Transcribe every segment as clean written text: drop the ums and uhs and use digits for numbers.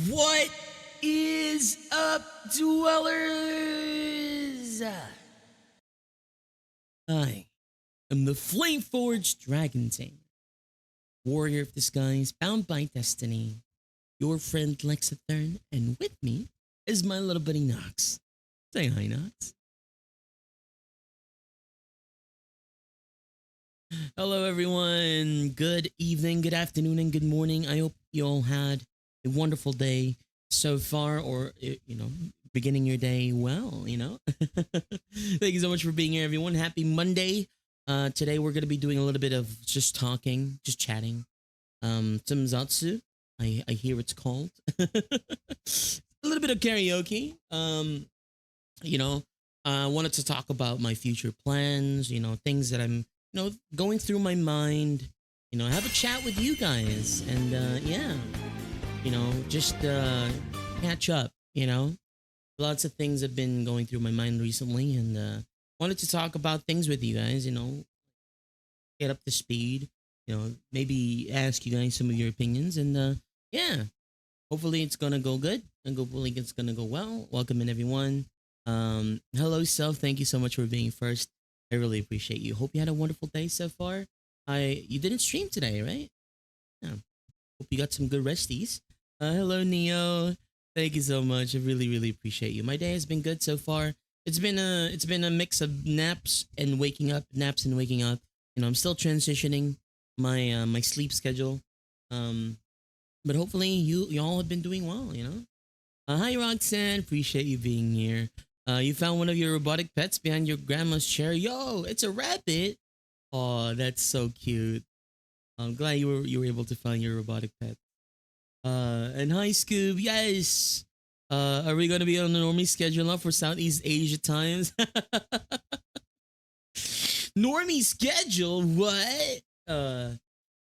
What is up, dwellers? I am the Flame Forged Dragon Tamer, warrior of the skies, bound by destiny, your friend Lexithern, and with me is my little buddy Nox. Say hi, Nox. Hello, everyone. Good evening, good afternoon, and good morning. I hope you all had a wonderful day so far, or, beginning your day well. Thank you so much for being here, everyone. Happy Monday. Today, we're going to be doing a little bit of just talking, just chatting. Some Zatsu, I hear it's called. A little bit of karaoke. I wanted to talk about my future plans, things that I'm going through my mind, have a chat with you guys and just catch up, Lots of things have been going through my mind recently and wanted to talk about things with you guys, get up to speed, maybe ask you guys some of your opinions and hopefully it's gonna go good and hopefully it's gonna go well. Welcome in everyone. Hello self, thank you so much for being first. I really appreciate you. Hope you had a wonderful day so far. You didn't stream today, right? Yeah. Hope you got some good resties. Hello Neo. Thank you so much. I really, really appreciate you. My day has been good so far. It's been a mix of naps and waking up, naps and waking up. I'm still transitioning my sleep schedule. Um, but hopefully y'all have been doing well. Hi Roxanne, appreciate you being here. You found one of your robotic pets behind your grandma's chair. Yo, it's a rabbit. Oh, that's so cute. I'm glad you were able to find your robotic pet. And hi Scoob, yes. Are we gonna be on the normie schedule now for Southeast Asia times? Normie schedule? What?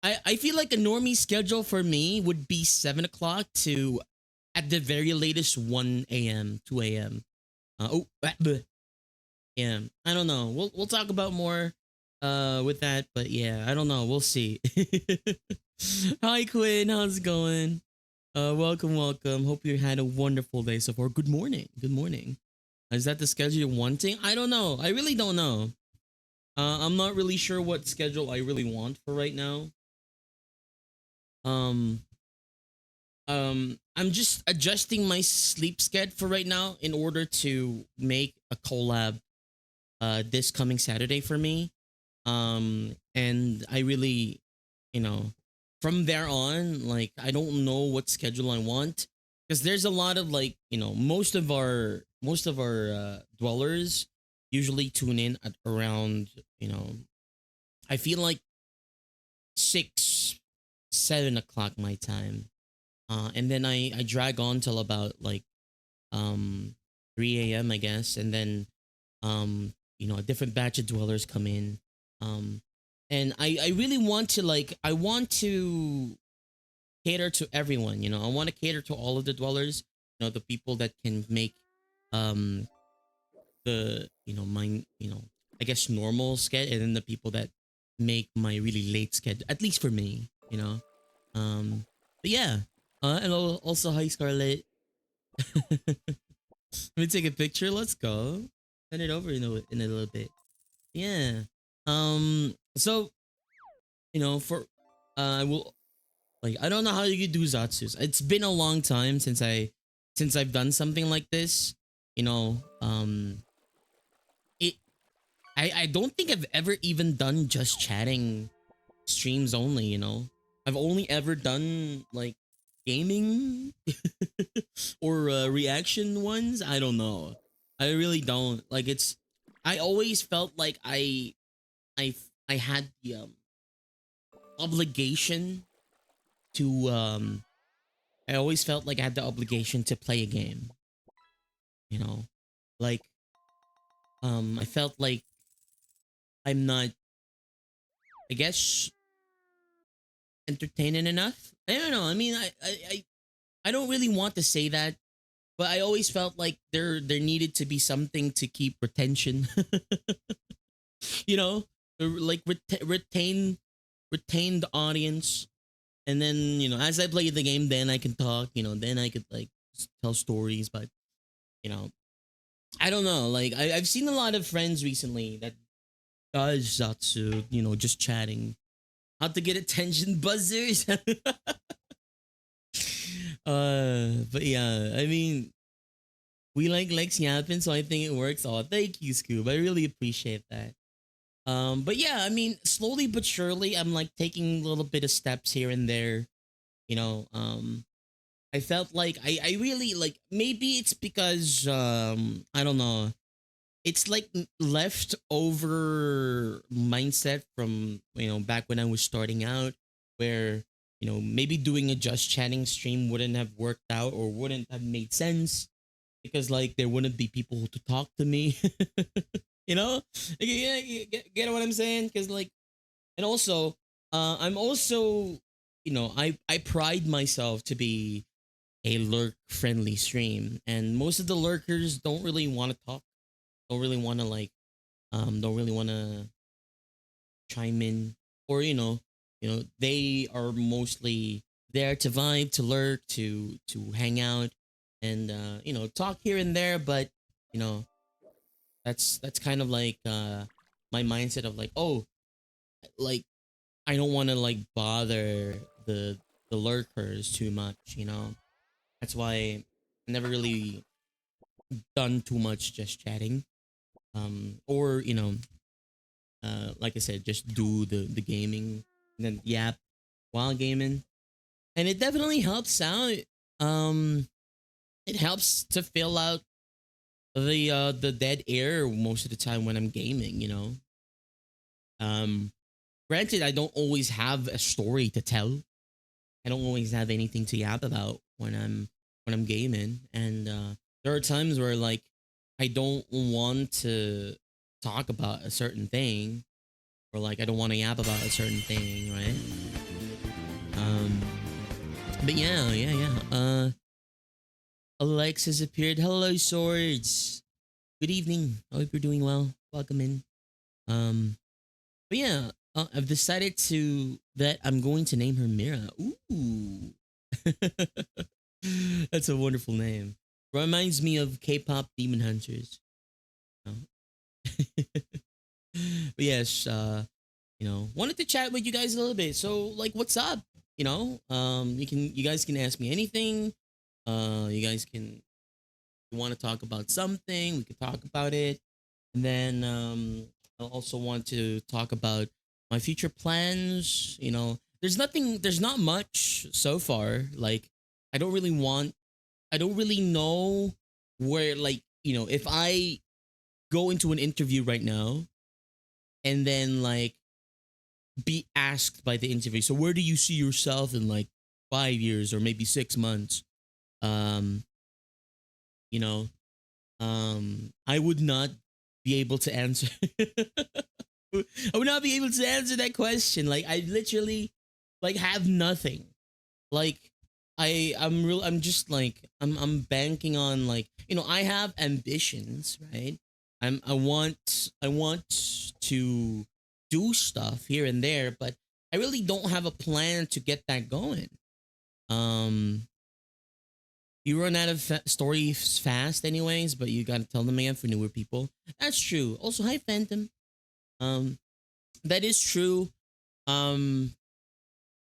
I feel like a normie schedule for me would be 7 o'clock to at the very latest 1 a.m. 2 a.m. Yeah, I don't know. We'll talk about more with that, but yeah, I don't know. We'll see. Hi Quinn, how's it going? Welcome. Hope you had a wonderful day so far. Good morning. Good morning. Is that the schedule you're wanting? I don't know. I really don't know. I'm not really sure what schedule I really want for right now. Um, I'm just adjusting my sleep schedule for right now in order to make a collab this coming Saturday for me. And I really, you know, from there on, like I don't know what schedule I want because there's a lot of like, most of our dwellers usually tune in at around, I feel like 6, 7 o'clock my time. And then I drag on till about like um 3 a.m. I guess, and then a different batch of dwellers come in. Um, and I really want to like I want to cater to everyone. I want to cater to all of the dwellers. The people that can make um the my I guess normal schedule, and then the people that make my really late schedule. At least for me. Um, but yeah. And also hi Scarlett. Let me take a picture. Let's go. Send it over in a little bit. Yeah. So for I will like I don't know how you do Zatsus. It's been a long time since I've done something like this. You know, it I don't think I've ever even done just chatting streams only. I've only ever done like gaming or reaction ones. I don't know. I really don't like. I always felt like I I had the obligation to I always felt like I had the obligation to play a game. You know, like I felt like I'm not. I guess entertaining enough. I don't know. I mean, I don't really want to say that, but I always felt like there needed to be something to keep retention. you know, like retain the audience, And then, as I play the game, then I can talk, then I could like tell stories. But, you know, I don't know. Like, I've seen a lot of friends recently that does Zatsu, just chatting. How to get attention buzzers. But yeah, I mean, we like yapping, so I think it works. Oh, thank you, Scoob. I really appreciate that. But yeah, I mean, slowly but surely, I'm like taking a little bit of steps here and there. You know, I felt like I really like, maybe it's because I don't know. It's like leftover mindset from, back when I was starting out, where, maybe doing a just chatting stream wouldn't have worked out or wouldn't have made sense, because like there wouldn't be people to talk to me. you know get what I'm saying? Because like, and also, I'm also, I pride myself to be a lurk friendly stream, and most of the lurkers don't really want to talk, don't really want to like, don't really want to chime in, or they are mostly there to vibe, to lurk, to hang out, and talk here and there. But you know that's kind of like my mindset of like, oh, like I don't want to like bother the lurkers too much. That's why I never really done too much just chatting, or like I said, just do the gaming and then yap while gaming, and it definitely helps out. Um, it helps to fill out the dead air most of the time when I'm gaming. Um, Granted, I don't always have a story to tell. I don't always have anything to yap about when I'm gaming, and there are times where like I don't want to talk about a certain thing, or like I don't want to yap about a certain thing, right? Um, but yeah. Alexis appeared. Hello, swords. Good evening. I hope you're doing well. Welcome in. But yeah, I've decided that I'm going to name her Mira. Ooh, that's a wonderful name. Reminds me of K-pop Demon Hunters. Oh. But yes, wanted to chat with you guys a little bit. So like, what's up? You guys can ask me anything. You guys can, you want to talk about something, we could talk about it. And then I also want to talk about my future plans. There's not much so far. Like, I don't really want, I don't really know where, like, if I go into an interview right now and then like be asked by the interview, so where do you see yourself in like 5 years or maybe 6 months? Um, you know, I would not be able to answer. I would not be able to answer that question. Like, I literally like have nothing. Like, I'm just like, I'm banking on like, I have ambitions, right? I want to do stuff here and there, but I really don't have a plan to get that going. Um you run out of stories fast anyways, but you gotta tell them again for newer people. That's true. Also, hi Phantom. Um that is true. Um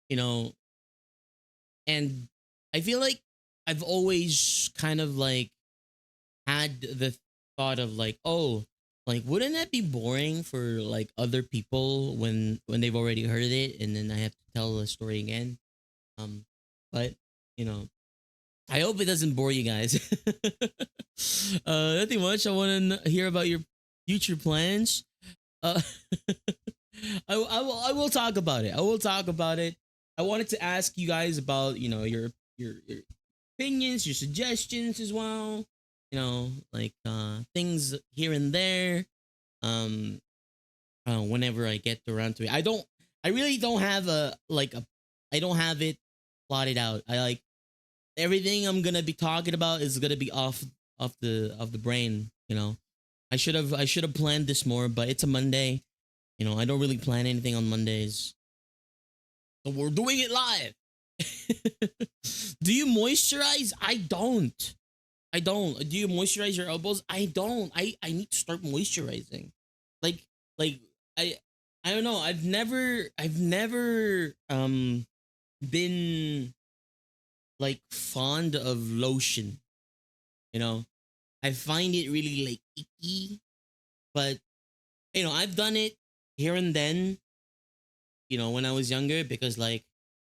you know and I feel like I've always kind of like had the thought of like, oh, like wouldn't that be boring for like other people when they've already heard it and then I have to tell the story again. um but you know I hope it doesn't bore you guys. Nothing much. I want to hear about your future plans. uh I will talk about it. I will talk about it. I wanted to ask you guys about, your opinions, your suggestions as well. Like things here and there. Um Whenever I get around to it. I really don't have I don't have it plotted out. I like everything I'm gonna be talking about is gonna be off the brain. I should have planned this more, but it's a Monday. I don't really plan anything on Mondays. So we're doing it live. Do you moisturize? I don't. I don't. Do you moisturize your elbows? I don't. I need to start moisturizing. Like like I I don't know. I've never been like fond of lotion, you know. I find it really like icky, but I've done it here and then, when I was younger because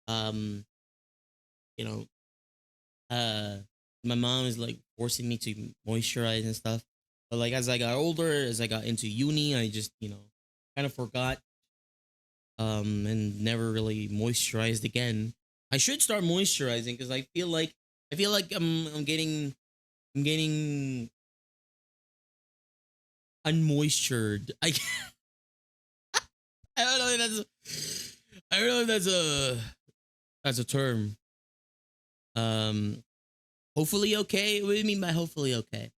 um, you know, uh my mom is like forcing me to moisturize and stuff. But like as I got older, as I got into uni, I just, kind of forgot and never really moisturized again. I should start moisturizing because I feel like I'm getting unmoistured. I don't know if I don't know if that's a term. Um Hopefully okay. What do you mean by hopefully okay?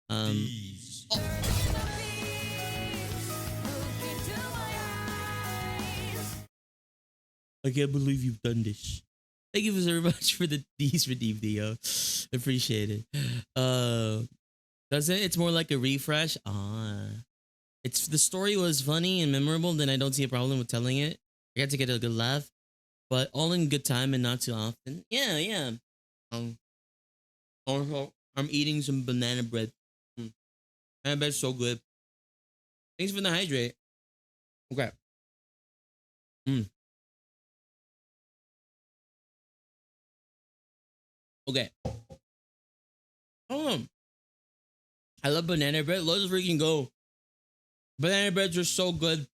Um I can't believe you've done this. Thank you very much for the D's redeemed, yo. Appreciate it. Uh, doesn't it's more like a refresh? It's the story was funny and memorable. Then I don't see a problem with telling it. I got to get a good laugh, but all in good time and not too often. Yeah, yeah. Um, also, I'm eating some banana bread. Banana bread's so good. Thanks for the hydrate. Okay. Mm, okay. Oh, I love banana bread. Let's freaking go. Banana breads are so good.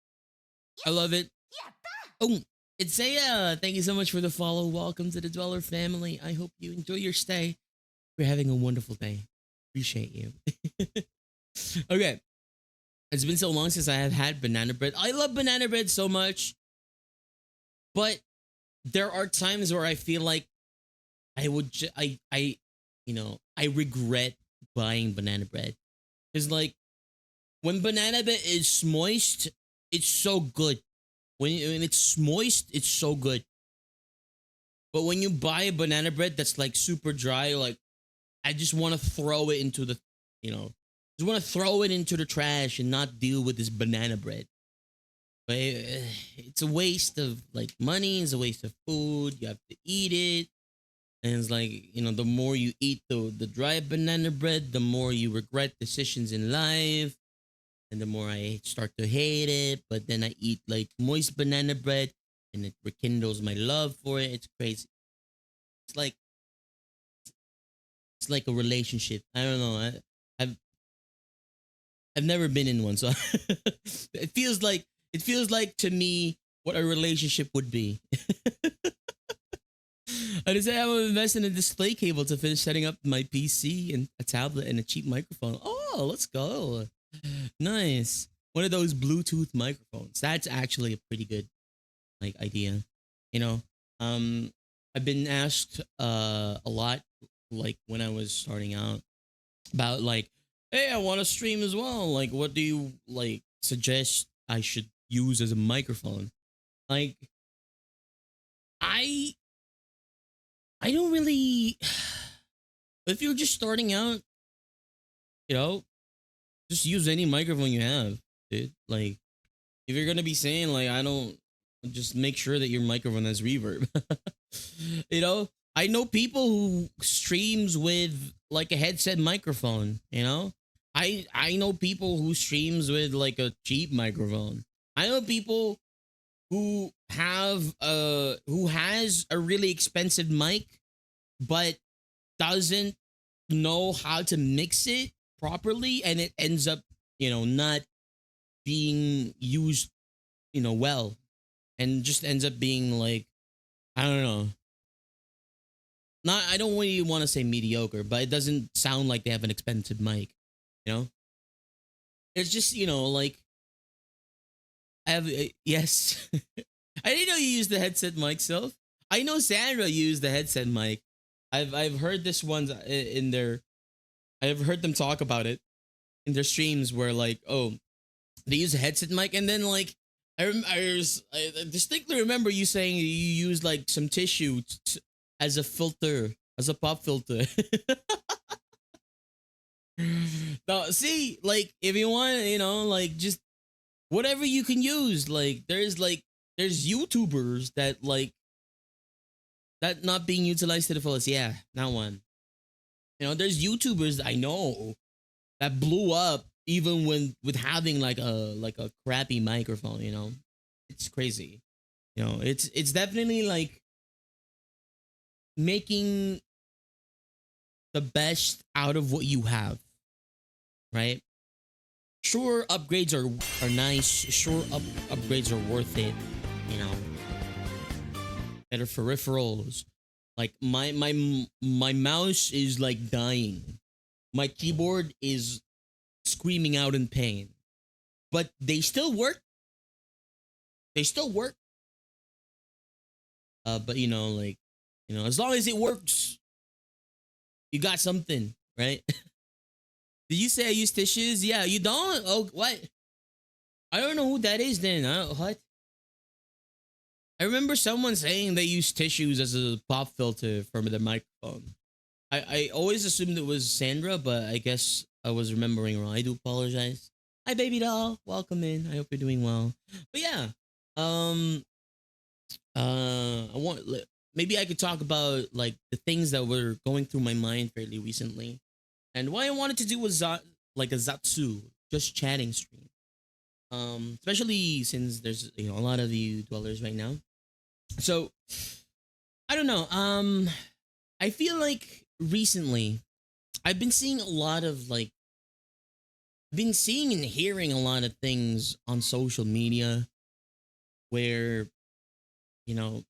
I love it. Oh, it's Saya. Thank you so much for the follow. Welcome to the Dweller family. I hope you enjoy your stay. We're having a wonderful day. Appreciate you. Okay. It's been so long since I have had banana bread. I love banana bread so much, but there are times where I feel like I would I regret buying banana bread. Cuz like when banana bread is moist, it's so good. When it's moist, it's so good. But when you buy a banana bread that's like super dry, like I just want to throw it into the, you know, just want to throw it into the trash and not deal with this banana bread. But it's a waste of like money. It's a waste of food. You have to eat it, and it's like the more you eat the dry banana bread, the more you regret decisions in life, and the more I start to hate it. But then I eat like moist banana bread, and it rekindles my love for it. It's crazy. It's like it's like a relationship. I don't know. I've I've never been in one, so it feels like to me what a relationship would be. I just say I'm investing in a display cable to finish setting up my PC and a tablet and a cheap microphone. Oh, let's go. Nice. One of those Bluetooth microphones. That's actually a pretty good idea. You know, um, I've been asked a lot like when I was starting out about like, hey, I want to stream as well. Like, what do you suggest I should use as a microphone? Like, I I don't really. If you're just starting out, you know, just use any microphone you have, dude. Like, if you're gonna be saying like, I don't, just make sure that your microphone has reverb. I know people who streams with like a headset microphone. I know people who streams with like a cheap microphone. I know people who has a really expensive mic but doesn't know how to mix it properly, and it ends up not being used well, and just ends up being like, I don't know, not, I don't really want to say mediocre, but it doesn't sound like they have an expensive mic. you know it's just like, I have yes. I didn't know you used the headset mic, self. I know Sandra used the headset mic. I've heard this one in their, I've heard them talk about it in their streams where like, oh, they use a headset mic, and then like I distinctly remember you saying you use like some tissue as a filter, as a pop filter. No, see, like if you want, like just whatever you can use. Like there's YouTubers that like that not being utilized to the fullest. Yeah, that one. There's YouTubers that I know that blew up even when with having like a crappy microphone. It's crazy. It's definitely like making the best out of what you have, right? Sure, upgrades are nice. Sure, upgrades are worth it. You know, better peripherals. Like my mouse is like dying. My keyboard is screaming out in pain, but they still work. They still work. But like, as long as it works, you got something, right? Did you say I use tissues? Yeah, you don't. Oh, what? I don't know who that is. Then what? I remember someone saying they use tissues as a pop filter for the microphone. I always assumed it was Sandra, but I guess I was remembering wrong. I do apologize. Hi, baby doll. Welcome in. I hope you're doing well. But yeah, um, I want maybe I could talk about like the things that were going through my mind fairly recently, and what I wanted to do was like a Zatsu, just chatting stream. Especially since there's a lot of you dwellers right now. So I don't know. I feel like recently I've been seeing a lot of like been seeing and hearing a lot of things on social media where you know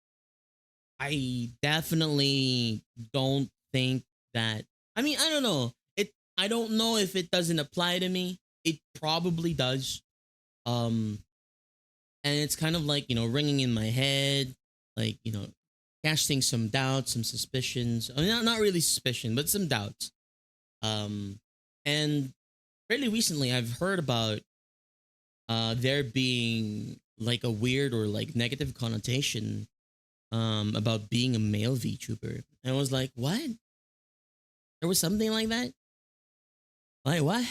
I definitely don't think that. I mean, I don't know. I don't know if it doesn't apply to me. It probably does. Um, and it's kind of like ringing in my head, like casting some doubts, some suspicions. I mean, not really suspicion, but some doubts. Um, and fairly recently, I've heard about there being like a weird or like negative connotation about being a male VTuber. And I was like, what? There was something like that? Like what?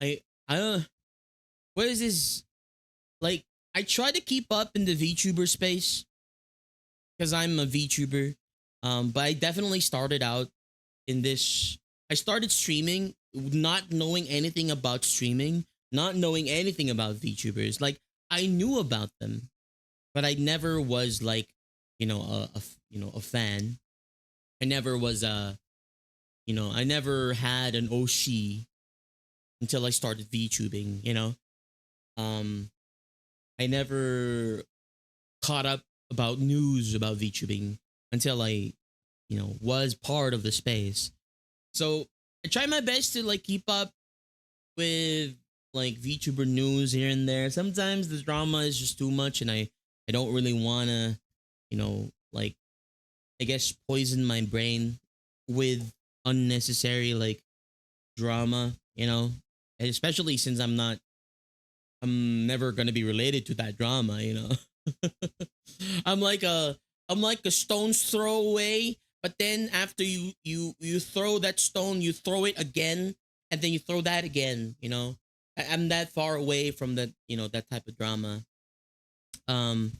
I don't. What is this? Like I try to keep up in the VTuber space because I'm a VTuber. But I definitely started out in this. I started streaming not knowing anything about streaming, not knowing anything about VTubers. Like I knew about them, but I never was like, a fan. I never was I never had an OC until I started VTubing. Um, I never caught up about news about VTubing until I, was part of the space. So I try my best to like keep up with like VTuber news here and there. Sometimes the drama is just too much, and I don't really wanna, like I guess poison my brain with unnecessary like drama. And especially since I'm never gonna be related to that drama. I'm like a I'm like a stone's throw away, but then after you throw that stone, you throw it again, and then you throw that again. I'm that far away from that type of drama. Um,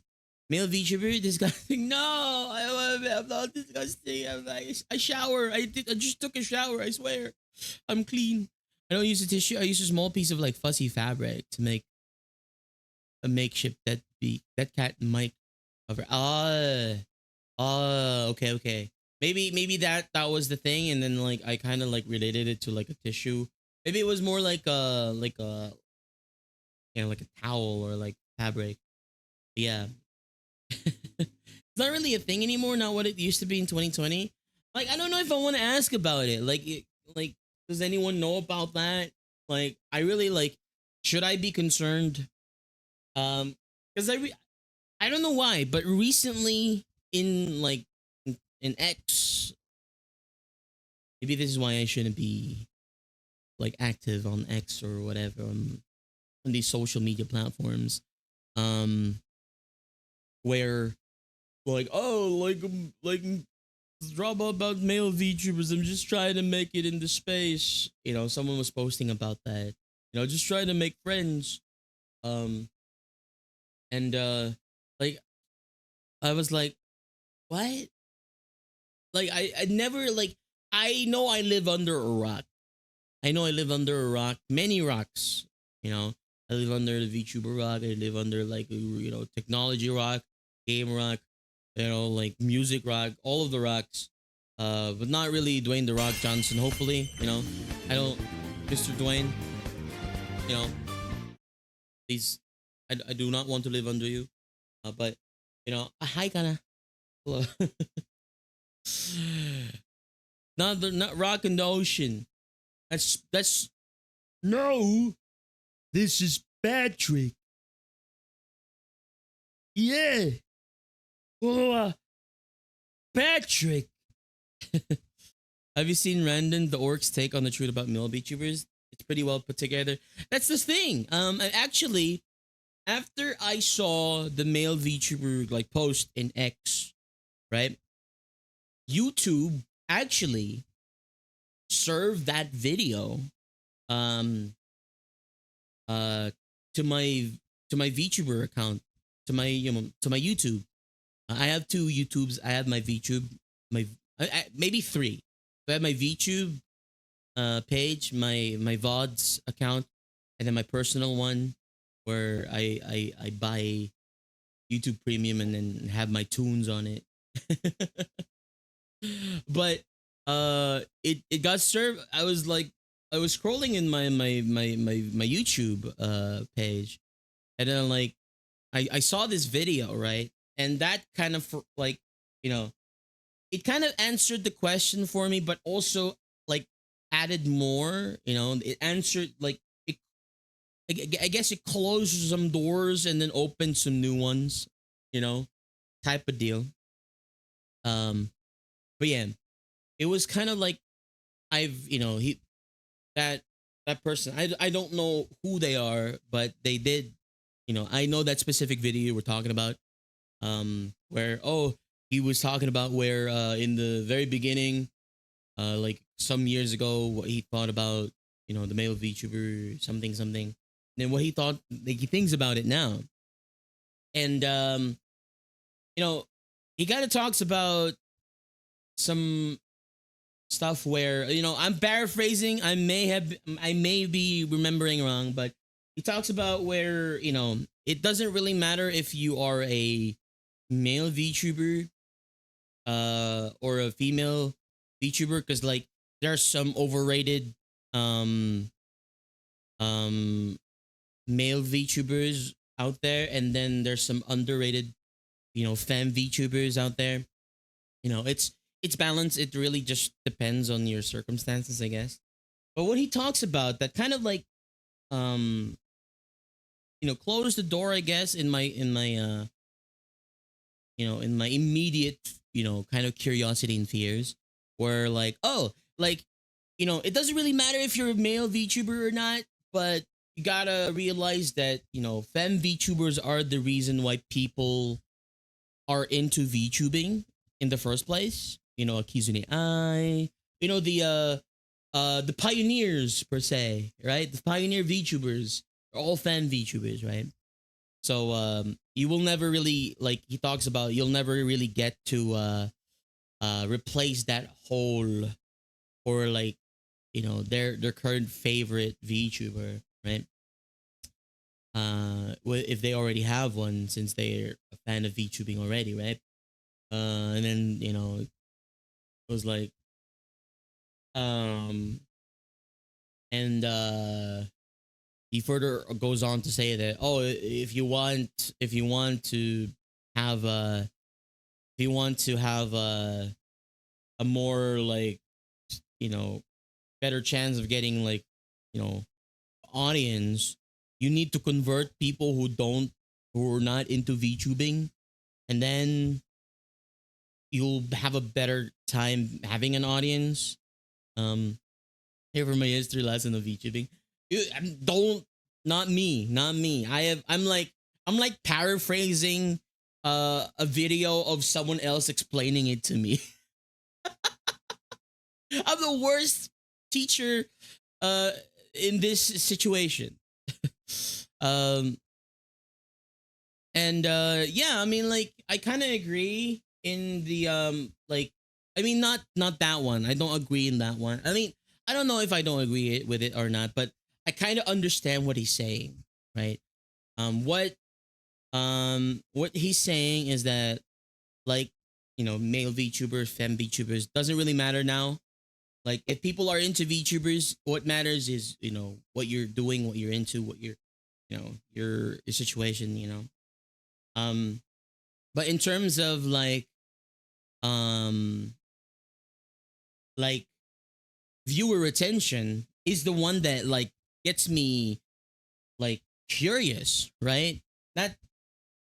Male VTuber disgusting. No, I'm not disgusting. I shower. I just took a shower. I swear, I'm clean. I don't use a tissue. I use a small piece of like fuzzy fabric to make a makeshift that cat mic cover. Okay, okay. Maybe that was the thing, and then like I kind of like related it to like a tissue. Maybe it was more like a like a towel or like fabric. Yeah, it's not really a thing anymore. Not what it used to be in 2020. Like I don't know if I want to ask about it. Like does anyone know about that? Like I really like. Should I be concerned? Because I don't know why, but recently in like in X, maybe this is why I shouldn't be like active on X or whatever on these social media platforms. um where like, oh, drama about male VTubers. I'm just trying to make it into space. Someone was posting about that. Just trying to make friends. Um, and like I was like, what? Like I never like I know I live under a rock. I know I live under a rock, many rocks. You know, I live under the VTuber rock. I live under like technology rock, game rock. Like music rock, all of the rocks. But not really Dwayne the Rock Johnson. Hopefully, I don't, Mr. Dwayne. You know, please, I do not want to live under you. But hi, Kana. Hello. Not rock in the ocean. That's no. This is Patrick. Yeah. Oh, Patrick. Have you seen Randon the Orc's take on the truth about male VTubers? It's pretty well put together. That's the thing. Actually, after I saw the male VTuber like post in X, right? YouTube actually served that video um uh to my VTuber account, to my YouTube. I have two YouTubes. I have my VTube, maybe three. So I have my VTube page, my VODs account, and then my personal one where I buy YouTube Premium and then have my tunes on it. But it got served. I was scrolling in my YouTube page, and then like I saw this video, right? And that kind of like, you know, it kind of answered the question for me, but also like added more. It answered like it. I guess it closed some doors and then opened some new ones. Type of deal. But yeah, it was kind of like he that that person. I don't know who they are, but they did. I know that specific video we're talking about. Where he was talking about where in the very beginning, like some years ago, what he thought about the male VTuber something something, and then what he thought, like, he thinks about it now. And you know he kind of talks about some stuff where I'm paraphrasing. I may be remembering wrong, but he talks about where it doesn't really matter if you are a male VTuber or a female VTuber, because like there are some overrated um um male VTubers out there, and then there's some underrated femme VTubers out there. It's balanced. It really just depends on your circumstances, I guess. But what he talks about, that kind of like um closed the door, I guess, in my immediate kind of curiosity and fears, where like, oh, like, it doesn't really matter if you're a male VTuber or not, but you gotta realize that femme VTubers are the reason why people are into VTubing in the first place. Kizune Ai, the pioneers per se, right? The pioneer VTubers are all femme VTubers, right? So you will never really, like he talks about, you'll never really get to replace that whole, or like their current favorite VTuber, right? If they already have one, since they're a fan of VTubing already, right? And then it was like um and he further goes on to say that, oh, if you want to have a more like you know better chance of getting like you know audience, you need to convert people who are not into VTubing, and then you'll have a better time having an audience. Here for my history lesson of VTubing. Don't, not me. I'm like, I'm like paraphrasing a video of someone else explaining it to me. I'm the worst teacher uh in this situation. um and yeah, I mean, like, I kind of agree in the like, I mean, not that one. I don't agree in that one. I mean, I don't know if I don't agree with it or not, but I kind of understand what he's saying, right? What he's saying is that, like, male VTubers, fem VTubers doesn't really matter now. Like, if people are into VTubers, what matters is, what you're doing, what you're into, what your situation, um but in terms of um like viewer retention is the one that, like, gets me, like, curious, right? That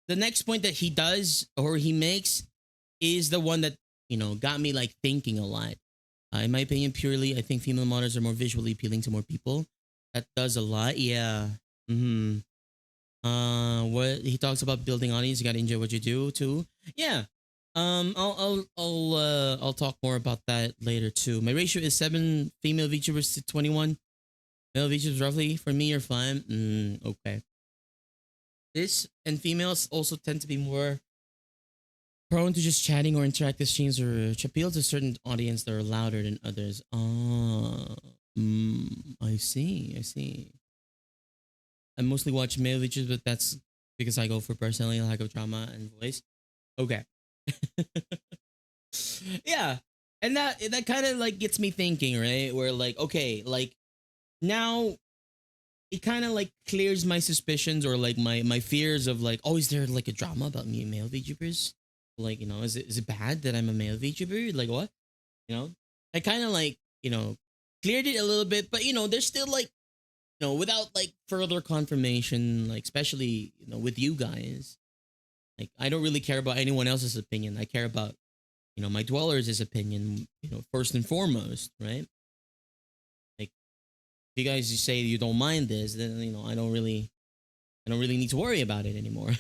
the next point that he does or he makes is the one that, got me, like, thinking a lot. In my opinion, purely, I think female models are more visually appealing to more people. That does a lot, yeah. Hmm. What he talks about building audience, you gotta enjoy what you do too. Yeah. I'll talk more about that later too. My ratio is 7 female VTubers to 21 male VTubers roughly. For me, you're fine. Okay. This and females also tend to be more prone to just chatting or interactive streams, or to appeal to certain audience that are louder than others. I see. I see. I mostly watch male VTubers, but that's because I go for personality, lack of drama, and voice. Okay. Yeah. And that kind of, like, gets me thinking, right? Where, like, okay, like, now it kind of, like, clears my suspicions, or like my fears of, like, oh, is there, like, a drama about me male VTubers? Like, is it bad that I'm a male VTuber? Like, what? You know? I kind of, like, cleared it a little bit, but there's still, like, without, like, further confirmation, like, especially, with you guys. Like, I don't really care about anyone else's opinion. I care about, my dwellers' opinion, first and foremost, right? Like, if you guys just say you don't mind this, then, I don't really need to worry about it anymore.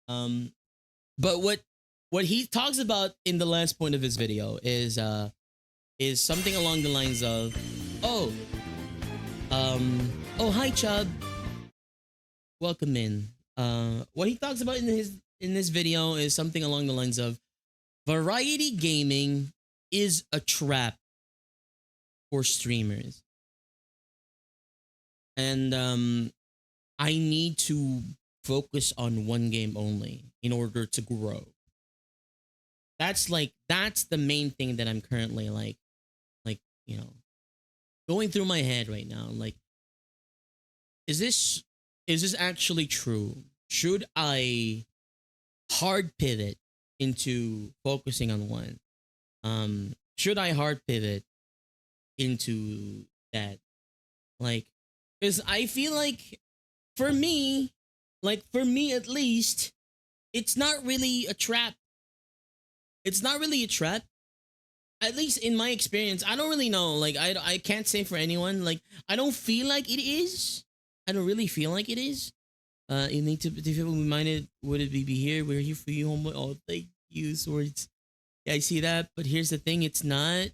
um, but what he talks about in the last point of his video is something along the lines of, oh, oh, hi, Chubb, welcome in. What he talks about in this video is something along the lines of, variety gaming is a trap for streamers. And I need to focus on one game only in order to grow. That's the main thing that I'm currently, like, going through my head right now. Like, is this actually true? Should I hard pivot into focusing on one? Should I hard pivot into that? Like, because I feel like, for me, at least, it's not really a trap. It's not really a trap. At least in my experience, I don't really know. Like, I can't say for anyone. Like, I don't feel like it is. I don't really feel like it is. You need to be reminded, would it be here? We're here for you, homeboy. Oh, thank you, swords. Yeah, I see that. But here's the thing, it's not.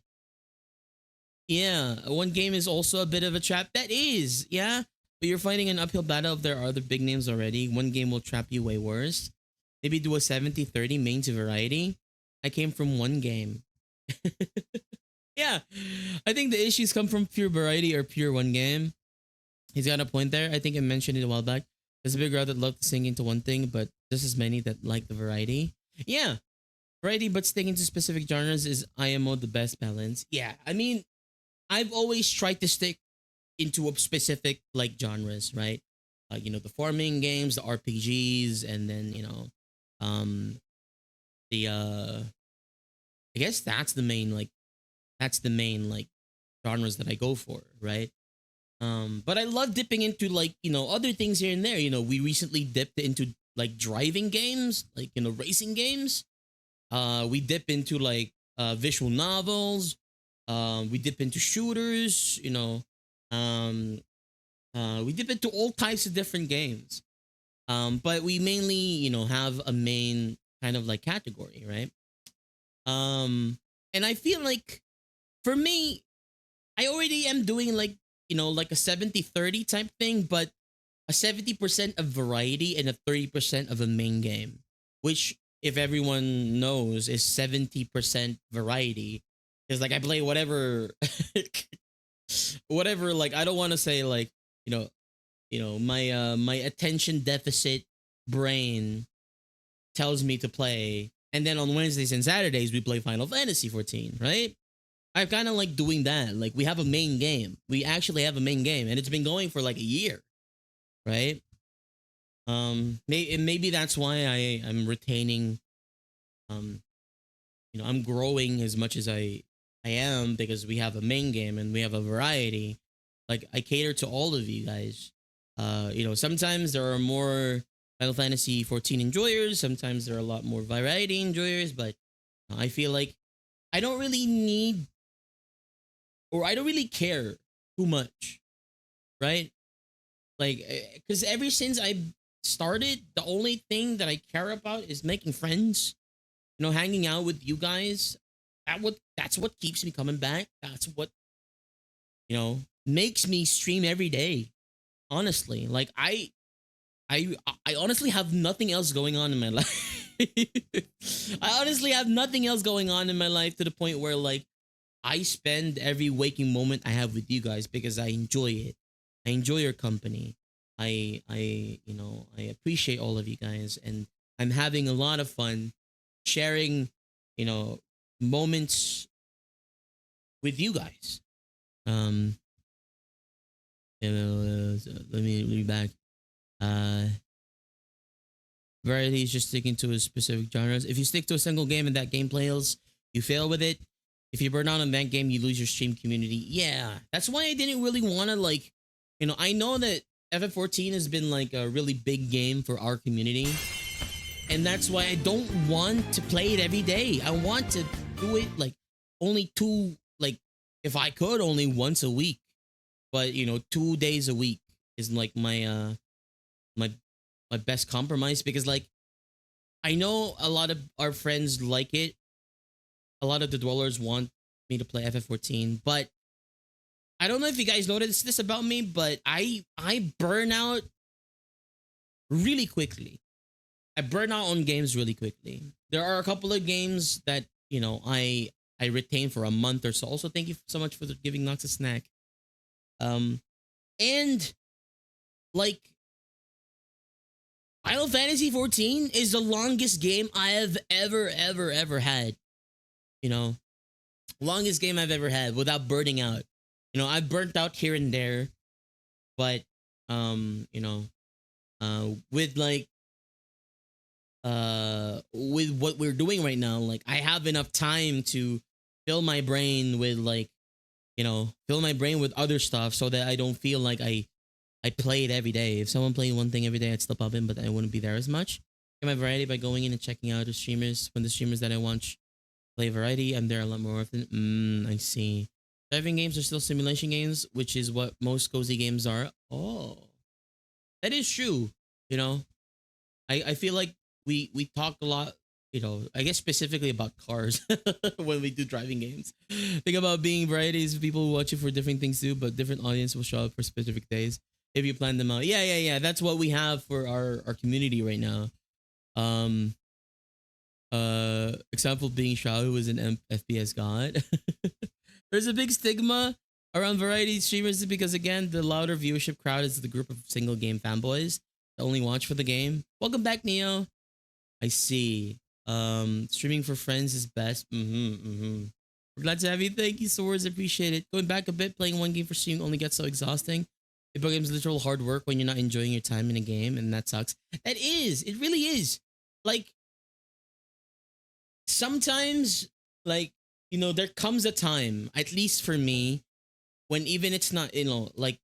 Yeah, one game is also a bit of a trap. That is, yeah. But you're fighting an uphill battle if there are other big names already. One game will trap you way worse. Maybe do a 70-30 main to variety. I came from one game. Yeah, I think the issues come from pure variety or pure one game. He's got a point there. I think I mentioned it a while back. There's a big crowd that love to sing into one thing, but just as many that like the variety. Yeah, variety, but sticking to specific genres is IMO the best balance. Yeah, I mean, I've always tried to stick into a specific, like, genres, right? Like, the farming games, the RPGs, and then, um the I guess that's the main genres that I go for, right? But I love dipping into, like, other things here and there. We recently dipped into, like, driving games, like, racing games. We dip into, like, visual novels. We dip into shooters. We dip into all types of different games. But we mainly, have a main kind of like category, right? And I feel like for me, I already am doing like, like a 70-30 type thing, but a 70% of variety and a 30% of a main game, which, if everyone knows, is 70% variety. Is like I play whatever, whatever. Like I don't want to say like my attention deficit brain tells me to play, and then on Wednesdays and Saturdays we play Final Fantasy 14, right? I'm kind of like doing that. Like we have a main game. We actually have a main game, and it's been going for like a year, right? Maybe that's why I'm retaining. Um, I'm growing as much as I am because we have a main game and we have a variety. Like I cater to all of you guys. Sometimes there are more Final Fantasy 14 enjoyers. Sometimes there are a lot more variety enjoyers. But I feel like I don't really need, or I don't really care too much, right? Like, because ever since I started, the only thing that I care about is making friends. Hanging out with you guys. That's what keeps me coming back. That's what makes me stream every day. Honestly, like I honestly have nothing else going on in my life. I honestly have nothing else going on in my life to the point where like I spend every waking moment I have with you guys because I enjoy it. I enjoy your company. I appreciate all of you guys, and I'm having a lot of fun sharing, you know, moments with you guys. Um, let me back. Uh, Variety is just sticking to a specific genres. If you stick to a single game and that game fails, you fail with it. If you burn out on that game, you lose your stream community. Yeah, that's why I didn't really want to like, I know that FF14 has been like a really big game for our community, and that's why I don't want to play it every day. I want to do it like only like if I could, only once a week. But 2 days a week is like my my best compromise because like I know a lot of our friends like it. A lot of the dwellers want me to play FF14, but I don't know if you guys noticed this about me, but I burn out really quickly. I burn out on games really quickly. There are a couple of games that I retain for a month or so. Also, thank you so much for giving Nox a snack. And like Final Fantasy 14 is the longest game I have ever had. You know, longest game I've ever had without burning out. I've burnt out here and there, but with like with what we're doing right now, like I have enough time to fill my brain with like fill my brain with other stuff so that I don't feel like I play it every day. If someone played one thing every day, I'd still pop in, but I wouldn't be there as much. Get my variety by going in and checking out the streamers. When the streamers that I watch play variety, I'm there a lot more often. I see. Driving games are still simulation games, which is what most cozy games are. Oh, that is true. You know, I feel like we talk a lot. I guess specifically about cars when we do driving games. Think about being varieties. People will watch you for different things too, but different audience will show up for specific days if you plan them out. Yeah. That's what we have for our community right now. Um, Example being Shao, who is an FPS god. There's a big stigma around variety streamers because again, the louder viewership crowd is the group of single game fanboys that only watch for the game. Welcome back, Neo. I see. Streaming for friends is best. We're glad to have you. Thank you, Swords. Appreciate it. Going back a bit, playing one game for stream only gets so exhausting. It becomes literal hard work when you're not enjoying your time in a game, and that sucks. That is. It really is. Like, sometimes, like, there comes a time, at least for me, when even it's not, like,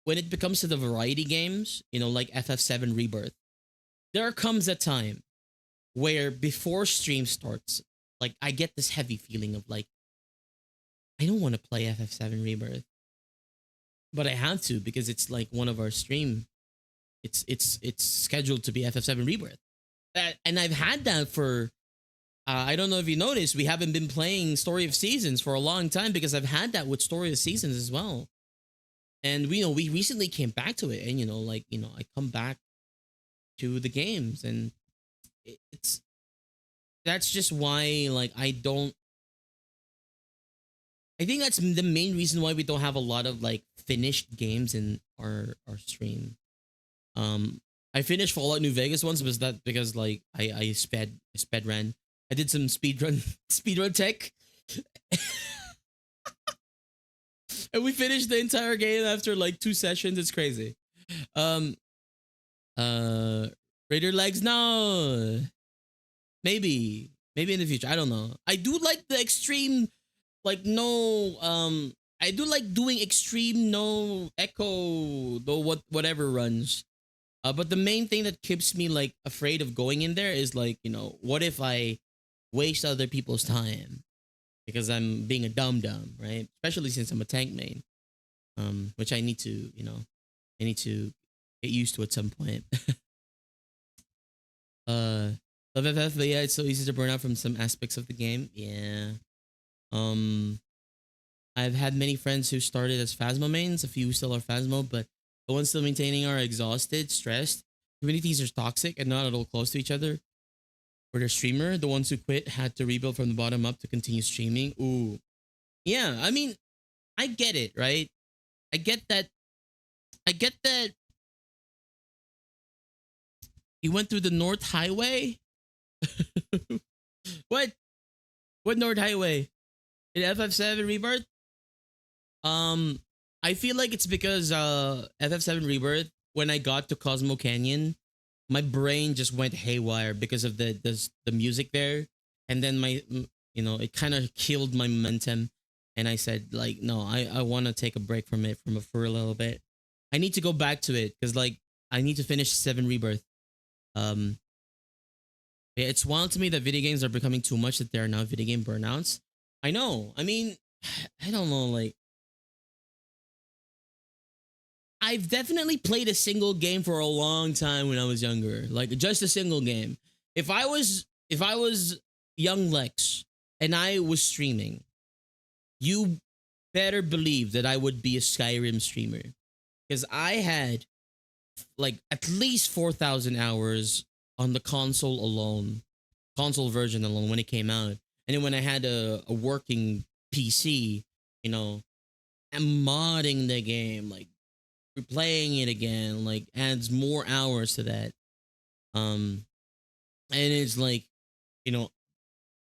when it becomes to the variety games, like FF7 Rebirth, there comes a time where before stream starts, like I get this heavy feeling of like, I don't want to play FF7 Rebirth, but I have to because it's like one of our stream, it's scheduled to be FF7 Rebirth. And I've had that for I don't know if you noticed, we haven't been playing Story of Seasons for a long time because I've had that with Story of Seasons as well. And we recently came back to it, and I come back to the games, and it's that's just why like I think that's the main reason why we don't have a lot of like finished games in our stream. I finished Fallout New Vegas once, was that because like I sped ran. I did some speedrun tech. And we finished the entire game after like 2 sessions. It's crazy. Um Raider legs, no. Maybe in the future. I don't know. I do like the extreme like no I do like doing extreme no echo though whatever runs. But the main thing that keeps me like afraid of going in there is like, what if I waste other people's time because I'm being a dum dum, right? Especially since I'm a tank main, which I need to, I need to get used to at some point. Love FF, but yeah, it's so easy to burn out from some aspects of the game. Yeah. Um, I've had many friends who started as Phasmo mains. A few still are Phasmo, but the ones still maintaining are exhausted, stressed. Communities are toxic and not at all close to each other. For their streamer, the ones who quit had to rebuild from the bottom up to continue streaming. Ooh. Yeah, I mean, I get it, right? I get that. I get that you went through the North Highway. What? What North Highway? In FF7 Rebirth? I feel like it's because FF7 Rebirth, when I got to Cosmo Canyon, my brain just went haywire because of the music there, and then it kind of killed my momentum, and I said like, no, I want to take a break from it for a little bit. I need to go back to it because like I need to finish 7 Rebirth. Yeah, it's wild to me that video games are becoming too much, that there are now video game burnouts. I know. I mean, I don't know. Like, I've definitely played a single game for a long time when I was younger. Like just a single game. If I was young Lex and I was streaming, you better believe that I would be a Skyrim streamer. Because I had like at least 4,000 hours on the console alone. Console version alone when it came out. And then when I had a working PC, I'm modding the game, like replaying it again, like adds more hours to that. And it's like,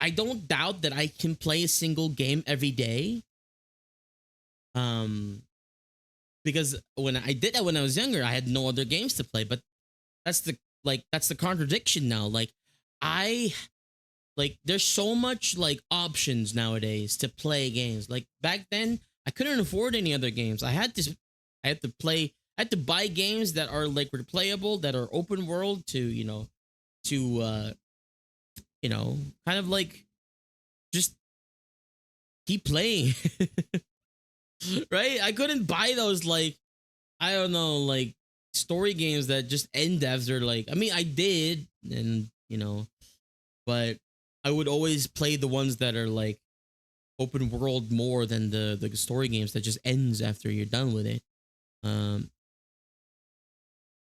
I don't doubt that I can play a single game every day. Because when I did that when I was younger, I had no other games to play. But that's the contradiction now. There's so much like options nowadays to play games. Like back then, I couldn't afford any other games. I had to buy games that are like replayable, that are open world kind of like just keep playing. Right? I couldn't buy those like, I don't know, like story games that just end after like, I mean, I did, and but I would always play the ones that are like open world more than the story games that just ends after you're done with it.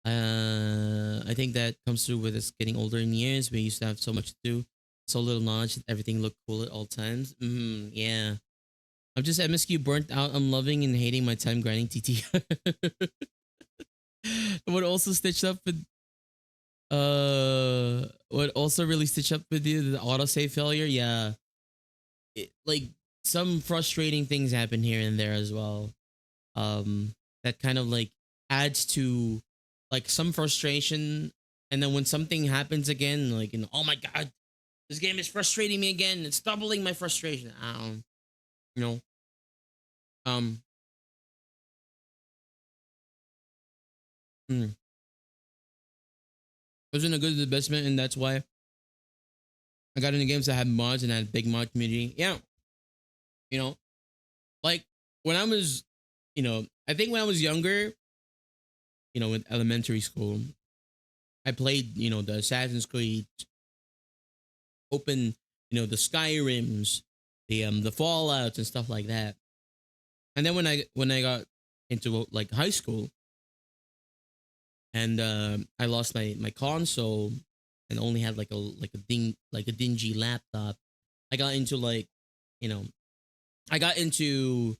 I think that comes through with us getting older in years. We used to have so much to do, so little knowledge that everything looked cool at all times. Yeah. I'm just MSQ burnt out. I'm loving and hating my time grinding TT. What also stitched up with what also really stitched up with you, the autosave failure. Yeah, like some frustrating things happen here and there as well. That kind of like adds to like some frustration, and then when something happens again, like oh my god, this game is frustrating me again. It's doubling my frustration. You know, um, it wasn't a good investment, and that's why I got into games that had mods and had a big mod community. Yeah, you know, like when I was, I think when I was younger, in elementary school, I played, the Assassin's Creed, open, the Skyrims, the Fallouts and stuff like that. And then when I got into like high school, and I lost my console and only had like a dingy laptop. I got into you know, I got into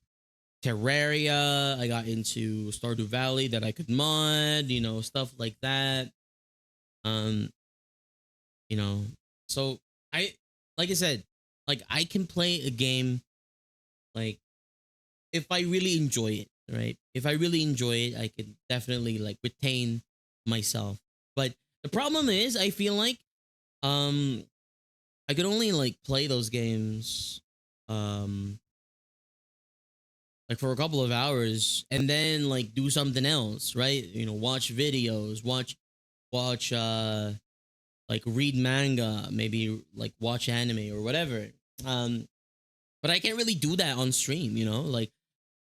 Terraria. I got into Stardew Valley that I could mod, stuff like that. Um, you know, so I, like I said, like I can play a game like if I really enjoy it, right? If I really enjoy it, I can definitely like retain myself. But the problem is, I feel like um I could only like play those games um like for a couple of hours and then like do something else, right? Watch videos, watch like read manga, maybe like watch anime or whatever. Um but I can't really do that on stream, like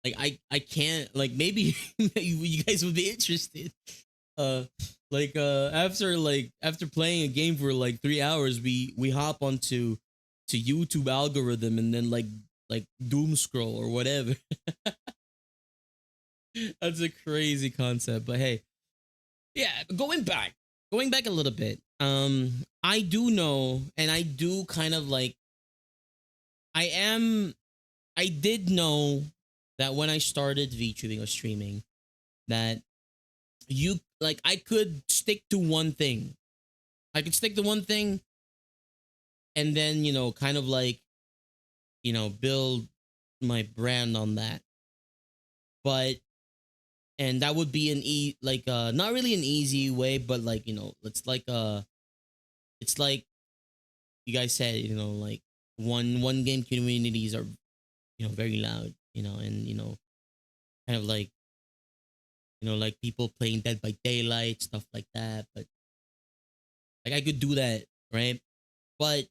I can't like maybe you guys would be interested. After playing a game for like 3 hours, we hop onto to YouTube algorithm and then like doom scroll or whatever. That's a crazy concept, but hey, yeah. Going back a little bit. I do know, and I do kind of like I am. I did know that when I started VTubing or streaming, that you like I could stick to one thing. I could stick to one thing and then, kind of like, build my brand on that. But and that would be not really an easy way, but like, it's like you guys said, like one game communities are, very loud, and kind of like, like people playing Dead by Daylight, stuff like that. But like I could do that, right? But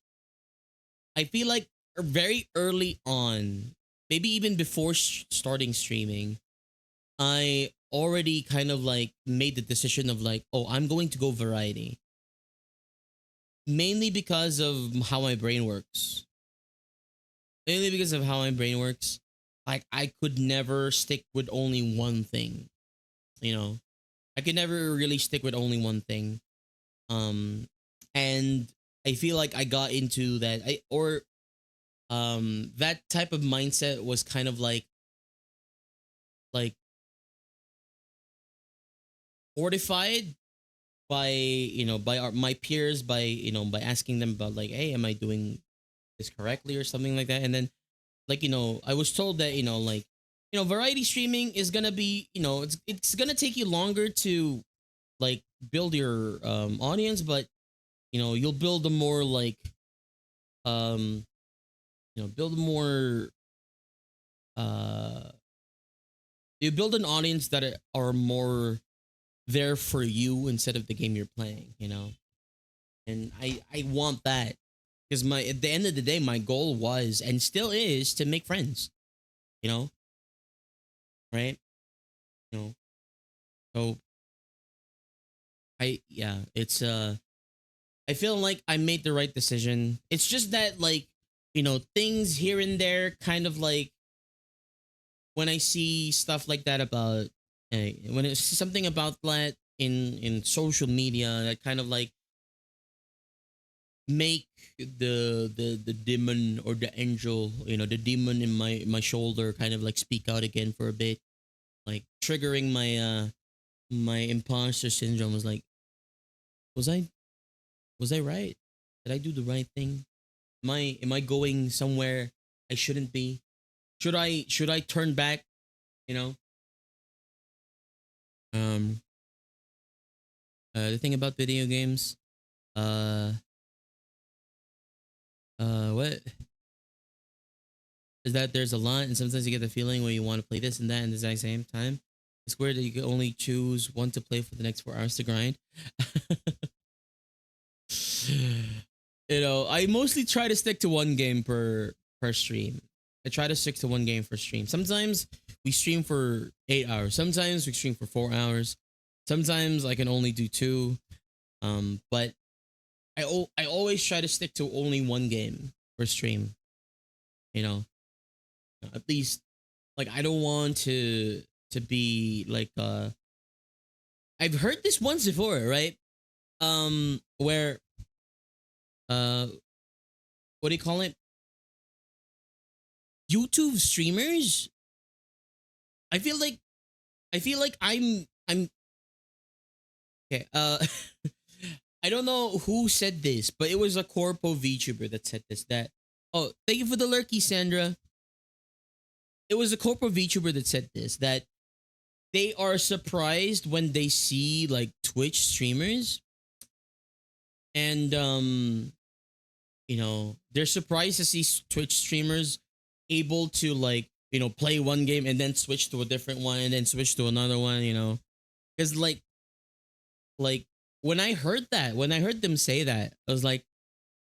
I feel like very early on, maybe even before starting streaming, I already kind of like made the decision of like, oh, I'm going to go variety. Mainly because of how my brain works. Mainly because of how my brain works. Like I could never stick with only one thing. I could never really stick with only one thing. And I feel like I got into that that type of mindset was kind of like fortified by my peers, by asking them about like, hey, am I doing this correctly or something like that. And then like, I was told that, like, variety streaming is gonna be, it's gonna take you longer to like build your audience, but you'll build a more like um build a more uh you build an audience that are more there for you instead of the game you're playing, and I want that because my at the end of the day my goal was and still is to make friends, you know right, you know so it's I feel like I made the right decision. It's just that like, things here and there kind of like when I see stuff like that about when it's something about that in social media that kind of like make the demon or the angel, the demon in my shoulder kind of like speak out again for a bit, like triggering my imposter syndrome. Was like, was I was I right? Did I do the right thing? Am I going somewhere I shouldn't be? Should I turn back? You know. Um. The thing about video games. Uh. What is that? There's a lot, and sometimes you get the feeling when you want to play this and that at the exact same time. It's weird that you can only choose one to play for the next 4 hours to grind. I mostly try to stick to one game per stream. I try to stick to one game per stream. Sometimes we stream for 8 hours. Sometimes we stream for 4 hours. Sometimes I can only do two. But I always try to stick to only one game per stream. You know, at least like I don't want to be like I've heard this once before, right? Where uh what do you call it? YouTube streamers. I feel like I'm okay. I don't know who said this, but it was a corpo VTuber that said this. That oh, thank you for the lurky, Sandra. It was a corpo VTuber that said this. That they are surprised when they see like Twitch streamers, and they're surprised to see Twitch streamers able to like play one game and then switch to a different one and then switch to another one. Because like when I heard that, when I heard them say that, I was like,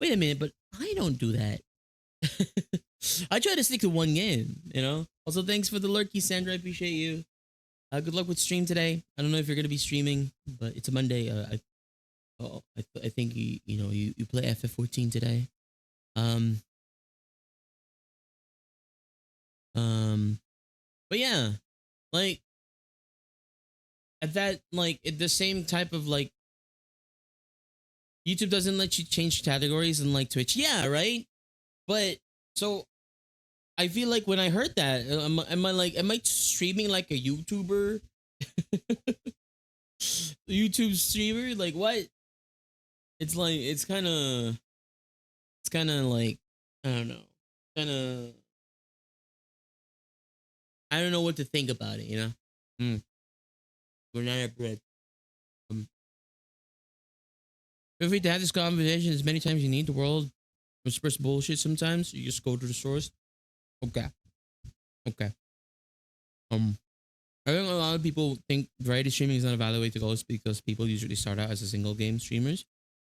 wait a minute, but I don't do that. I try to stick to one game. Also, thanks for the lurky, Sandra. I appreciate you. Good luck with stream today. I don't know if you're gonna be streaming, but it's a Monday. I think you play FF14 today. But yeah, like at that like at the same type of like YouTube doesn't let you change categories in like Twitch. Yeah, right. But so I feel like when I heard that, am I streaming like a YouTuber? YouTube streamer? Like what? It's like it's kind of like I don't know. Kind of I don't know what to think about it. Banana bread. Feel free to have this conversation as many times as you need. The world whispers bullshit sometimes. You just go to the source. Okay. Okay. I think a lot of people think variety streaming is not a valid way to go because people usually start out as a single game streamers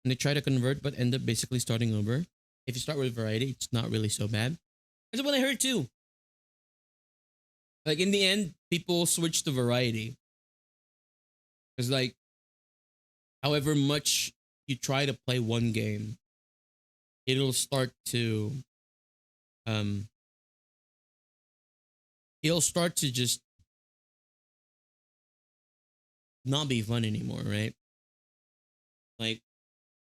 and they try to convert but end up basically starting over. If you start with variety, it's not really so bad. That's what I heard too. Like in the end, people switch to variety. Because like, however much you try to play one game, it'll start to just not be fun anymore, right? Like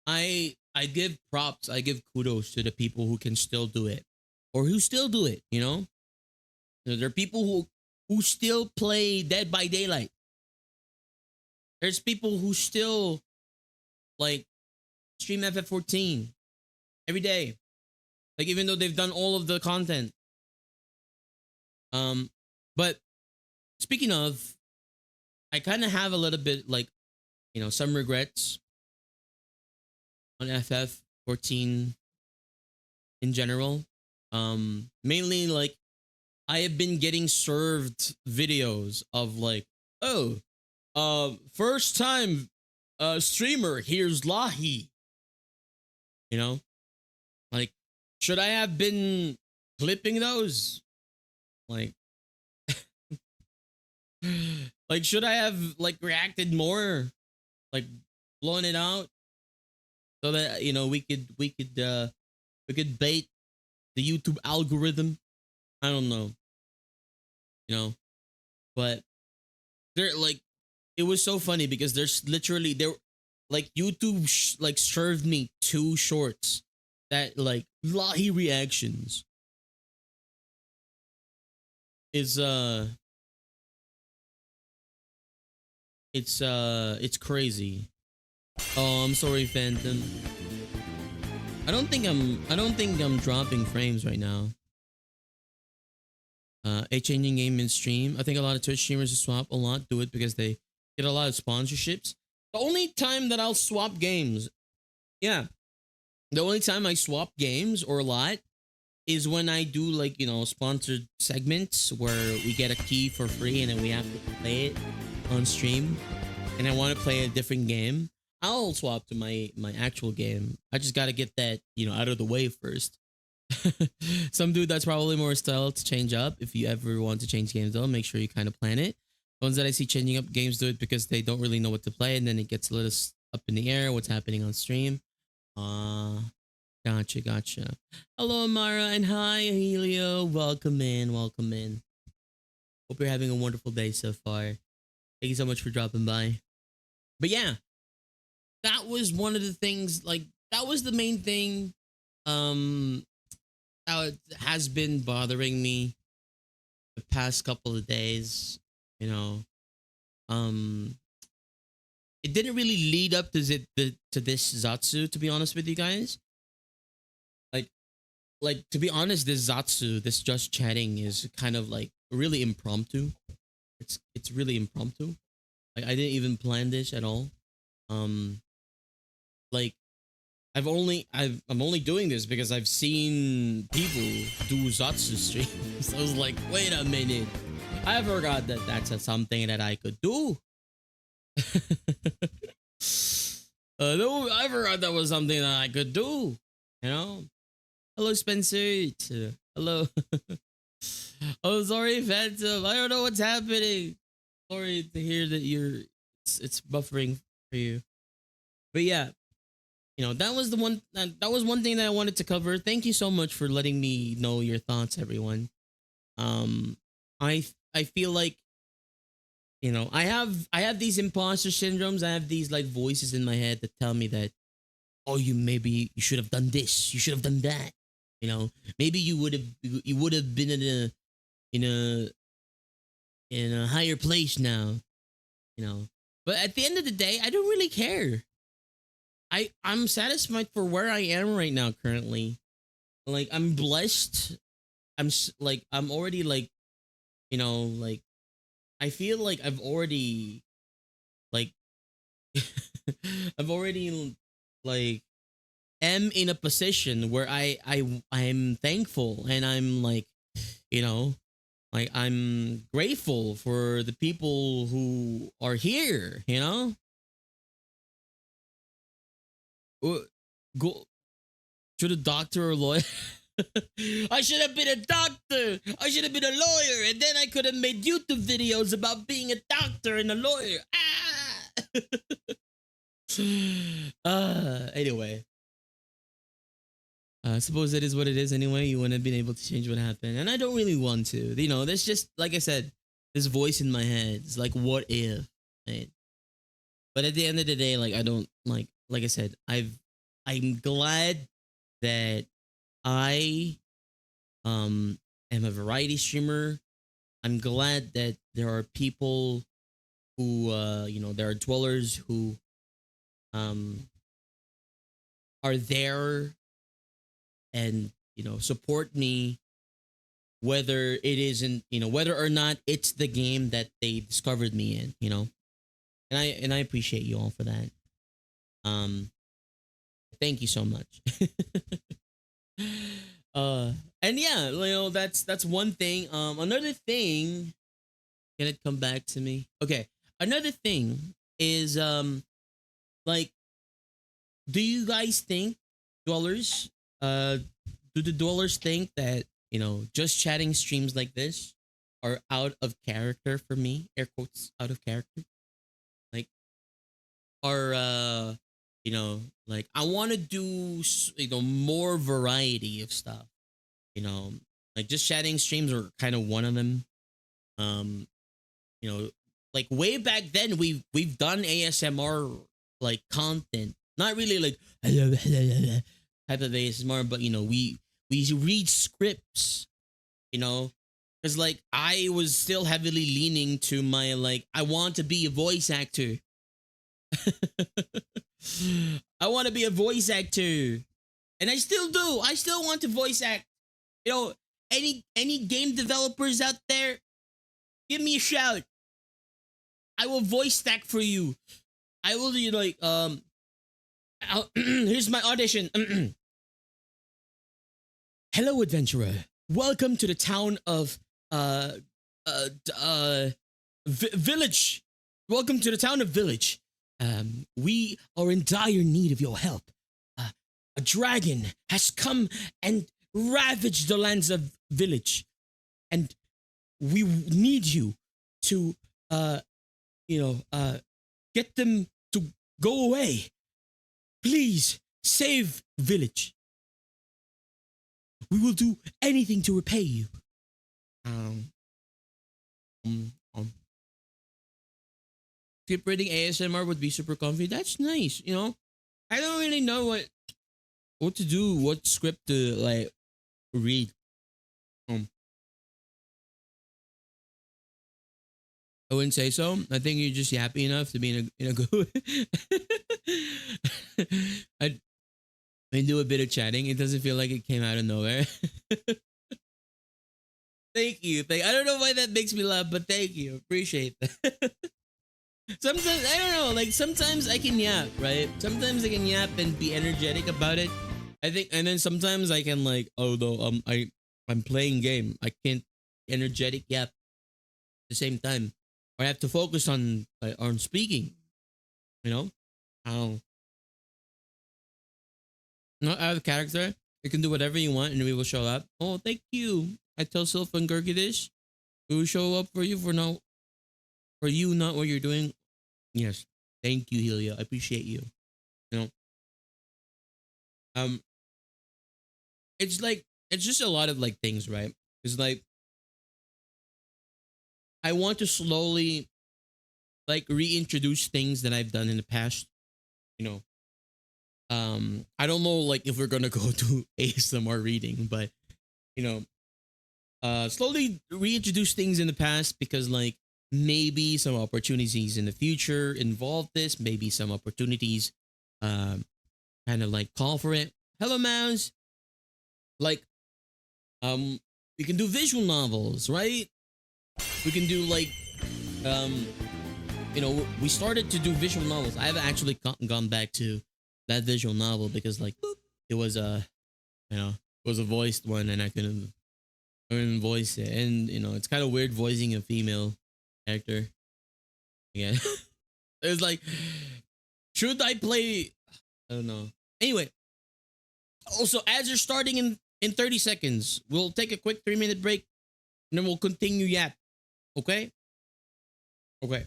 I give props, I give kudos to the people who can still do it or who still do it, There are people who still play Dead by Daylight. There's people who still like stream FF14 every day. Like even though they've done all of the content. But speaking of, I kind of have a little bit like, some regrets on FF14 in general. Mainly like I have been getting served videos of like, oh, first time streamer, here's Lahi. Like, should I have been clipping those? Like, like should I have like reacted more, like blown it out, so that we could bait the YouTube algorithm. I don't know, but they're like, it was so funny because there's literally there, like YouTube like served me two shorts that like Lahi reactions is it's crazy. Oh, I'm sorry, Phantom. I don't think I'm dropping frames right now. A changing game in stream. I think a lot of Twitch streamers who swap a lot do it because they get a lot of sponsorships. The only time that I'll swap games, yeah, the only time I swap games or a lot is when I do like sponsored segments where we get a key for free and then we have to play it on stream, and I want to play a different game. I'll swap to my actual game. I just gotta get that out of the way first. Some dude that's probably more style to change up. If you ever want to change games though, make sure you kind of plan it. Ones that I see changing up games do it because they don't really know what to play, and then it gets a little up in the air. What's happening on stream? Uh Gotcha, gotcha. Hello, Amara, and hi, Helio. Welcome in, welcome in. Hope you're having a wonderful day so far. Thank you so much for dropping by. But yeah, that was one of the things. Like that was the main thing. Um, that has been bothering me the past couple of days. You know, um, it didn't really lead up to to this Zatsu. To be honest with you guys, like to be honest, this Zatsu, this just chatting, is kind of like really impromptu. It's really impromptu. Like I didn't even plan this at all. Um, like I'm only doing this because I've seen people do Zatsu streams. I was like, wait a minute, I forgot that that's something that I could do. No, I forgot that was something that I could do. You know. Hello, Spencer. Hello. Oh, sorry, Phantom. I don't know what's happening. Sorry to hear that it's buffering for you. But yeah, that was the one that was one thing that I wanted to cover. Thank you so much for letting me know your thoughts, everyone. Um, I feel like I have these imposter syndromes. I have these like voices in my head that tell me that, oh, you should have done this, you should have done that. Maybe you would have been in a in a higher place now. But at the end of the day, I don't really care. I'm satisfied for where I am right now currently. Like I'm blessed. I'm already like, like I feel like I've already like I've already like am in a position where I'm thankful, and I'm like, like I'm grateful for the people who are here, Go to the doctor or lawyer. I should have been a doctor. I should have been a lawyer, and then I could have made YouTube videos about being a doctor and a lawyer. Anyway. I suppose that is what it is anyway. You wouldn't have been able to change what happened. And I don't really want to. There's just, like I said, this voice in my head. It's like, what if? Right? But at the end of the day, like, I don't, like I said, I'm glad that I am a variety streamer. I'm glad that there are people who, there are dwellers who are there and support me, whether it isn't, whether or not it's the game that they discovered me in, and I appreciate you all for that. Thank you so much. And yeah, that's one thing. Another thing, can it come back to me? Okay, another thing is like, do you guys think dwellers do the dwellers think that just chatting streams like this are out of character for me, air quotes, out of character, like, are like I want to do more variety of stuff, like just chatting streams are kind of one of them. um like way back then we've done ASMR like content, not really like type of ASMR, but we read scripts, because like I was still heavily leaning to my like I want to be a voice actor. I want to be a voice actor, and I still do. I still want to voice act. Any game developers out there, give me a shout. I will voice act for you. I will here's my audition. Hello, adventurer. Welcome to the town of Village. Welcome to the town of Village. We are in dire need of your help. A dragon has come and ravaged the lands of Village, and we need you to uh, you know, get them to go away. Please save village. We will do anything to repay you. Um, um, um. Skip reading ASMR would be super comfy. That's nice. I don't really know what to do, what script to like read. Um, I wouldn't say so. I think you're just happy enough to be in a good. I I do a bit of chatting. It doesn't feel like it came out of nowhere. Thank you. I don't know why that makes me laugh, but thank you. Appreciate that. Sometimes I don't know. Like sometimes I can yap, right? Sometimes I can yap and be energetic about it. I think, and then sometimes I can like, although I'm playing game, I can't energetic yap at the same time. Or I have to focus on speaking. You know, um, not out of character. You can do whatever you want, and we will show up. Oh, thank you. I tell Sylph and Gurgi this. We will show up for you for you, not what you're doing. Yes, thank you, Helia. I appreciate you. You know, um, it's like it's just a lot of like things, right? It's like I want to slowly like reintroduce things that I've done in the past. You know, I don't know like if we're gonna go to ASMR reading, but you know, slowly reintroduce things in the past because like maybe some opportunities in the future involve this. Maybe some opportunities, um, kind of like call for it. Hello, Mouse. Like, um, we can do visual novels, right? We can do like um we started to do visual novels. I haven't actually gone back to that visual novel because like it was it was a voiced one and I couldn't voice it, and it's kind of weird voicing a female character again. It's like, should I play? I don't know. Anyway, also ads are starting in 30 seconds. We'll take a quick 3-minute break and then we'll continue yap. Okay. Okay.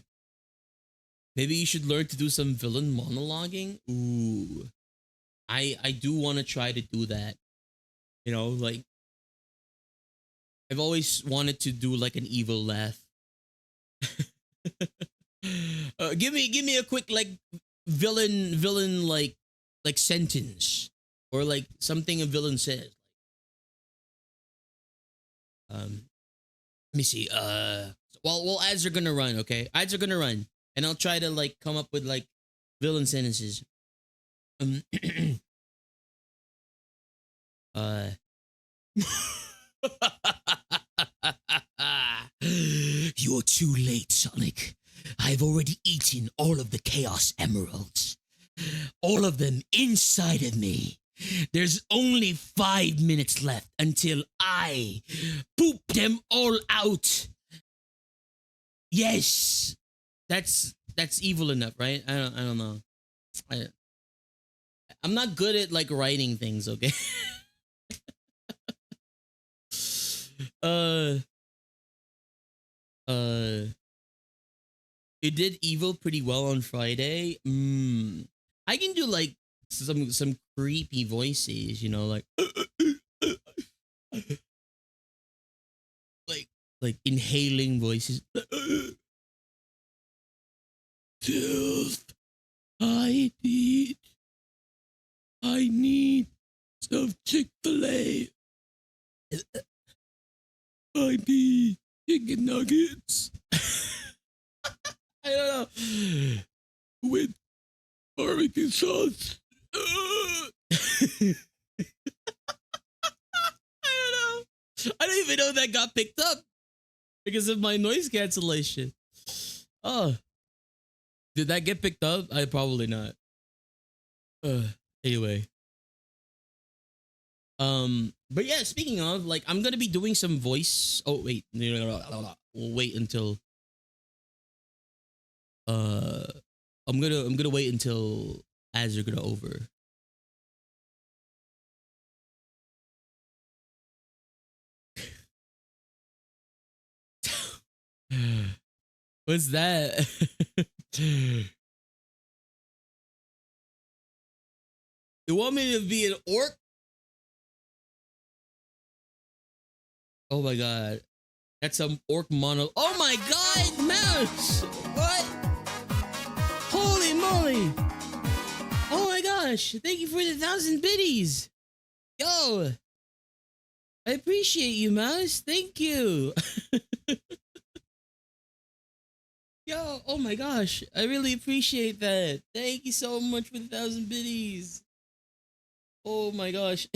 Maybe you should learn to do some villain monologuing. Ooh, I do want to try to do that. Like I've always wanted to do like an evil laugh. Give me a quick like villain like sentence or like something a villain says. Let me see. Well, ads are gonna run. Okay, ads are gonna run, and I'll try to like come up with like villain sentences. Um, uh. You're too late, Sonic. I've already eaten all of the Chaos Emeralds. All of them inside of me. There's only 5 minutes left until I poop them all out. Yes. That's evil enough, right? I don't know. I, I'm not good at like writing things, okay? uh uh it did evil pretty well on Friday. I can do like some creepy voices, like like like inhaling voices. Filth. I need some Chick-fil-A. I need chicken nuggets. I don't know. With barbecue sauce. I don't know. I don't even know that got picked up because of my noise cancellation. Oh, did that get picked up? I probably not. Uh, anyway. But yeah, speaking of, like, I'm gonna be doing some voice. Oh wait, no. We'll wait until. Uh, I'm gonna wait until ads are gonna over. What's that? You want me to be an orc? Oh my god. That's some orc mono. Oh my god, mouse! What? Holy moly! Oh my gosh! Thank you for the 1,000 biddies! Yo! I appreciate you, mouse. Thank you! Yo, oh my gosh. I really appreciate that. Thank you so much for the 1,000 biddies. Oh my gosh.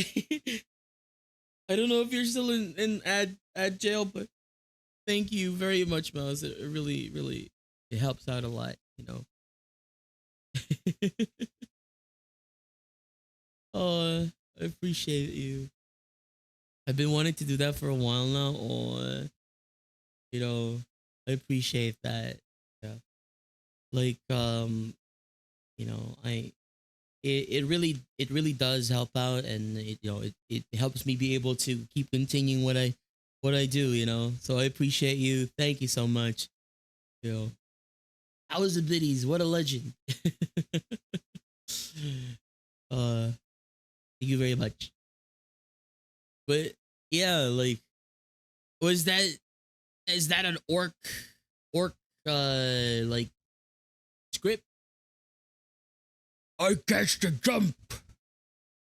I don't know if you're still in ad jail, but thank you very much, Mouse. It really it helps out a lot, you know. Oh, I appreciate you. I've been wanting to do that for a while now. Or you know, I appreciate that. Yeah. Like you know, it really does help out, and it helps me be able to keep continuing what I do, you know. So I appreciate you. Thank you so much. You know, I was the biddies. What a legend. Thank you very much. But yeah, like, was that is that an orc like script? I cast a jump.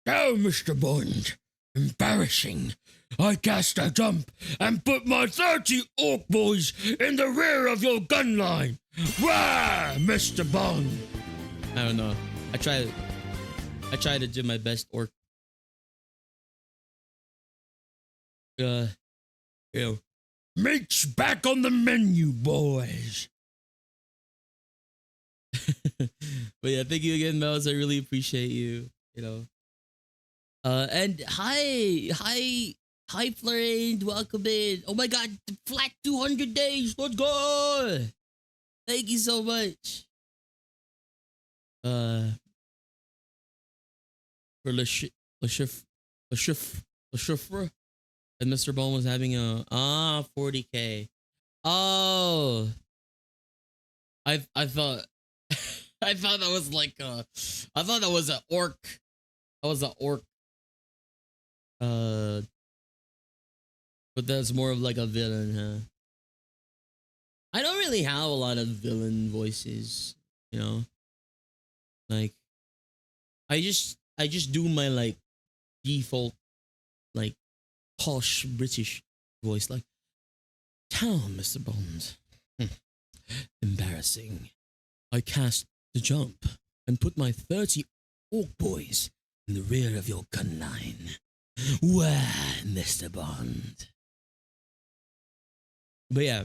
Now, Mr. Bond. Embarrassing. I cast a jump and put my 30 orc boys in the rear of your gun line. Wah, Mr. Bond. I don't know. I try to do my best orc. You know, meat's back on the menu, boys. But yeah, thank you again, Mouse. I really appreciate you. You know. And hi, Florian. Welcome in. Oh my God, flat 200 days. Let's go. Thank you so much. For Le and Mr. Bone was having a 40K. Oh, I thought I thought that was like I thought that was an orc. That was an orc. Uh, but that's more of like a villain, huh? I don't really have a lot of villain voices, you know. Like I just do my like default like posh British voice, like "Tell Mr. Bond." Embarrassing. I cast the jump and put my 30 orc boys in the rear of your gun line. Where, Mr. Bond? But yeah,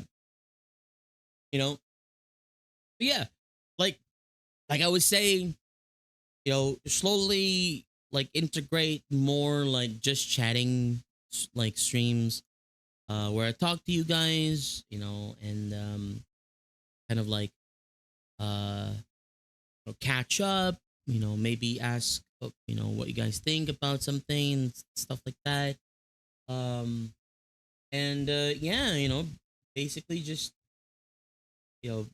you know, but yeah, like I was saying, you know, slowly like integrate more like just chatting like streams where I talk to you guys, you know, and kind of like uh catch up, you know, maybe ask you know what you guys think about something, stuff like that. Um and yeah, you know, basically just you know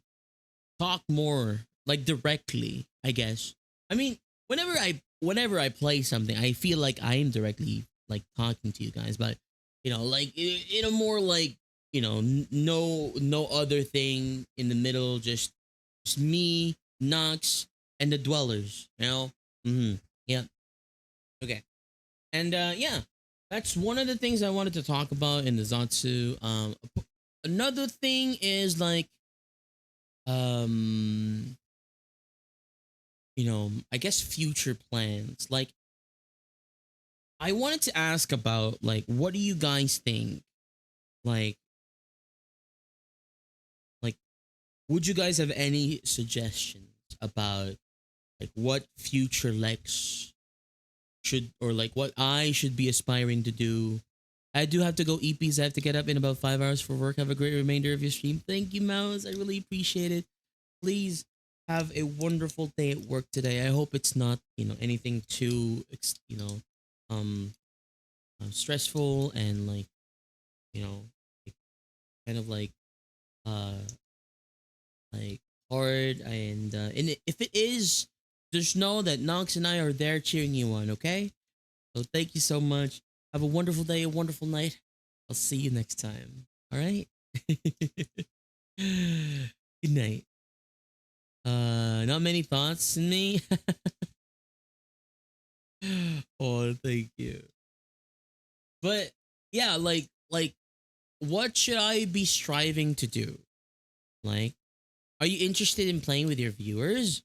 talk more like directly, I guess. I mean, whenever I play something, I feel like I am directly like talking to you guys, but you know, like in a more like you know, no other thing in the middle, just me, Nox, and the dwellers. You know, yeah, okay, and yeah, that's one of the things I wanted to talk about in the Zatsu. Another thing is like um you know, I guess future plans. Like I wanted to ask about like what do you guys think? Like like would you guys have any suggestions about like what future Lex should or like what I should be aspiring to do? I do have to go EPs. I have to get up in about 5 hours for work. Have a great remainder of your stream. Thank you, Mouse. I really appreciate it. Please have a wonderful day at work today. I hope it's not, you know, anything too, you know, um, stressful and like, you know, like, kind of like, uh, like hard, and if it is, just know that Nox and I are there cheering you on. Okay, so thank you so much. Have a wonderful day, a wonderful night. I'll see you next time. All right. Good night. Not many thoughts in me. Oh, thank you. But yeah, like what should I be striving to do? Like, are you interested in playing with your viewers?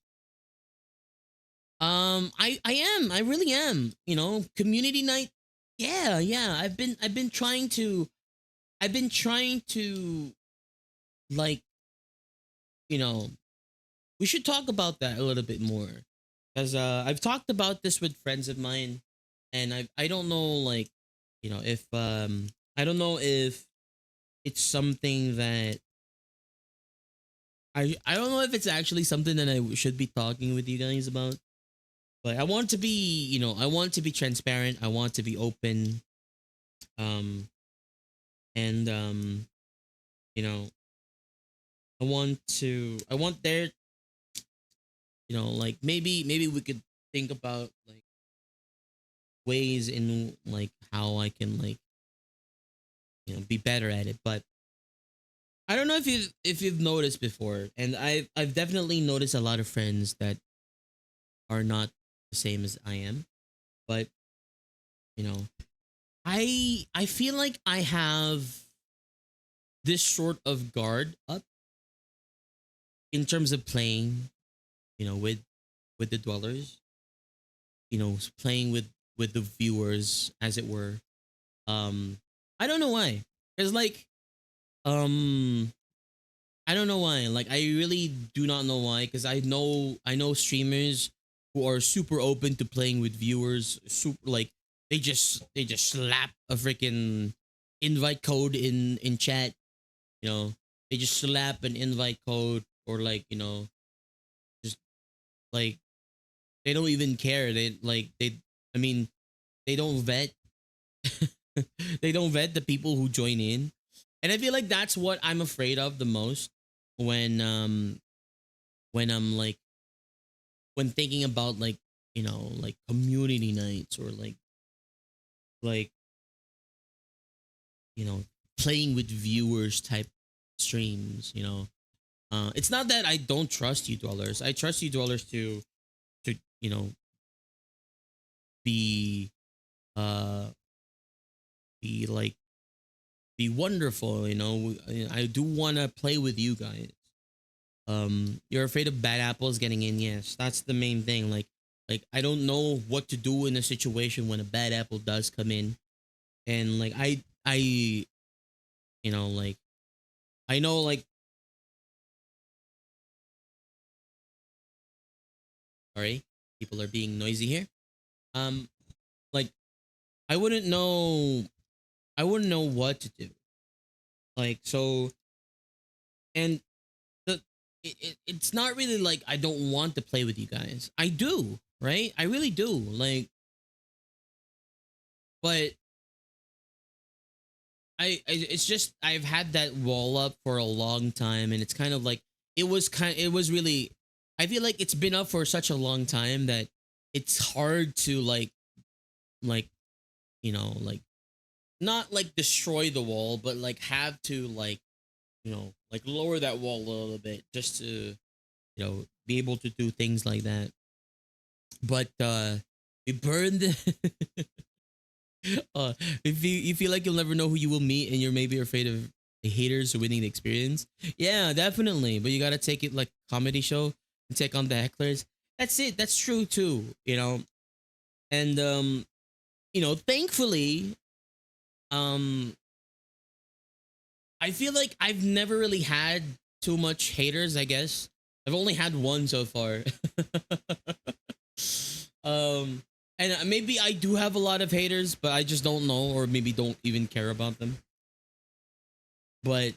I am. I really am. You know, community night. Yeah, yeah. I've been trying to like, you know, we should talk about that a little bit more. Cuz I've talked about this with friends of mine, and I don't know, like, if I don't know if it's something that I don't know if it's actually something that I should be talking with you guys about. But I want to be, I want to be transparent. I want to be open. And you know, I want there, like maybe we could think about like ways in like how I can like, be better at it. But I don't know if you've noticed before, and I've definitely noticed a lot of friends that are not the same as I am. But, you know, I feel like I have this sort of guard up in terms of playing, with the dwellers, playing with the viewers, as it were. I don't know why. It's like, um I don't know why. Like, I really do not know why, because I know streamers who are super open to playing with viewers. Super, like, they just slap a freaking invite code in chat. You know, they just slap an invite code, or like, just like, they don't even care. I mean, they don't vet. They don't vet the people who join in, and I feel like that's what I'm afraid of the most when when I'm like when thinking about, like, like community nights, or like you know playing with viewers type streams. It's not that I don't trust you dwellers. I trust you dwellers to be uh be like be wonderful. I do want to play with you guys. You're afraid of bad apples getting in. Yes, that's the main thing. Like I don't know what to do in a situation when a bad apple does come in. And like I like, I know, like, sorry, people are being noisy here. Like, I wouldn't know I wouldn't know what to do. Like, so, and the it's not really like I don't want to play with you guys. I do, right? I really do. Like, but it's just I've had that wall up for a long time, and it's kind of like, it was really, I feel like it's been up for such a long time that it's hard to like like, not like destroy the wall, but like have to like, like lower that wall a little bit, just to, be able to do things like that. But we burned. If you feel like you'll never know who you will meet, and you're maybe afraid of the haters winning the experience, yeah, definitely. But you gotta take it like comedy show and take on the hecklers. That's it. That's true too. And thankfully, um, I feel like I've never really had too much haters. I guess I've only had one so far. um, and maybe I do have a lot of haters, but I just don't know, or maybe don't even care about them. But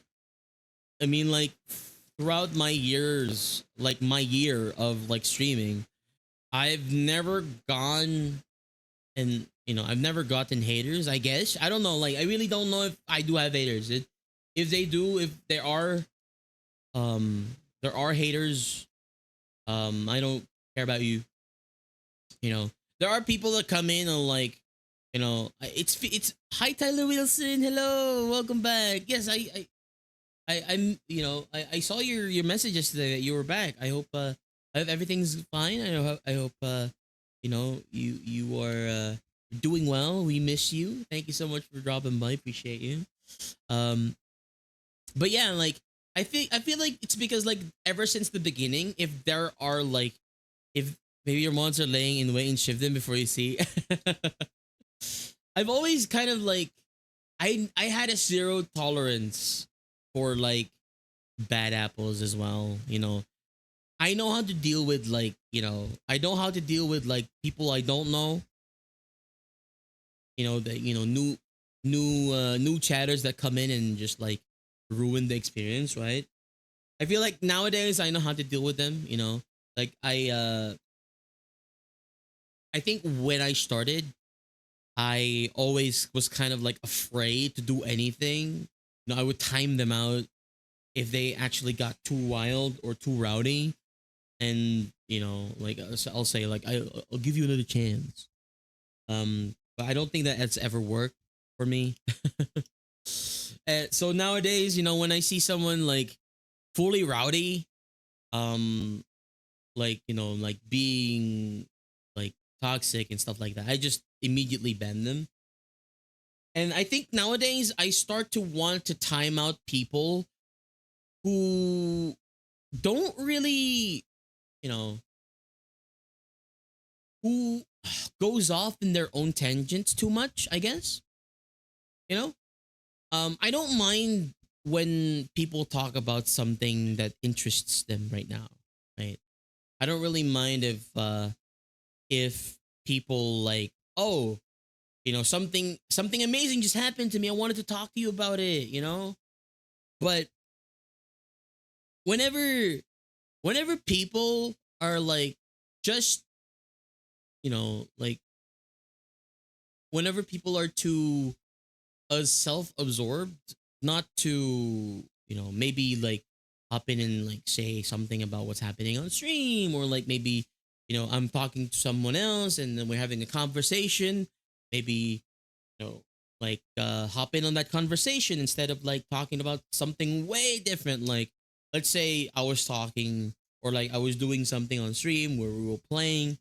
I mean, like, throughout my years, like my year of like streaming, I've never gone and I've never gotten haters. I guess I don't know. Like, I really don't know if I do have haters. If they do, if there are, um, there are haters. I don't care about you. You know, there are people that come in and like, it's hi Tyler Wilson. Hello, welcome back. Yes, I'm I saw your message yesterday that you were back. I hope everything's fine. I hope you are doing well. We miss you. Thank you so much for dropping by. Appreciate you. Um, but yeah, like I feel like it's because like ever since the beginning, if there are like if maybe your mons are laying in wait and shift them before you see. I've always kind of like I had a zero tolerance for like bad apples as well. I know how to deal with like I know how to deal with like people I don't know. That new chatters that come in and just like ruin the experience, right? I feel like nowadays I know how to deal with them. Like I think when I started, I always was kind of like afraid to do anything. I would time them out if they actually got too wild or too rowdy, and like I'll say like I'll give you another chance. But I don't think that that's ever worked for me. So nowadays, when I see someone like fully rowdy, um, like like being like toxic and stuff like that, I just immediately ban them. And I think nowadays I start to want to time out people who don't really, you know, who goes off in their own tangents too much, I guess. You know? I don't mind when people talk about something that interests them right now, right? I don't really mind if people like, oh, something amazing just happened to me. I wanted to talk to you about it. But whenever whenever people are like just like whenever people are too self-absorbed, not to maybe like hop in and like say something about what's happening on stream, or like maybe I'm talking to someone else and then we're having a conversation, maybe like hop in on that conversation instead of like talking about something way different. Like let's say I was talking, or like I was doing something on stream where we were playing,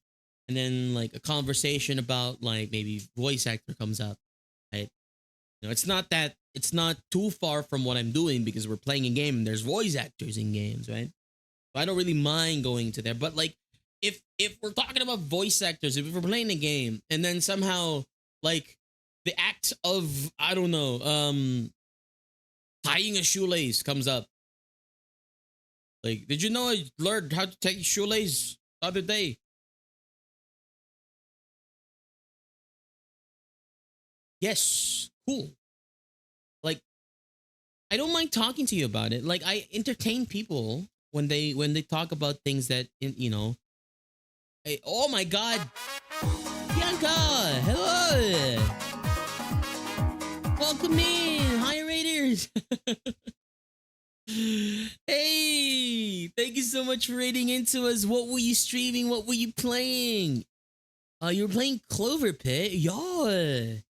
and then like a conversation about like maybe voice actor comes up, right? It's not too far from what I'm doing because we're playing a game and there's voice actors in games, right? So I don't really mind going to there. But like if we're talking about voice actors, if we're playing a game and then somehow like the act of, I don't know, tying a shoelace comes up. Like, did you know I learned how to tie a shoelace the other day? Yes, cool. Like, I don't mind talking to you about it. Like, I entertain people when they talk about things that oh my god, Bianca, hello, welcome in, hi Raiders. Hey, thank you so much for raiding into us. What were you streaming? What were you playing? You were playing Clover Pit. Yeah.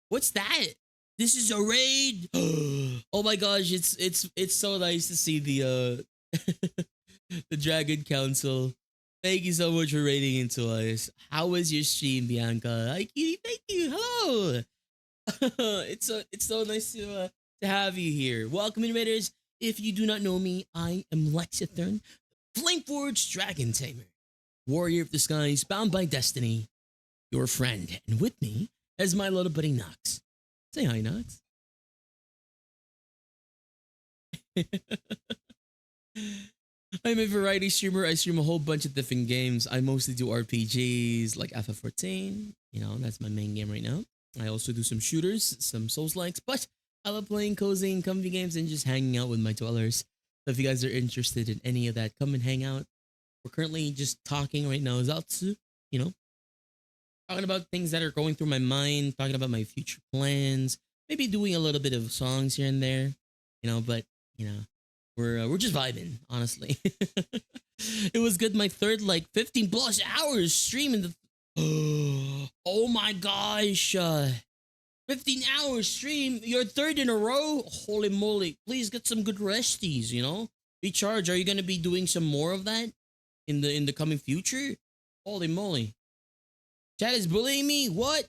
What's that? This is a raid. Oh my gosh, it's so nice to see the the Dragon Council. Thank you so much for raiding into us. How was your stream, Bianca? Hi, Kitty. Thank you. Hello. It's so nice to have you here. Welcome in, Raiders. If you do not know me, I am Lexithern, Flameforged Dragon Tamer, Warrior of the Skies, bound by destiny, your friend, and with me is my little buddy Nox. Say hi, Nox. I'm a variety streamer. I stream a whole bunch of different games. I mostly do RPGs like FF14. That's my main game right now. I also do some shooters, some Souls-likes, but I love playing cozy and comfy games and just hanging out with my dwellers. So if you guys are interested in any of that, come and hang out. We're currently just talking right now, Zatsu, talking about things that are going through my mind, talking about my future plans, maybe doing a little bit of songs here and there, but, We're just vibing, honestly. It was good. My third like 15 plus hours streaming the. Oh my gosh! 15 hours stream. Your third in a row. Holy moly! Please get some good resties. You know, recharge. Are you gonna be doing some more of that in the coming future? Holy moly! Chat is bullying me. What?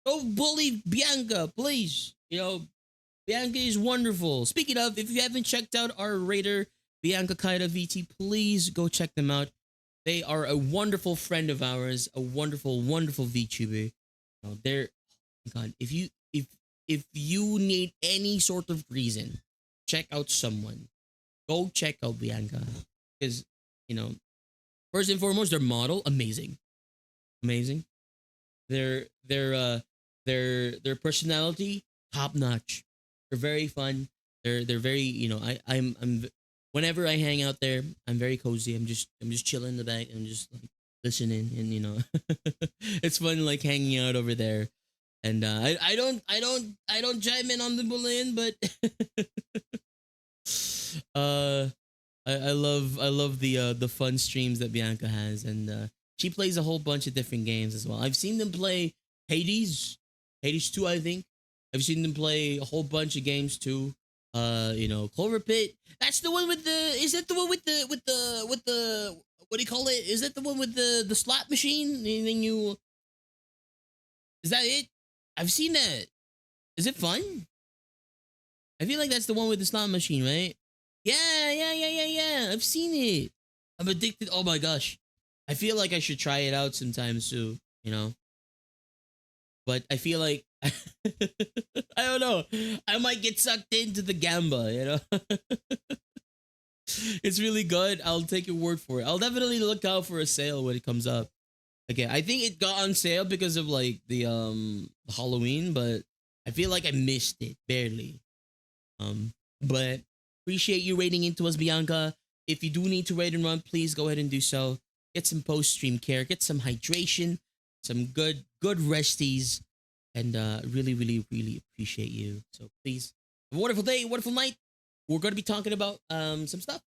Don't bully Bianca, please. You know, Bianca is wonderful. Speaking of, if you haven't checked out our raider, Bianca Kaida VT, please go check them out. They are a wonderful friend of ours, a wonderful, wonderful VTuber. They're God. If you need any sort of reason, check out someone. Go check out Bianca, because you know, first and foremost, their model amazing, amazing. Their personality top notch. They're very fun. They're very, you know, I'm whenever I hang out there, I'm very cozy. I'm just chilling in the back. I'm just like listening, and you know, it's fun like hanging out over there. And I don't chime in on the bullying, but uh I love the fun streams that Bianca has, and she plays a whole bunch of different games as well. I've seen them play Hades, Hades 2, I think. I've seen them play a whole bunch of games too. You know, Clover Pit. That's the one with the. Is that the one with the what do you call it? Is that the one with the slot machine? And then you. Is that it? I've seen that. Is it fun? I feel like that's the one with the slot machine, right? Yeah. I've seen it. I'm addicted. Oh my gosh. I feel like I should try it out sometime soon, you know? But I feel like I don't know. I might get sucked into the gamba, you know? It's really good. I'll take your word for it. I'll definitely look out for a sale when it comes up. Okay, I think it got on sale because of like the Halloween, but I feel like I missed it barely. But appreciate you rating into us, Bianca. If you do need to rate and run, please go ahead and do so. Get some post stream care, get some hydration, some good resties, and really appreciate you. So please have a wonderful day, wonderful night. We're gonna be talking about some stuff,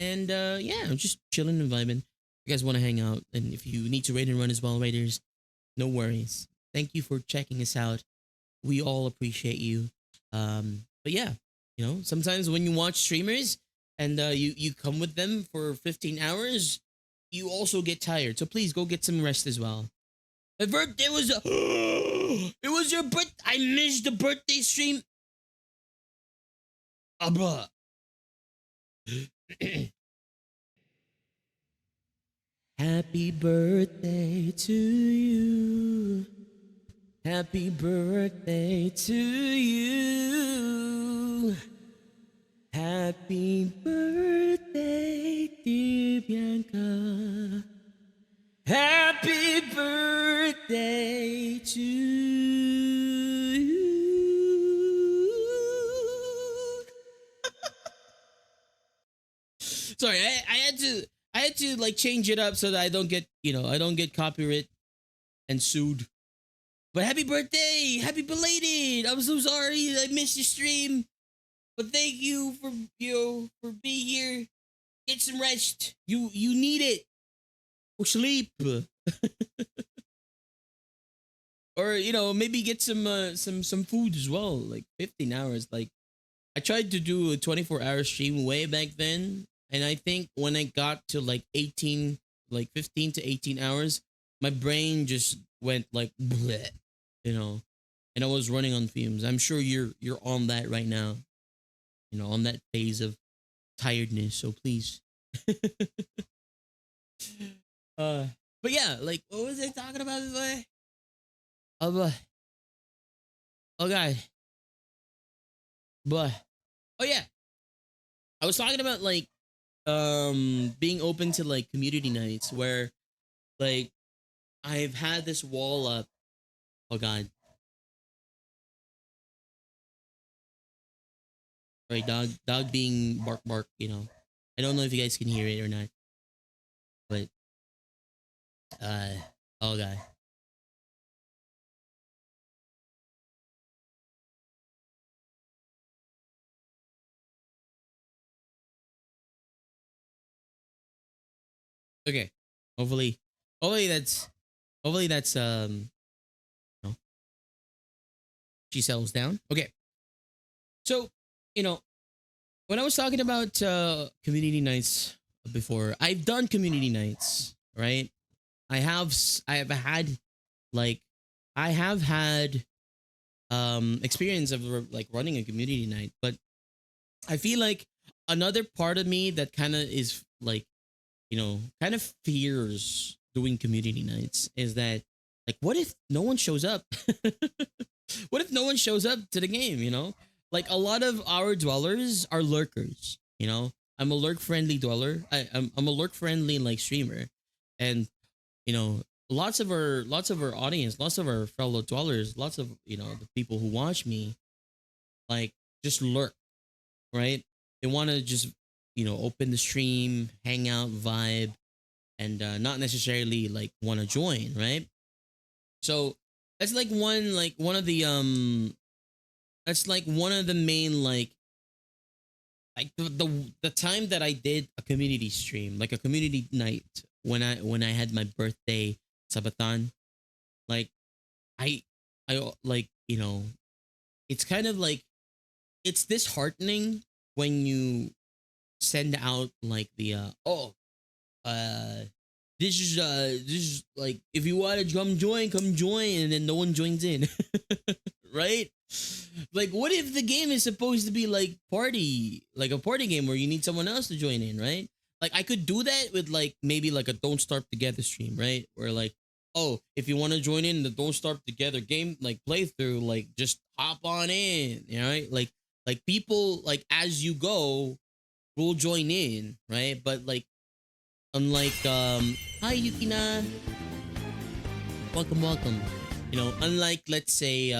and yeah, I'm just chilling and vibing. If you guys want to hang out, and if you need to rate and run as well, raiders, no worries. Thank you for checking us out. We all appreciate you. But yeah, you know, sometimes when you watch streamers and you come with them for 15 hours, you also get tired. So please go get some rest as well. My birthday was it was your birth. I missed the birthday stream. Abba. Happy birthday to you. Happy birthday to you. Happy birthday, dear Bianca. Happy birthday to you. Sorry, I had to like change it up so that I don't get, you know, I don't get copyright and sued. But happy birthday! Happy belated! I'm so sorry I missed your stream. But thank you for for being here. Get some rest. You need it. Or sleep. Or you know, maybe get some food as well. Like 15 hours. Like I tried to do a 24-hour stream way back then. And I think when I got to like 18, like 15 to 18 hours, my brain just went like bleh, you know, and I was running on fumes. I'm sure you're on that right now, you know, on that phase of tiredness. So please. uh, but yeah, like what was I talking about this way? Oh god, but oh yeah, I was talking about like being open to like community nights where like I've had this wall up. Oh god. Right, dog being bark, you know. I don't know if you guys can hear it or not. But uh oh god. Okay. Hopefully, hopefully that's hopefully that's you know, she settles down. Okay. So, you know, when I was talking about community nights before, I've done community nights, right? I have had like I have had experience of like running a community night, but I feel like another part of me that kind of is like, kind of fears doing community nights is that, like, what if no one shows up? What if no one shows up to the game, Like, a lot of our dwellers are lurkers, I'm a lurk friendly dweller. I'm a lurk friendly like streamer. And, you know, lots of our audience, lots of our fellow dwellers, lots of, the people who watch me, like, just lurk, right? They want to just, open the stream, hang out, vibe, and not necessarily like want to join, right? So that's like one of the that's like one of the main like the time that I did a community stream, like a community night when I had my birthday sabaton. Like I like, it's kind of like, it's disheartening when you send out like the uh this is like, if you want to come join, and then no one joins in. Right? Like, what if the game is supposed to be like a party game where you need someone else to join in, right? Like, I could do that with like maybe like a Don't Starve Together stream, right? Where like, oh, if you want to join in the Don't Starve Together game like playthrough, like, just hop on in, right? Like people, like, as you go will join in, right? But like, unlike hi Yukina, welcome, welcome. Unlike, let's say,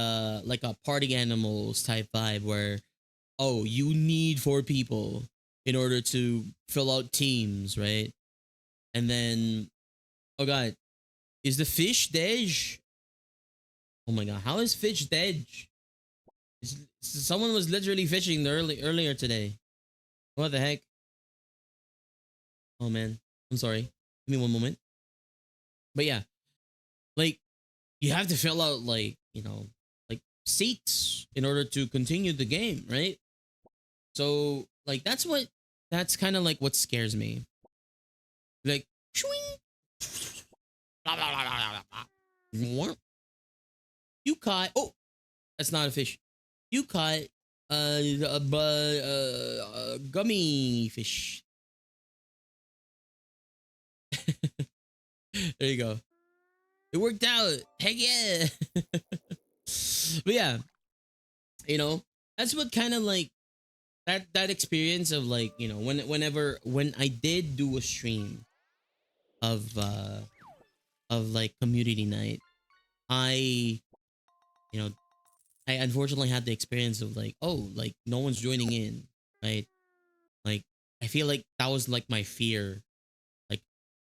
like a party animals type vibe where, oh, you need four people in order to fill out teams, right? And then, oh god, is the fish dead? Oh my god, how is fish dead? Someone was literally fishing earlier today. What the heck? Oh man, I'm sorry. Give me one moment. But yeah, like, you have to fill out like, like seats in order to continue the game, right? So like, that's kind of like what scares me. Like, shwing, blah, blah, blah, blah, blah, blah. You caught, oh, that's not a fish. You caught gummy fish. There you go. It worked out. Heck yeah. But yeah, you know, that's what kind of like, that experience of like, when I did do a stream of like community night, I you know I unfortunately had the experience of like, oh, like no one's joining in, right? Like, I feel like that was like my fear. Like,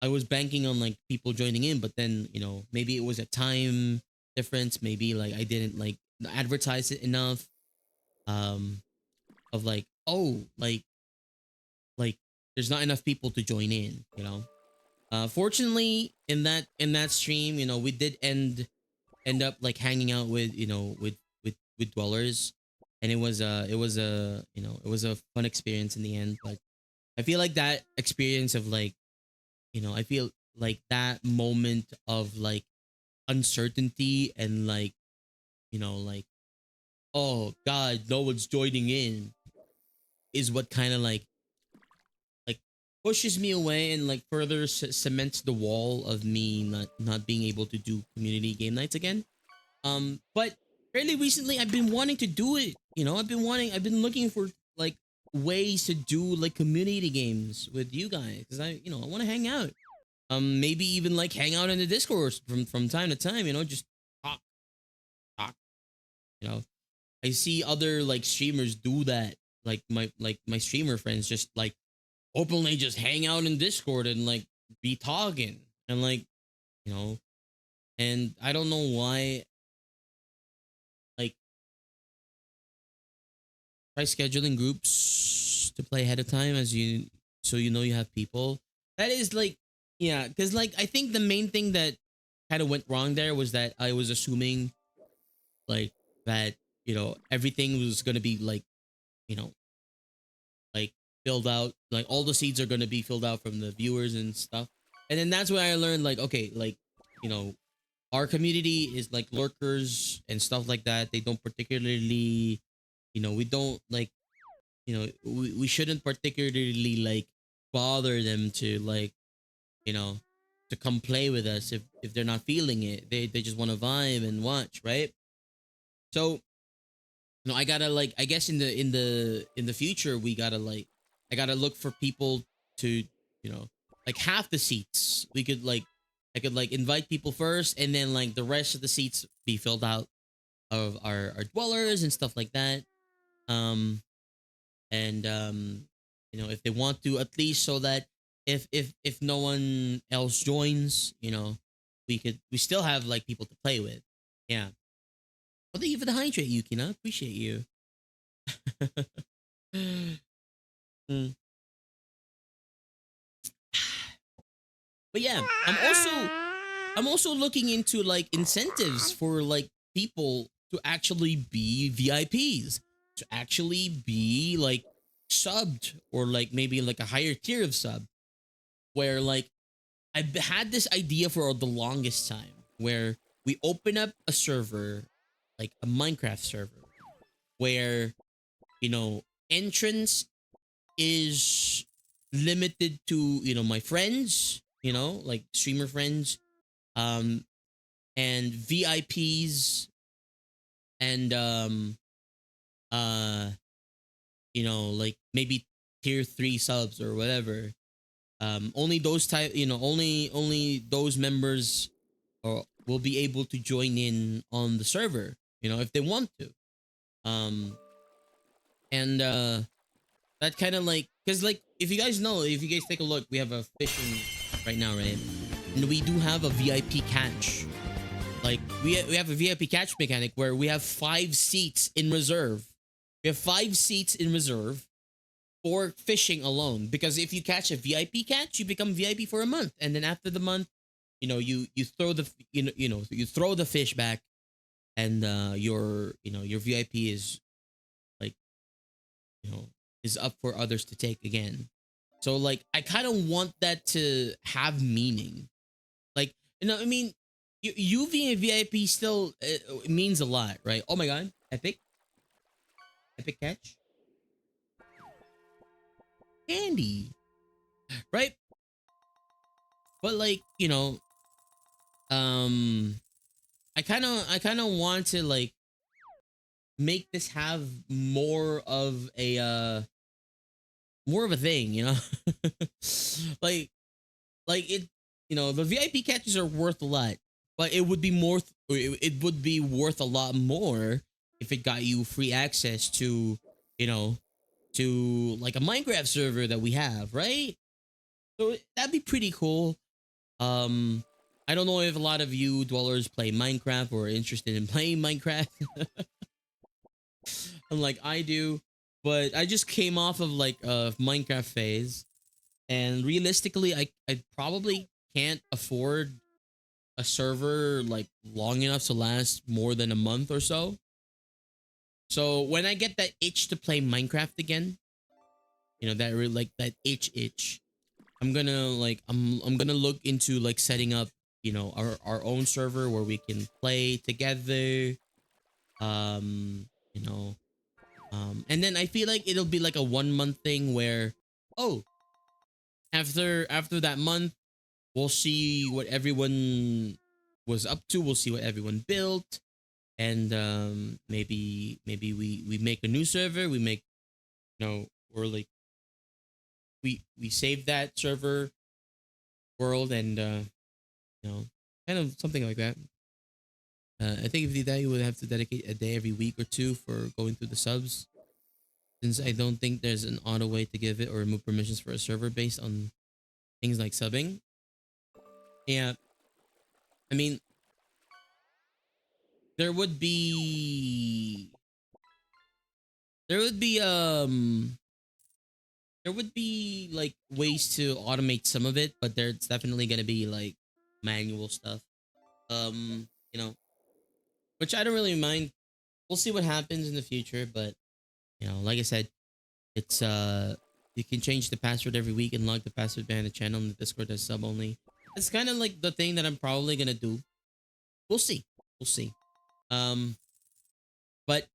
I was banking on like people joining in, but then, maybe it was a time difference, maybe like I didn't like advertise it enough, um of like, oh, like there's not enough people to join in. Fortunately, in that stream, we did end up like hanging out with, with dwellers, and it was a fun experience in the end. But I feel like that experience of like, I feel like that moment of like uncertainty and like, like, oh god, no one's joining in, is what kind of like pushes me away and like further cements the wall of me not being able to do community game nights again. But fairly recently, I've been wanting to do it. I've been looking for like ways to do like community games with you guys, because I want to hang out. Maybe even like hang out in the Discord from time to time. Just talk, talk. You know, I see other like streamers do that. Like my streamer friends just like openly just hang out in Discord and like be talking and like, you know, and I don't know why. Like, try scheduling groups to play ahead of time, as you so you have people. That is like, Yeah, because like I think the main thing that kind of went wrong there was that I was assuming like that everything was gonna be like you know like filled out, like all the seats are gonna be filled out from the viewers and stuff, and then that's when I learned like okay, like you know our community is like lurkers and stuff like that. They don't particularly, we don't like, we shouldn't particularly like bother them to like, you know, to come play with us if they're not feeling it. They just want to vibe and watch, right? So, I gotta like, I guess in the future we gotta like, I gotta look for people to, like half the seats we could like, I could like invite people first, and then like the rest of the seats be filled out of our dwellers and stuff like that. Um, and if they want to, at least so that if no one else joins, we still have like people to play with. Yeah. Well, thank you for the hydrate, Yukina. Appreciate you. Mm. But yeah, I'm also looking into like incentives for like people to actually be VIPs, to actually be like subbed, or like maybe like a higher tier of sub, where like I've had this idea for the longest time where we open up a server, like a Minecraft server, where entrance is limited to my friends, like streamer friends, um and VIPs, and uh like maybe tier 3 subs or whatever. Only those type, only those members will be able to join in on the server, if they want to. um and that kind of like, because like if you guys know, if you guys take a look, we have a fishing right now, right? And we do have a VIP catch. Like we have a VIP catch mechanic where we have 5 seats in reserve. We have 5 seats in reserve for fishing alone, because if you catch a VIP catch, you become VIP for a month, and then after the month, you throw the you throw the fish back, and your VIP is like, you know is up for others to take again. So like I kind of want that to have meaning. Like, I mean, UV and VIP still means a lot, right? Oh my god, epic catch, candy, right? But like, um, I kind of want to like make this have more of a thing, like it, the VIP catches are worth a lot, but it would be it would be worth a lot more if it got you free access to, you know, to like a Minecraft server that we have, right? So that'd be pretty cool. Um, I don't know if a lot of you dwellers play Minecraft or are interested in playing Minecraft, unlike I do, but I just came off of like a Minecraft phase, and realistically, I probably can't afford a server like long enough to last more than a month or so. So when I get that itch to play Minecraft again, that like that itch, I'm gonna like I'm gonna look into like setting up, our own server where we can play together. Um, you know, and then I feel like it'll be like a 1 month thing where, oh, after that month, we'll see what everyone was up to. We'll see what everyone built, and maybe we make a new server. We make, or like we save that server world, and kind of something like that. I think if you did that, you would have to dedicate a day every week or two for going through the subs, since I don't think there's an auto way to give it or remove permissions for a server based on things like subbing. Yeah, I mean, there would be there would be there would be like ways to automate some of it, but there's definitely gonna be like manual stuff. You know, which I don't really mind. We'll see what happens in the future, but like I said, it's you can change the password every week and log the password behind the channel in the Discord as sub only. It's kind of like the thing that I'm probably gonna do. We'll see. We'll see. Um, but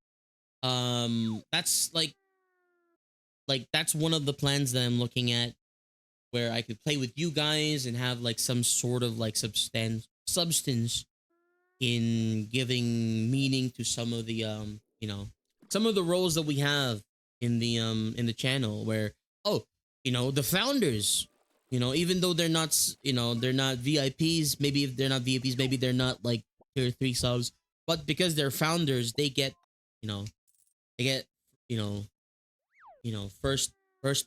that's like that's one of the plans that I'm looking at where I could play with you guys and have like some sort of like substance in giving meaning to some of the some of the roles that we have in the channel where oh the founders even though they're not they're not VIPs, maybe if they're not VIPs, maybe they're not like tier 3 subs, but because they're founders they get you know they get you know first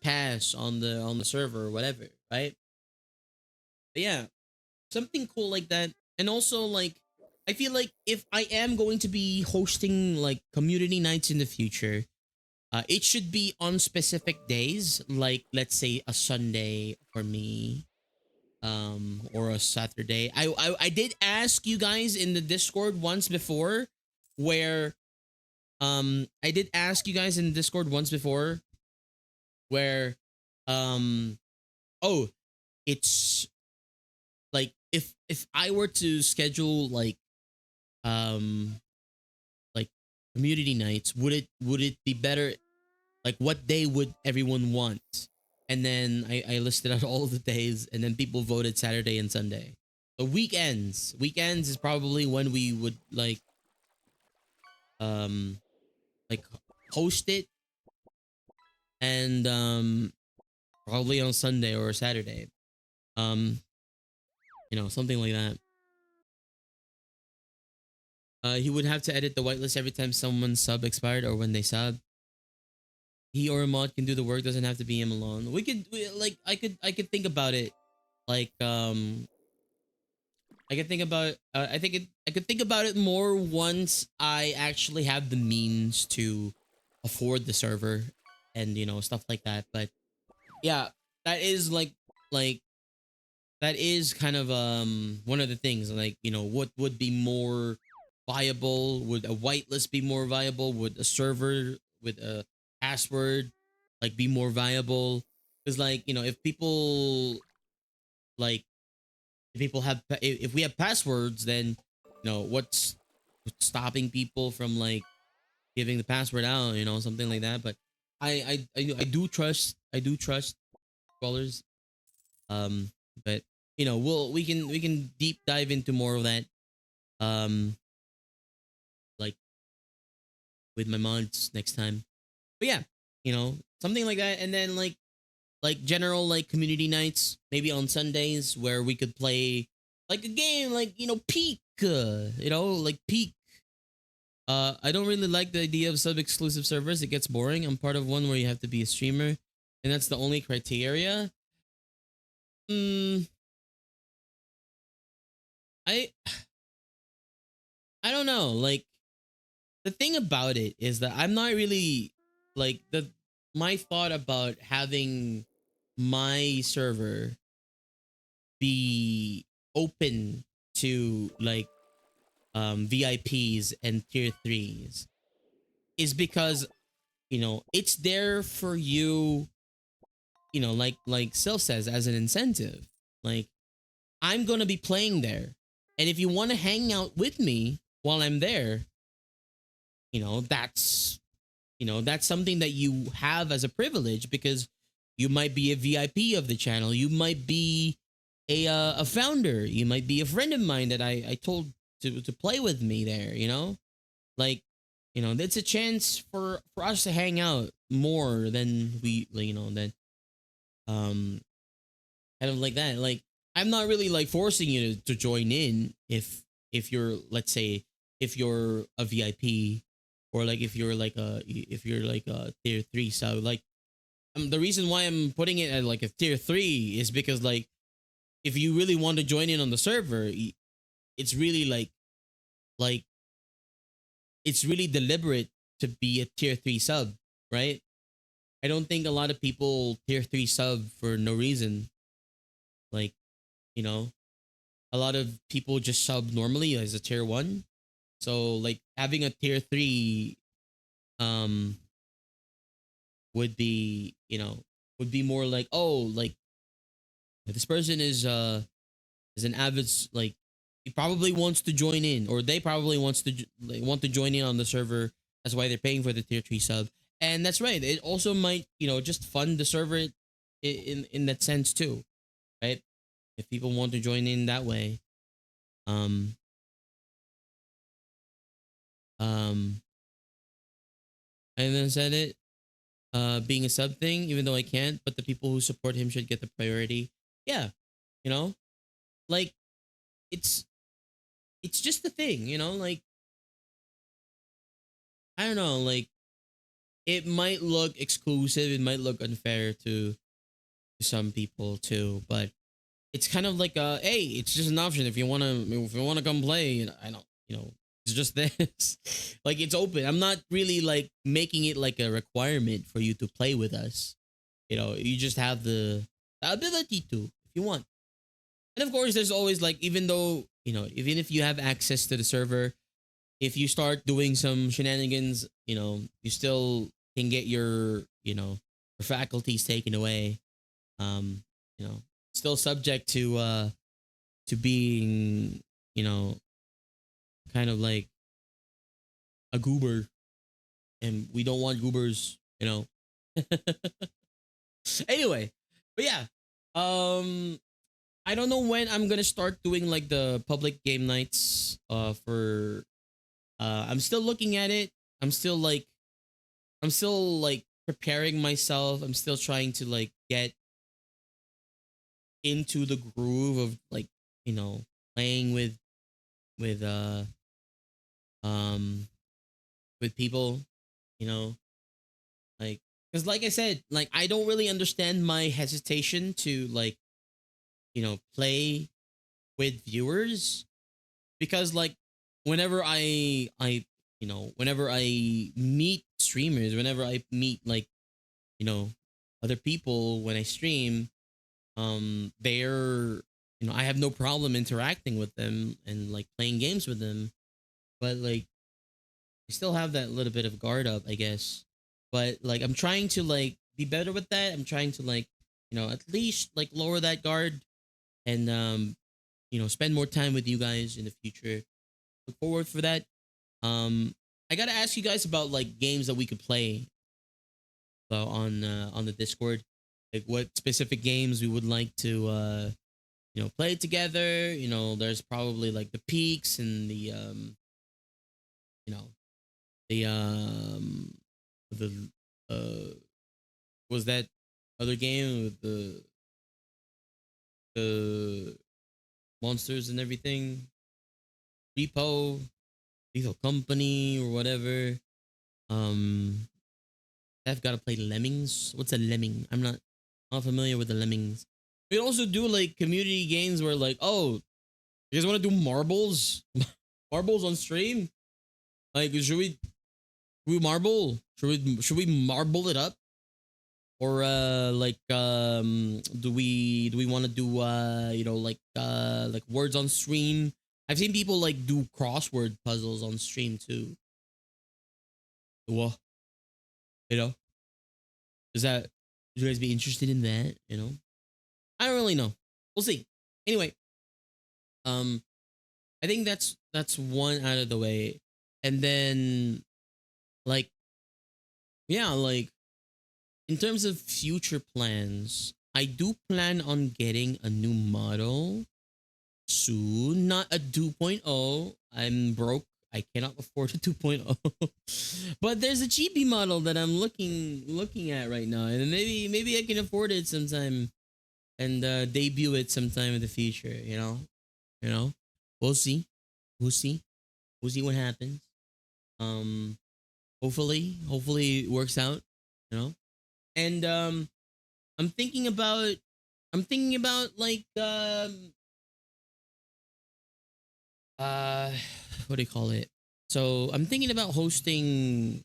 pass on the server or whatever, right? But yeah, something cool like that. And also like I feel like if I am going to be hosting like community nights in the future, it should be on specific days, like let's say a Sunday for me, or a Saturday. I did ask you guys in the Discord once before, where I did ask you guys in the Discord once before, where um oh it's like if I were to schedule um like community nights, would it be better, like what day would everyone want? And then I listed out all of the days, and then people voted Saturday and Sunday. The weekends is probably when we would um like host it, and probably on Sunday or Saturday, um something like that. He would have to edit the whitelist every time someone's sub expired or when they sub. He or a mod can do the work, doesn't have to be him alone. Like I could think about it, like I could think about I could think about it more once I actually have the means to afford the server and stuff like that. But yeah, that is like that is kind of one of the things, like what would be more viable. Would a whitelist be more viable? Would a server with a password like be more viable? Because like if people like if people have if we have passwords, then what's stopping people from like giving the password out, something like that. But I do trust scholars. um but we can deep dive into more of that, um like with my mods next time. But yeah, something like that. And then like general like community nights, maybe on Sundays, where we could play like a game, like peak, like peak. I don't really like the idea of sub exclusive servers. It gets boring. I'm part of one where you have to be a streamer, and that's the only criteria. mm, i I don't know. Like, the thing about it is that I'm not really like the my thought about having my server be open to like VIPs and tier 3s is because it's there for you, like Sil says, as an incentive. Like, I'm going to be playing there, and if you want to hang out with me while I'm there, that's that's something that you have as a privilege, because you might be a VIP of the channel, you might be a founder, you might be a friend of mine that I told to play with me there, like that's a chance for us to hang out more than we like, than um kind of like that. Like, I'm not really like forcing you to join in if you're, let's say, if you're a VIP, or like if you're like a tier 3. So like, the reason why I'm putting it at like a tier 3 is because like, if you really want to join in on the server, it's really like it's really deliberate to be a tier 3 sub, right? I don't think a lot of people tier 3 sub for no reason. Like, you know, a lot of people just sub normally as a tier 1. So like having a tier 3 um would be, would be more like, oh, like this person is an avid like he probably wants to join in, or they probably like, want to join in on the server. That's why they're paying for the tier 3 sub. And that's right. It also might, just fund the server in that sense too, right? If people want to join in that way. Um um and then said it, being a sub thing, even though I can't, but the people who support him should get the priority. Yeah, you know? Like it's it's just the thing, like I don't know, like it might look exclusive, it might look unfair to some people too, but it's kind of like hey, it's just an option if you wanna come play. I don't, it's just this. Like it's open. I'm not really like making it like a requirement for you to play with us. You just have the ability to if you want. And of course, there's always like, even though, even if you have access to the server, if you start doing some shenanigans, you still can get your faculties taken away. Um, you know, Still subject to being, you know, kind of like a goober, and we don't want goobers. Anyway, but yeah. Um I don't know when I'm gonna start doing like the public game nights for I'm still looking at it. I'm still like preparing myself. I'm still trying to like get into the groove of like, playing with um with people, you know, like cuz like I said, like I don't really understand my hesitation to like, play with viewers, because like whenever whenever I meet streamers, whenever I meet like, you know other people when I stream, they're, I have no problem interacting with them and like playing games with them, but like I still have that little bit of guard up, I guess. But like I'm trying to like be better with that. I'm trying to like, at least like lower that guard, and spend more time with you guys in the future. Look forward for that. I gotta ask you guys about like games that we could play on the Discord. Like what specific games we would like to play together. There's probably like the peaks and you know the the was that other game with the monsters and everything. Repo, Lethal Company or whatever. Um I've got to play Lemmings. What's a lemming? I'm not familiar with the Lemmings. We can also do like community games where like, oh, you guys want to do marbles? Marbles on stream? Like, should we marble? Should we marble it up? Or like do we want to do like words on stream? I've seen people like do crossword puzzles on stream too. Well, you know, is that would you guys be interested in that? I don't really know. We'll see. Anyway, um, I think that's one out of the way, and then like yeah, like in terms of future plans, I do plan on getting a new model soon. Not a 2.0. I'm broke. I cannot afford a 2.0. But there's a cheapy model that I'm looking at right now, and maybe I can afford it sometime and debut it sometime in the future. You know, we'll see. We'll see. We'll see what happens. Um, hopefully it works out. You know, and I'm thinking about I'm thinking about like uh what do you call it? So I'm thinking about hosting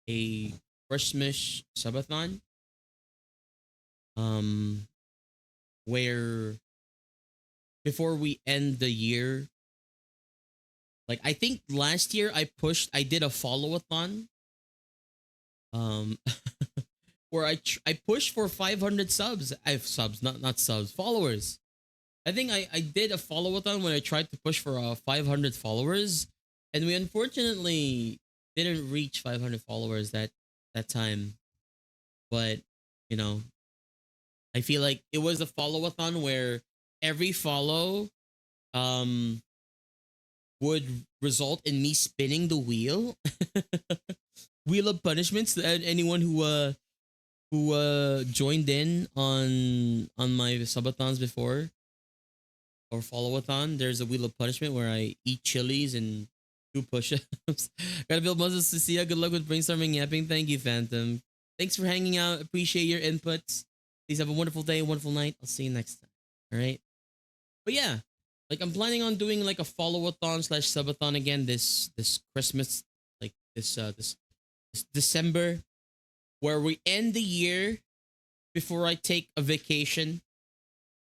a Christmas subathon, um, where before we end the year, like I think last year I did a follow-a-thon, um, where I pushed for 500 subs. I have subs, not subs, followers. I think I did a follow-a-thon when I tried to push for 500 followers, and we unfortunately didn't reach 500 followers that time. But you know, I feel like it was a follow-a-thon where every follow um would result in me spinning the wheel, wheel of punishments. And anyone who joined in on my subathons before or follow-a-thon, there's a wheel of punishment where I eat chilies and do push-ups. Gotta build muscles to see ya. Good luck with brainstorming yapping. Thank you, Phantom. Thanks for hanging out. Appreciate your inputs. Please have a wonderful day, wonderful night. I'll see you next time. All right. But yeah, like I'm planning on doing like a follow-a-thon slash subathon again this Christmas, like this December, where we end the year before I take a vacation.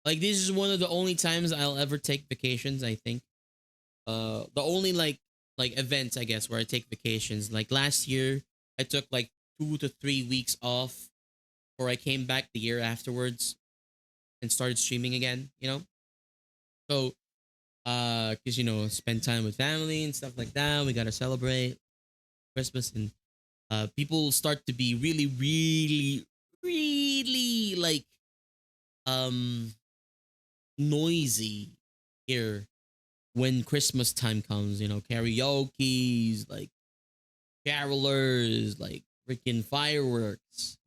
Like this is one of the only times I'll ever take vacations, I think. The only like events I guess where I take vacations. Like last year I took like 2 to 3 weeks off before I came back the year afterwards and started streaming again, you know? So because spend time with family and stuff like that. We gotta celebrate Christmas, and people start to be really, really, really like um noisy here when Christmas time comes. Karaoke's, like carolers, like freaking fireworks.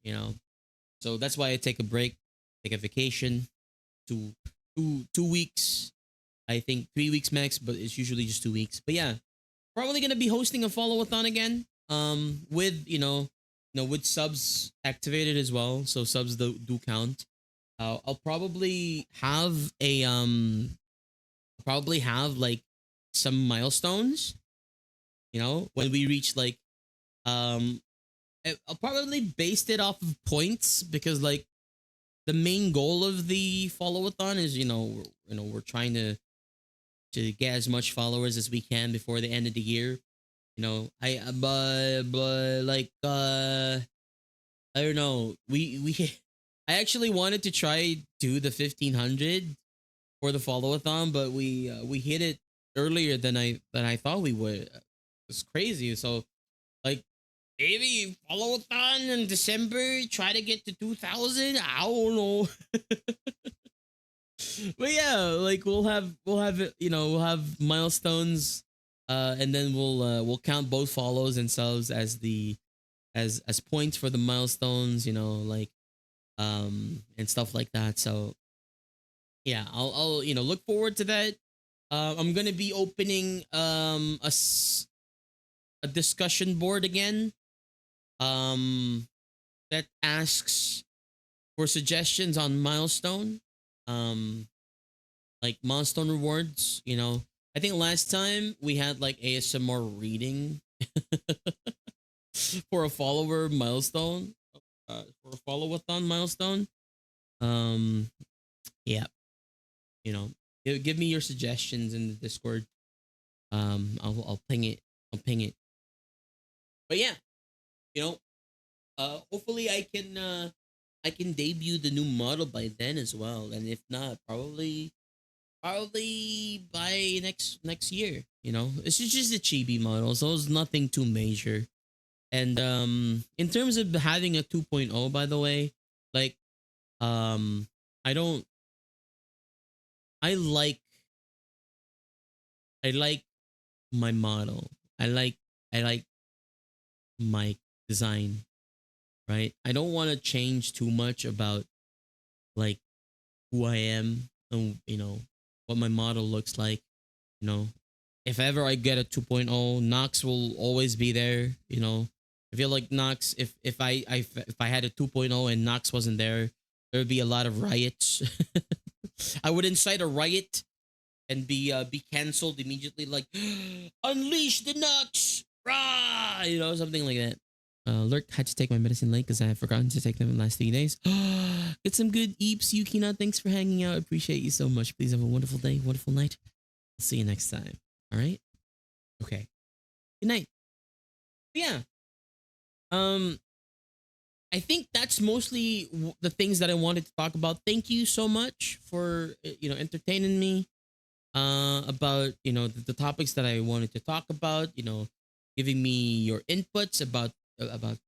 So that's why I take a break, take a vacation, to 2 weeks. I think 3 weeks max, but it's usually just 2 weeks. But yeah, probably gonna be hosting a follow-a-thon again. With with subs activated as well, so subs do count. I'll probably have like some milestones. When we reach like um, I'll probably base it off of points, because like the main goal of the follow-a-thon is we're trying to get as much followers as we can before the end of the year. I but like I don't know. We I actually wanted to try do the 1500 for the follow-a-thon, but we hit it earlier than I thought we would. It's crazy. So like maybe follow-a-thon in December, try to get to 2000. I don't know. But yeah, like we'll have we'll have milestones, and then we'll count both follows and subs as as points for the milestones, like and stuff like that. So yeah, I'll look forward to that. I'm gonna be opening a discussion board again, um that asks for suggestions on milestone, um like milestone rewards. I think last time we had like ASMR reading for a follower milestone, for a follow-a-thon milestone. um yeah, give me your suggestions in the Discord. I'll ping it. But yeah, you know hopefully I can debut the new model by then as well, and if not, probably by next year. This is just a chibi model, so it's nothing too major. And in terms of having a 2.0, by the way, like um I don't I like I like my model. I like my design, right? I don't want to change too much about like who I am, and what my model looks like. you know if ever I get a 2.0, Nox will always be there. I feel like Nox, if I had a 2.0 and Nox wasn't there, there would be a lot of riots. I would incite a riot and be canceled immediately, like unleash the Nox, rah, something like that. Lurk had to take my medicine late because I had forgotten to take them in the last 3 days. Get some good eeps, Yukina. Thanks for hanging out. I appreciate you so much. Please have a wonderful day, wonderful night. I'll see you next time. All right? Okay. Good night. Yeah. Um, I think that's mostly the things that I wanted to talk about. Thank you so much for entertaining me about the topics that I wanted to talk about. Giving me your inputs about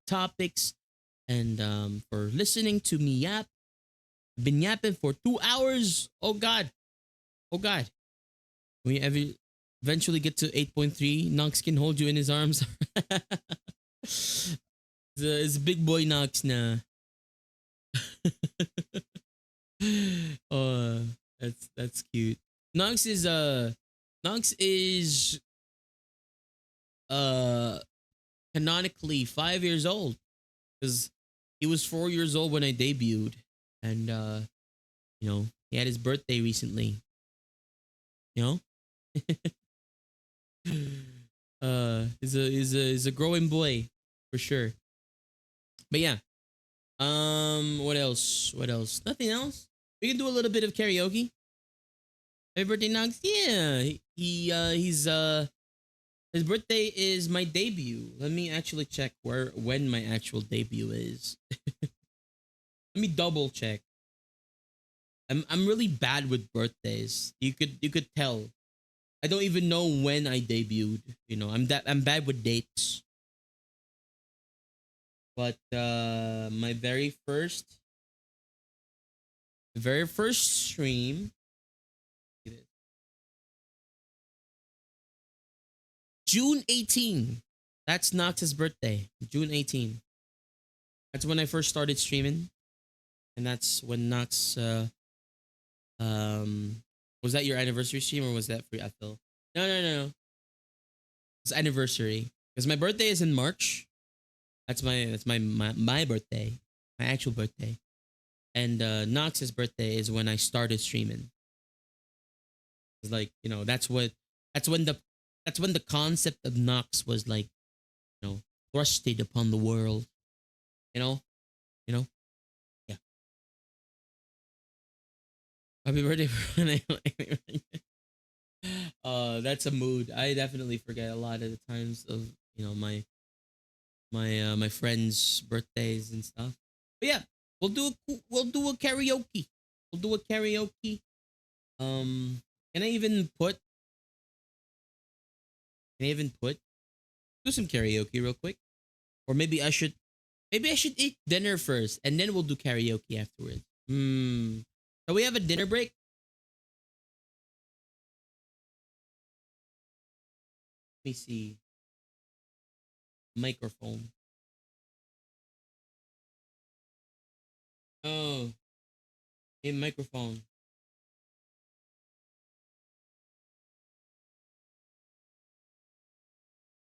topics, and for listening to me yap. Been yapping for 2 hours. Oh God, oh God. When we eventually get to 8.3, Nox can hold you in his arms. It's a big boy Nox na. Oh, that's cute. Nox is Nox is uh canonically 5 years old because he was 4 years old when I debuted, and he had his birthday recently. You know, is a growing boy for sure. But yeah, what else? What else? Nothing else. We can do a little bit of karaoke. Happy birthday, Nox. Yeah, he's his birthday is my debut. Let me actually check when my actual debut is. Let me double check. I'm really bad with birthdays. You could tell. I don't even know when I debuted. I'm bad with dates. But my very first stream, June 18. That's Nox's birthday. June 18. That's when I first started streaming, and that's when Nox was that your anniversary stream or was that for Ethel? No, no, no. It's anniversary because my birthday is in March. That's my birthday, my actual birthday, and Nox's birthday is when I started streaming. It's like that's when the concept of Nox was like thrusted upon the world. You know, you know, yeah. Happy birthday for that's a mood. I definitely forget a lot of the times of my friends' birthdays and stuff. But yeah, we'll do a karaoke. We'll do a karaoke. Um, can I even put? Can I even put? Do some karaoke real quick, or maybe I should. Maybe I should eat dinner first, and then we'll do karaoke afterwards. Hmm. So we have a dinner break. Let me see. Microphone. Oh, a microphone.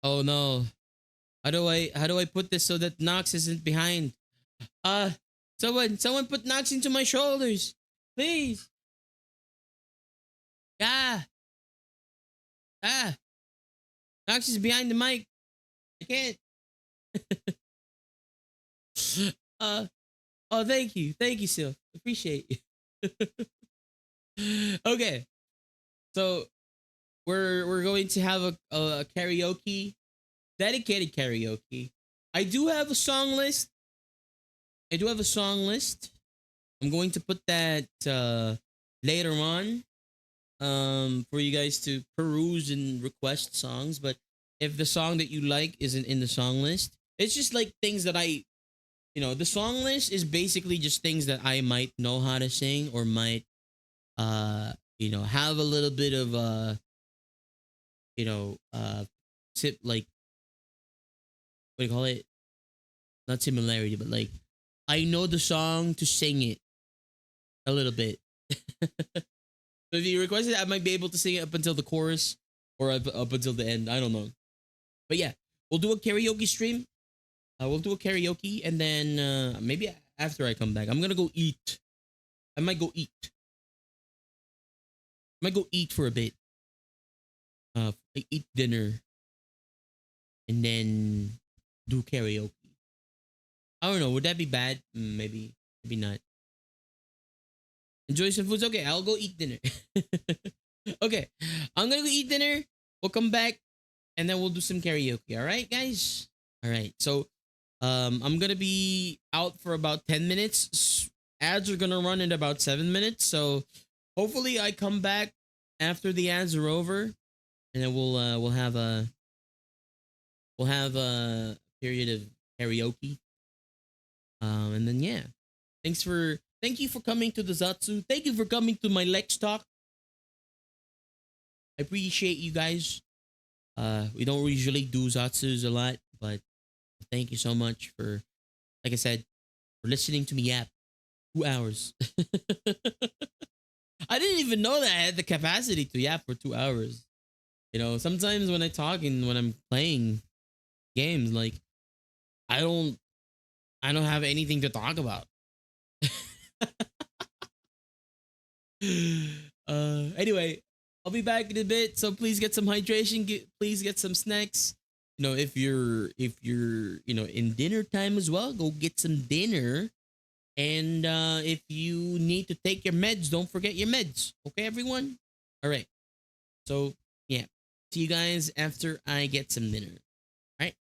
Oh no. How do I put this so that Nox isn't behind? Uh someone put Nox into my shoulders. Please. Ah. Ah. Nox is behind the mic. I can't. uh oh, thank you. Thank you, Sil. Appreciate you. Okay. So we're going to have a karaoke, dedicated karaoke. I do have a song list. I do have a song list. I'm going to put that later on for you guys to peruse and request songs. But if the song that you like isn't in the song list, it's just like things that the song list is basically just things that I might know how to sing or might have a little bit of you know uh tip, like, what do you call it, not similarity, but like I know the song to sing it a little bit. So if you request it, I might be able to sing it up until the chorus or up until the end. I don't know. But yeah, we'll do a karaoke stream. We'll do a karaoke, and then maybe after I come back, I'm gonna go eat. I might go eat. I might go eat for a bit. Eat dinner, and then do karaoke. I don't know. Would that be bad? Maybe, maybe not. Enjoy some foods. Okay, I'll go eat dinner. Okay, I'm gonna go eat dinner. We'll come back and then we'll do some karaoke. All right, guys. All right. So, I'm gonna be out for about 10 minutes. Ads are gonna run in about 7 minutes. So, hopefully, I come back after the ads are over, and then we'll have a period of karaoke. And then yeah, thank you for coming to the Zatsu. Thank you for coming to my Lex talk. I appreciate you guys. We don't usually do Zatsus a lot, but thank you so much for, like I said, for listening to me yap 2 hours. I didn't even know that I had the capacity to yap for 2 hours. You know, sometimes when I talk and when I'm playing games, like I don't, I don't have anything to talk about. Anyway, I'll be back in a bit. So please get some hydration. Please get some snacks. You know, if you're in dinner time as well, go get some dinner. And if you need to take your meds, don't forget your meds. Okay, everyone. All right. So yeah, see you guys after I get some dinner. All right.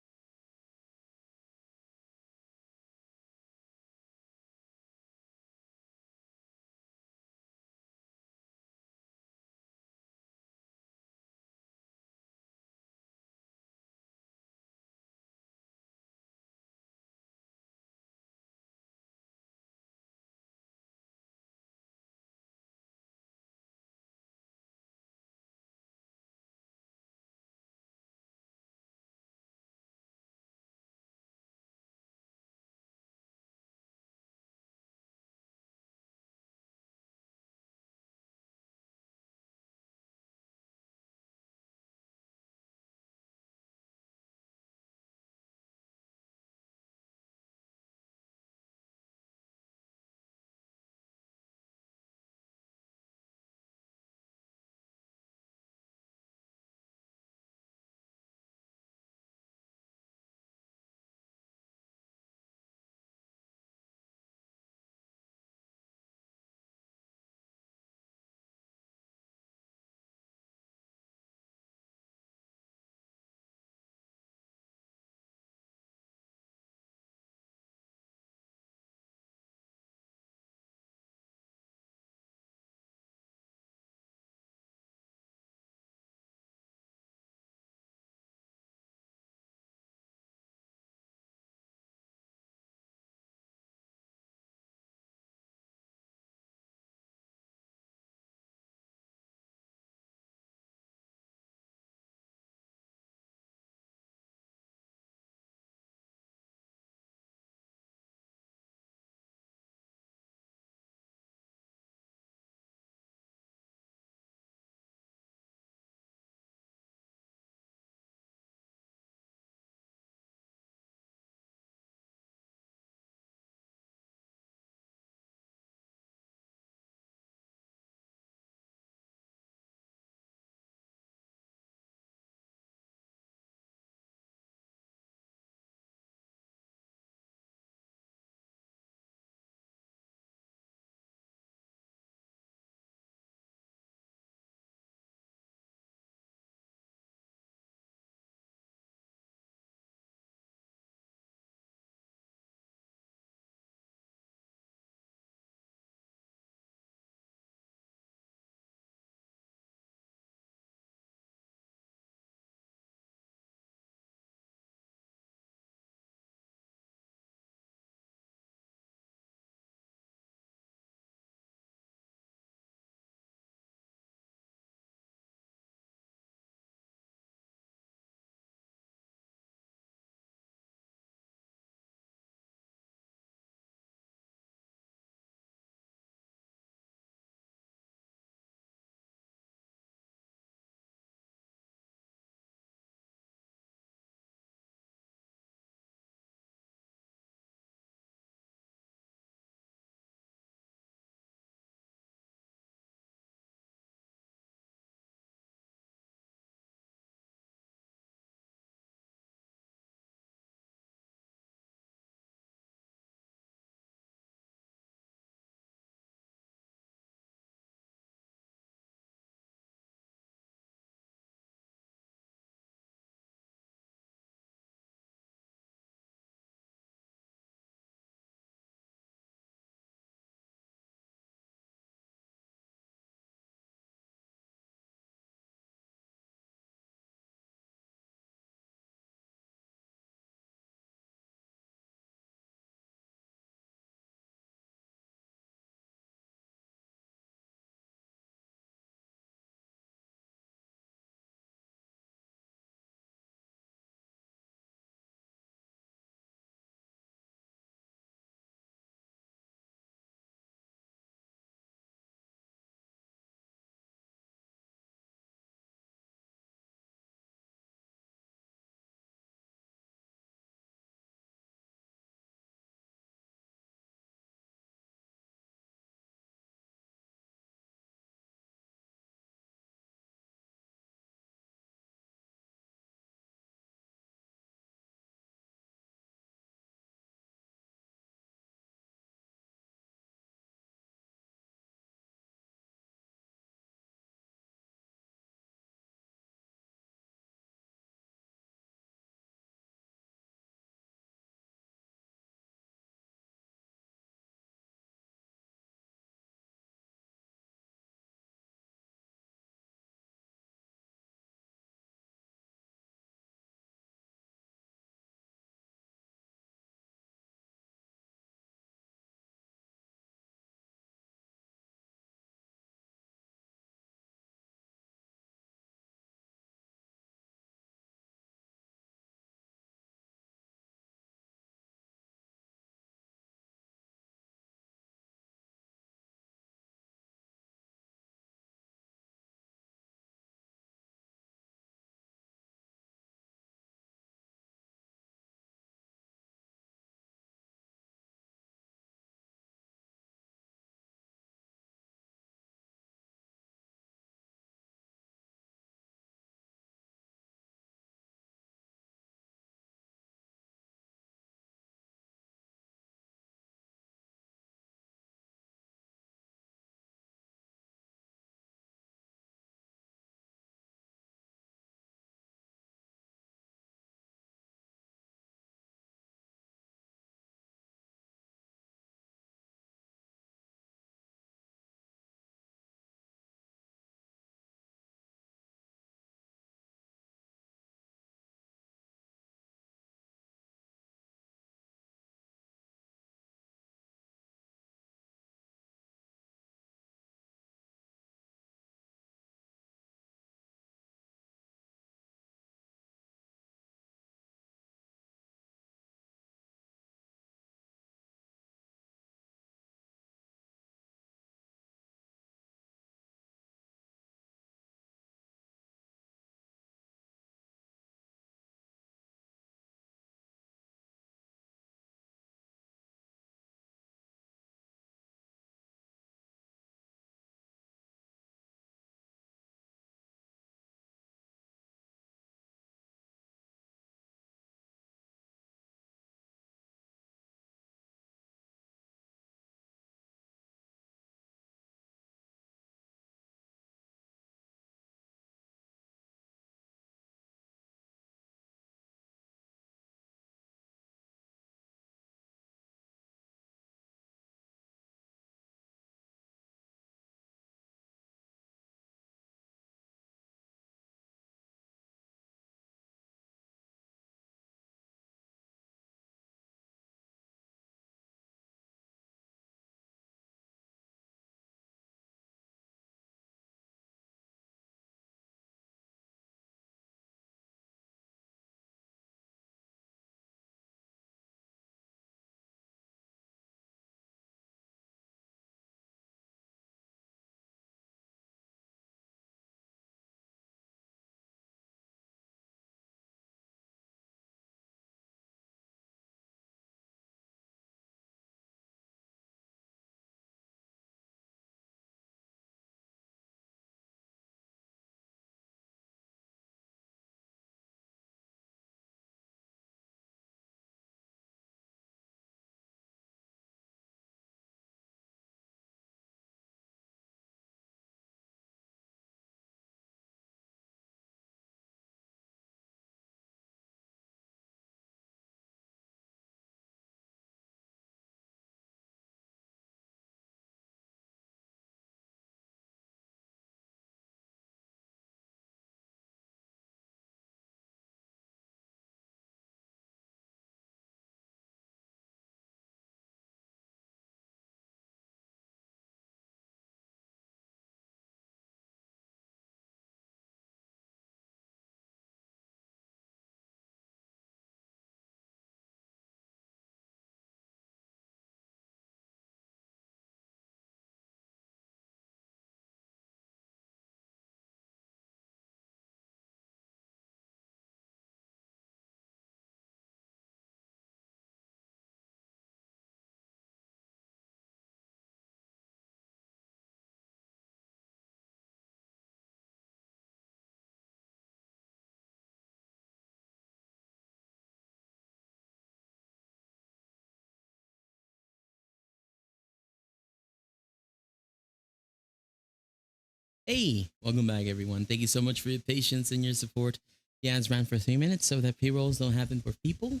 Hey, welcome back, everyone. Thank you so much for your patience and your support. The ads ran for 3 minutes so that payrolls don't happen for people.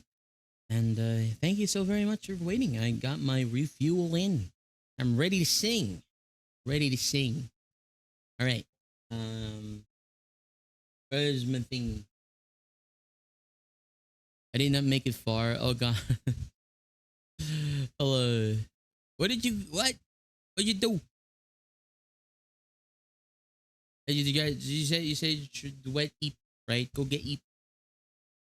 And thank you so very much for waiting. I got my refuel in. I'm ready to sing. Ready to sing. All right. Where's my thing? I did not make it far. Oh god. Hello. What did you? What you do? You guys, you said you should wet eat, right? Go get eat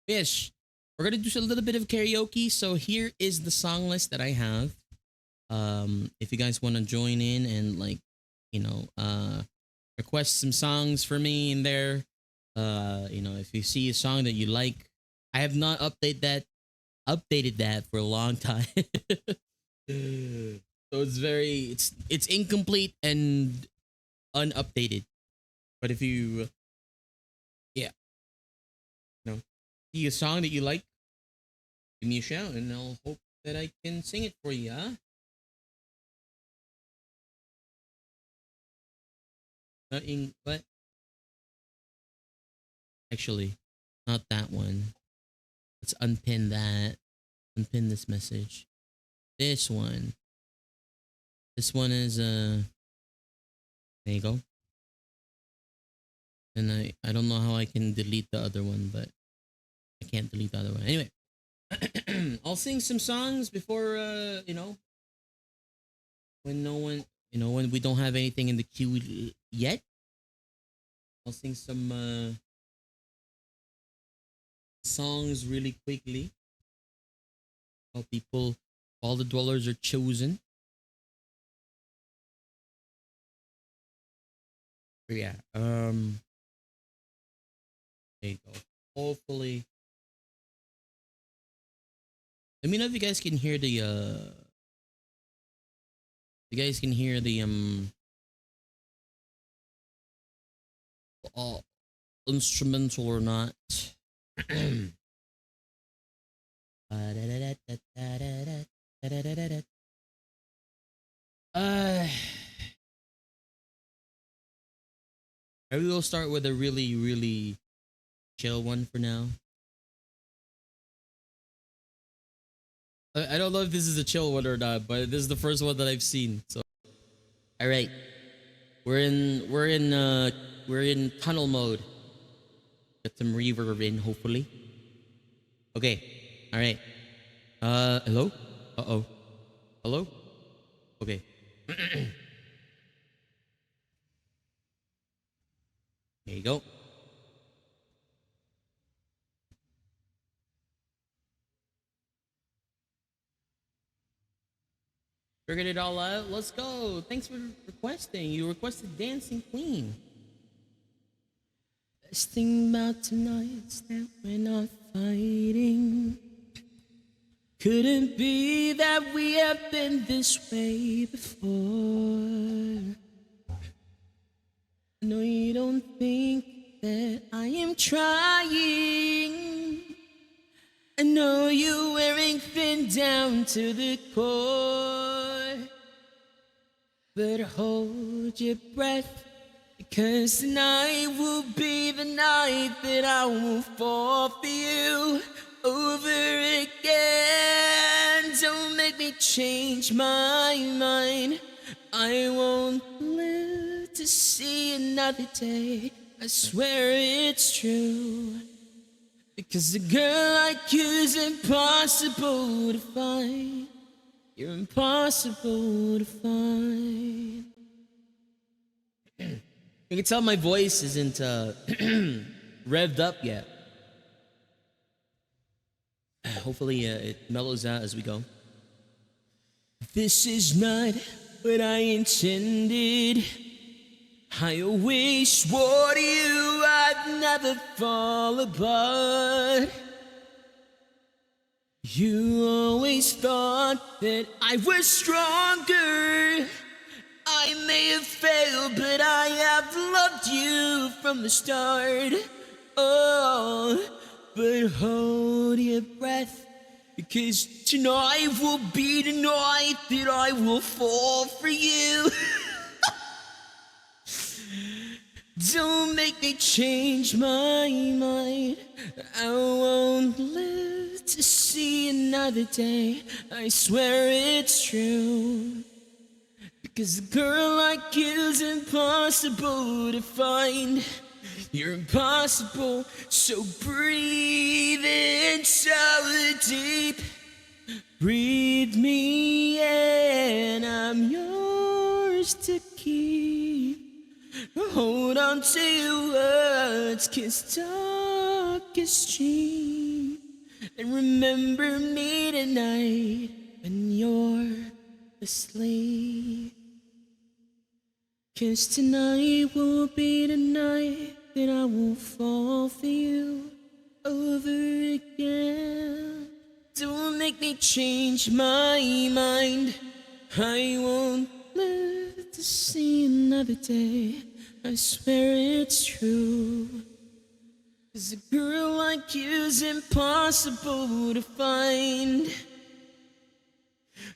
fish. We're gonna do a little bit of karaoke. So here is the song list that I have. If you guys want to join in and like, you know, request some songs for me in there. If you see a song that you like, I have not updated that for a long time. So it's incomplete and unupdated. But if you yeah, see a song that you like, give me a shout and I'll hope that I can sing it for you, huh? Not in what? Actually, not that one. Let's unpin that. Unpin this message. This one. This one is there you go. And I don't know how I can delete the other one, but I can't delete the other one. Anyway, I'll sing some songs before when no one when we don't have anything in the queue yet. I'll sing some songs really quickly. All the dwellers are chosen. But yeah, there you go. Hopefully, let me know if you guys can hear the uh, instrumental or not. Maybe we'll start with a really, really chill one for now. I don't know if this is a chill one or not, but this is the first one that I've seen. So, all right, we're in tunnel mode. Get some reverb in, hopefully. Okay, all right. Hello. Uh-oh. Hello. Okay. There you go. Figured it all out. Let's go. Thanks for requesting. You requested Dancing Queen. Best thing about tonight is that we're not fighting. Couldn't be that we have been this way before. No, you don't think that I am trying. I know you're wearing thin down to the core. But hold your breath, because tonight will be the night that I will fall for you over again. Don't make me change my mind. I won't live to see another day. I swear it's true. Because a girl like you's impossible to find. You're impossible to find. You can tell my voice isn't revved up yet. Hopefully it mellows out as we go. This is not what I intended. I always swore to you I'd never fall apart. You always thought that I was stronger. I may have failed, but I have loved you from the start. Oh, but hold your breath, because tonight will be the night that I will fall for you. Don't make me change my mind. I won't live to see another day. I swear it's true. Because a girl like you's impossible to find. You're impossible, so breathe in so deep. Breathe me in, I'm yours to keep. Hold on to your words, kiss talk is cheap. And remember me tonight when you're asleep. 'Cause tonight will be the night that I will fall for you over again. Don't make me change my mind. I won't live to see another day. I swear it's true. 'Cause a girl like you's impossible to find.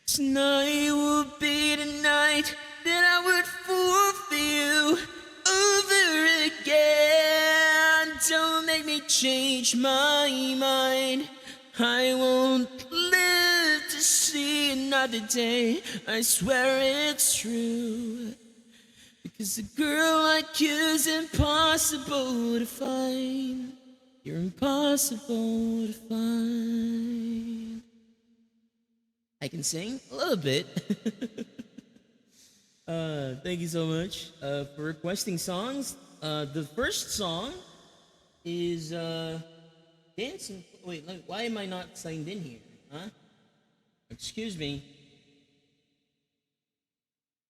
Tonight will be the night that I would fall for you over again. Don't make me change my mind. I won't live to see another day. I swear it's true. Because a girl like you's impossible to find. You're impossible to find. I can sing a little bit. Thank you so much for requesting songs. The first song is Dancing. Wait, why am I not signed in here? Huh? Excuse me.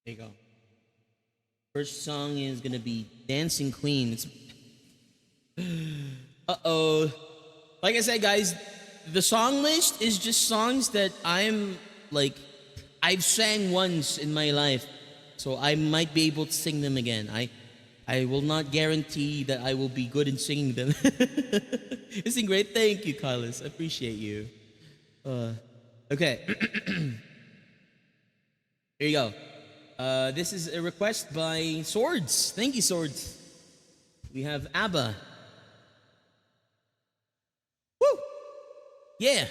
There you go. First song is gonna be Dancing Queen. It's uh-oh. Like I said, guys, the song list is just songs that I've sang once in my life. So I might be able to sing them again. I will not guarantee that I will be good in singing them. You sing great. Thank you, Carlos. I appreciate you. Okay. Here you go. This is a request by Swords. Thank you, Swords. We have ABBA. Woo! Yeah.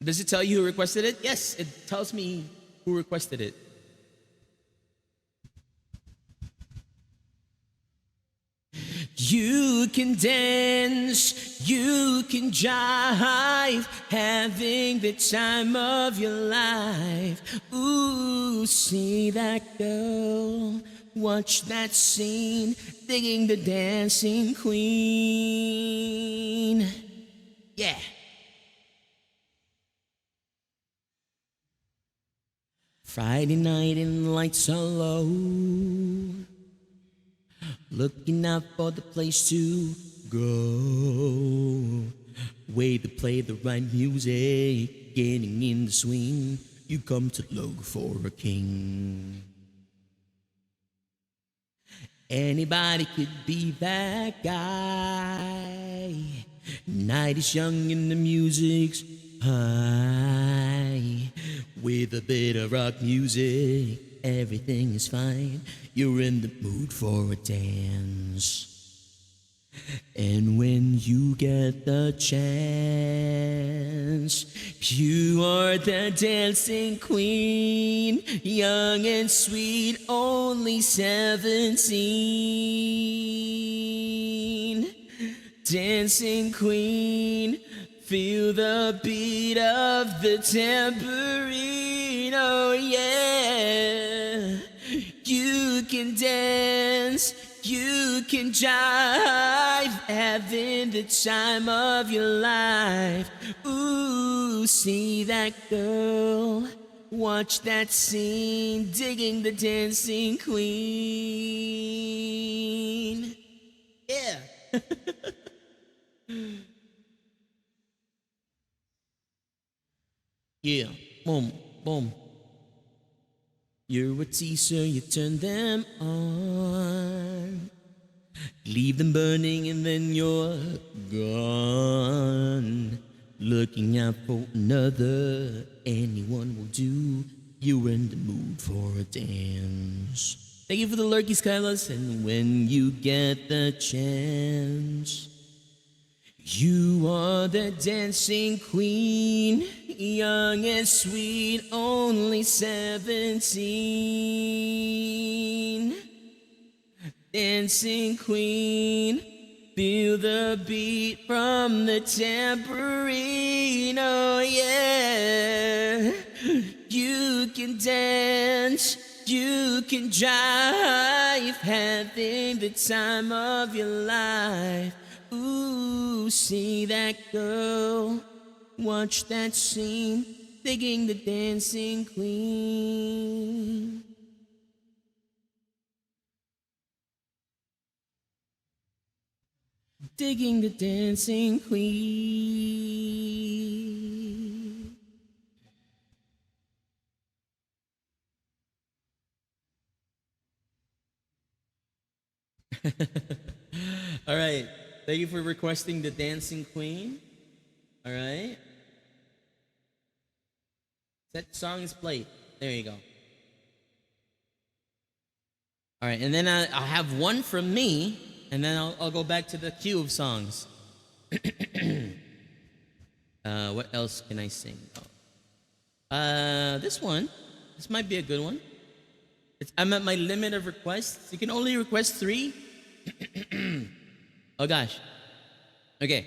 Does it tell you who requested it? Yes, it tells me who requested it. You can dance, you can jive, having the time of your life. Ooh, see that girl, watch that scene, digging the dancing queen. Yeah. Friday night and the lights are low, looking out for the place to go. Way to play the right music, getting in the swing. You come to look for a king. Anybody could be that guy. Night is young and the music's high. With a bit of rock music, everything is fine. You're in the mood for a dance. And when you get the chance, you are the dancing queen, young and sweet, only 17. Dancing queen, feel the beat of the tambourine, oh yeah. You can dance, you can jive, having the time of your life. Ooh, see that girl, watch that scene, digging the dancing queen. Yeah. Yeah, boom, boom. You're a teaser, you turn them on. Leave them burning and then you're gone. Looking out for another, anyone will do. you in the mood for a dance. Thank you for the lurkies, Kylas. And when you get the chance, you are the dancing queen, young and sweet, only 17. Dancing queen, feel the beat from the tambourine, oh yeah. You can dance, you can jive, having the time of your life. Ooh, see that girl, watch that scene, digging the dancing queen. Digging the dancing queen. All right. Thank you for requesting the dancing queen. All right. That song is played. There you go. All right, and then I'll have one from me, and then I'll go back to the queue of songs. What else can I sing? This one. This might be a good one. I'm at my limit of requests. You can only request 3. Oh gosh. Okay.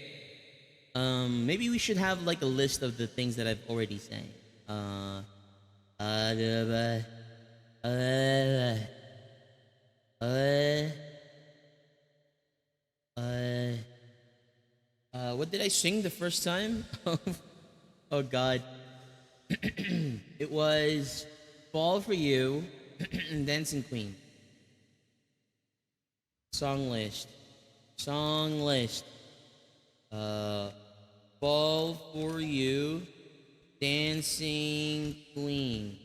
Maybe we should have like a list of the things that I've already sang. What did I sing the first time? Oh God. It was Fall for You and Dancing Queen. Song list. Song list. Fall for You, Dancing Queen.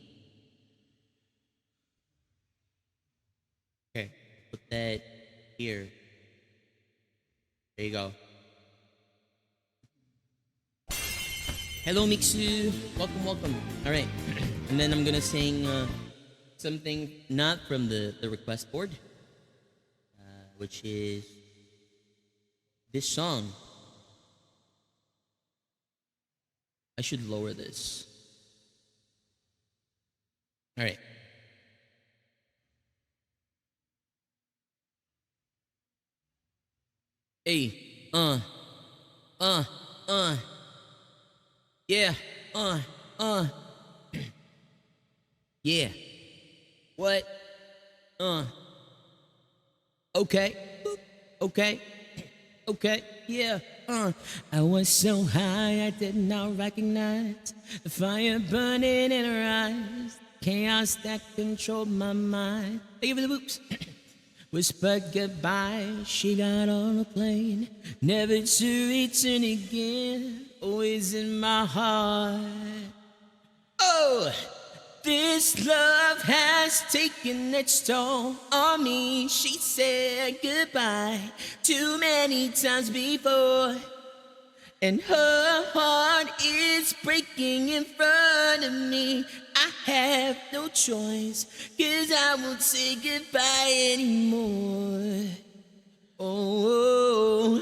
Okay, put that here. There you go. Hello, Mixu. Welcome, welcome. All right, and then I'm gonna sing something not from the request board, which is this song. I should lower this. All right. Hey, yeah, yeah. What? Okay, okay, okay, yeah. I was so high I did not recognize the fire burning in her eyes, chaos that controlled my mind. Thank you for the books. Whispered goodbye, she got on a plane, never to return again, always in my heart. Oh, this love has taken its toll on me. She said goodbye too many times before, and her heart is breaking in front of me. I have no choice, 'cause I won't say goodbye anymore. Oh,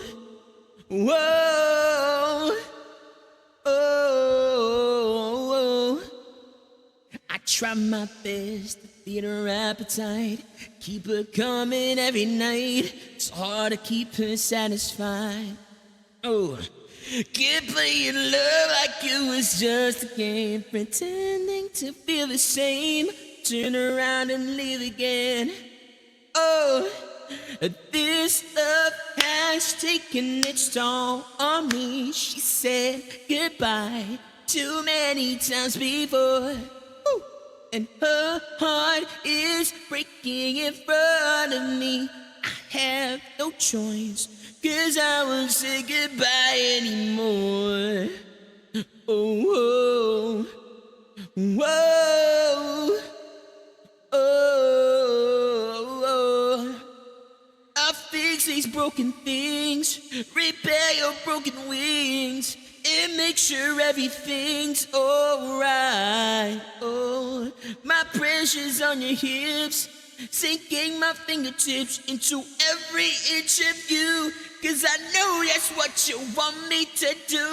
whoa, oh, I try my best to feed her appetite, keep her coming every night. It's hard to keep her satisfied. Oh, keep playing love like it was just a game, pretending to feel the same, turn around and leave again. Oh, this love has taken its toll on me. She said goodbye too many times before, ooh, and her heart is breaking in front of me. I have no choice, 'cause I won't say goodbye anymore. Oh, whoa, oh, I'll fix these broken things, repair your broken wings. and make sure everything's alright. Oh, my pressure's on your hips, sinking my fingertips into every inch of you, 'cause I know that's what you want me to do.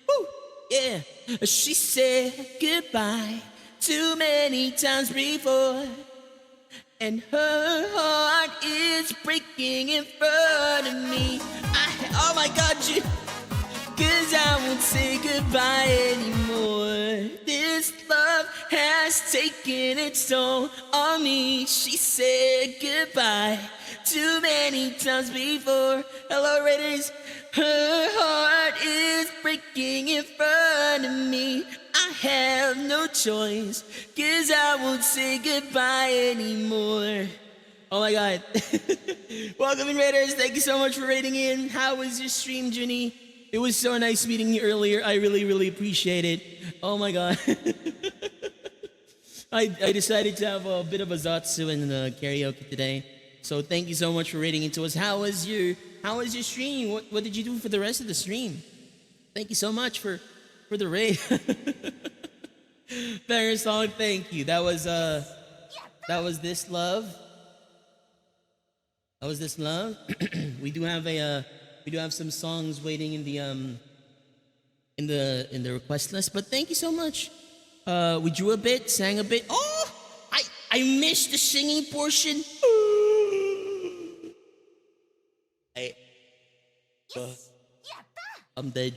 Woo, yeah, she said goodbye too many times before, and her heart is breaking in front of me. Oh my God, you, 'cause I won't say goodbye anymore. This love has taken its toll on me. She said goodbye too many times before. Hello, Raiders. Her heart is breaking in front of me. I have no choice, 'cause I won't say goodbye anymore. Oh my God. Welcome in, Raiders. Thank you so much for raiding in. How was your stream, Junie? It was so nice meeting you earlier. I really, really appreciate it. Oh my God. I decided to have a bit of a Zatsu and karaoke today. So thank you so much for raiding into us. How was your stream? What did you do for the rest of the stream? Thank you so much for the raid. Banger song, thank you. That was This Love. That was This Love. we do have some songs waiting in the request list, but thank you so much. We drew a bit, sang a bit. Oh, I missed the singing portion. I'm dead.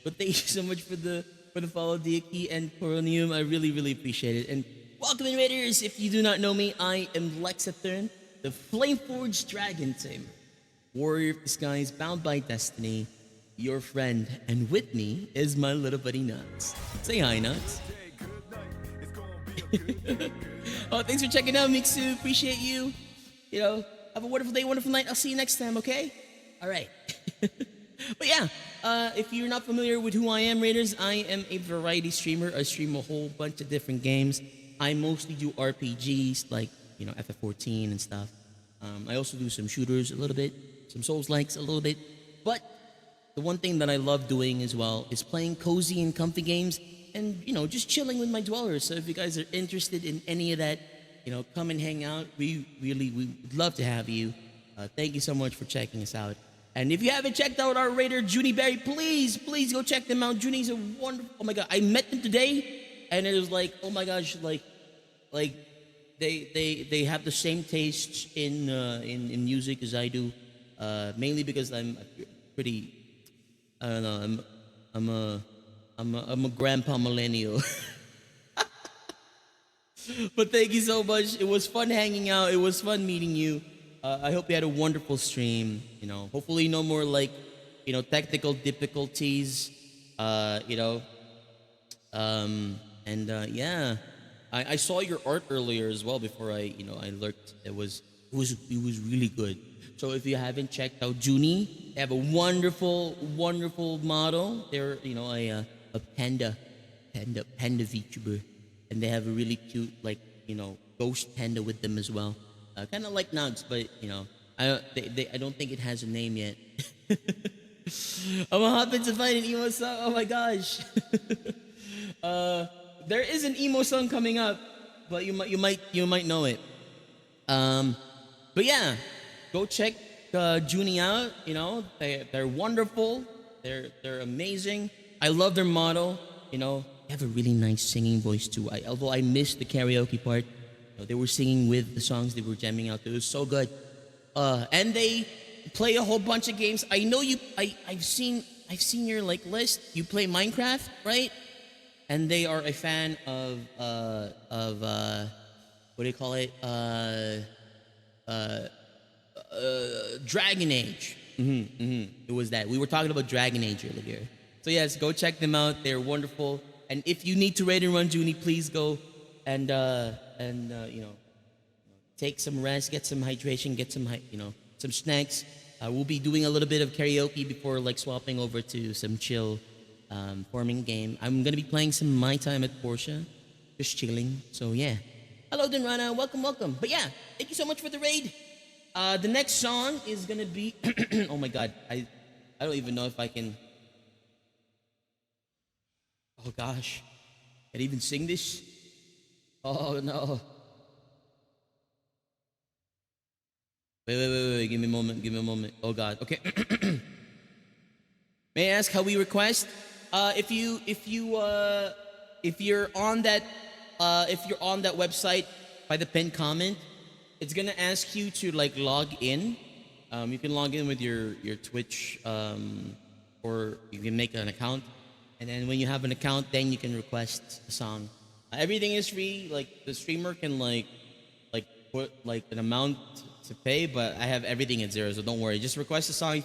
But thank you so much for the follow, Diaki and Coronium. I really, really appreciate it. And welcome in, Raiders. If you do not know me, I am Lexathern, the Flameforged Dragon Tamer, warrior of the skies, bound by destiny, your friend, and with me is my little buddy Nuts. Say hi, Nuts. Oh, thanks for checking out, Mixu. Appreciate you. Have a wonderful day, wonderful night. I'll see you next time, okay? All right. But yeah, if you're not familiar with who I am, Raiders, I am a variety streamer. I stream a whole bunch of different games. I mostly do RPGs, like, FF14 and stuff. I also do some shooters a little bit, some Souls-likes a little bit. But the one thing that I love doing as well is playing cozy and comfy games and, just chilling with my dwellers. So if you guys are interested in any of that, come and hang out. We would love to have you. Thank you so much for checking us out. And if you haven't checked out our raider, Junie Berry, please go check them out. Junie's a wonderful, oh my God, I met them today, and it was like, oh my gosh, like they have the same tastes in music as I do, mainly because I'm pretty, I don't know, I'm a grandpa millennial. But thank you so much. It was fun hanging out. It was fun meeting you. I hope you had a wonderful stream. Hopefully no more technical difficulties. Yeah, I saw your art earlier as well before I lurked. It was really good. So if you haven't checked out Junie, they have a wonderful model. They're a panda VTuber, and they have a really cute ghost panda with them as well. Kind of like Nugs, but I don't think it has a name yet. I'm happen to find an emo song. Oh my gosh. There is an emo song coming up, but you might know it. But yeah, go check Junie out. They're wonderful. They're amazing. I love their model. They have a really nice singing voice too. Although I missed the karaoke part. They were singing with the songs they were jamming out. It was so good. And they play a whole bunch of games. I know you. I've seen your list. You play Minecraft, right? And they are a fan of what do you call it? Dragon Age. It was that. We were talking about Dragon Age earlier. So yes, go check them out. They're wonderful. And if you need to raid and run Junie, please go and take some rest, get some hydration, get some some snacks. We'll be doing a little bit of karaoke before swapping over to some chill farming game. I'm gonna be playing some My Time at Porsche, just chilling. So yeah, hello Denrana, welcome. But yeah, thank you so much for the raid. The next song is gonna be oh my God, I don't even know if I can. Oh gosh, can I even sing this? Oh no. Wait. Give me a moment. Give me a moment. Oh god. Okay. May I ask how we request? If you're on that website by the pinned comment, it's gonna ask you to like log in. You can log in with your Twitch, or you can make an account, and then when you have an account, then you can request a song. Everything is free. Like the streamer can like put like an amount to pay, but I have everything at zero, so don't worry. Just request a song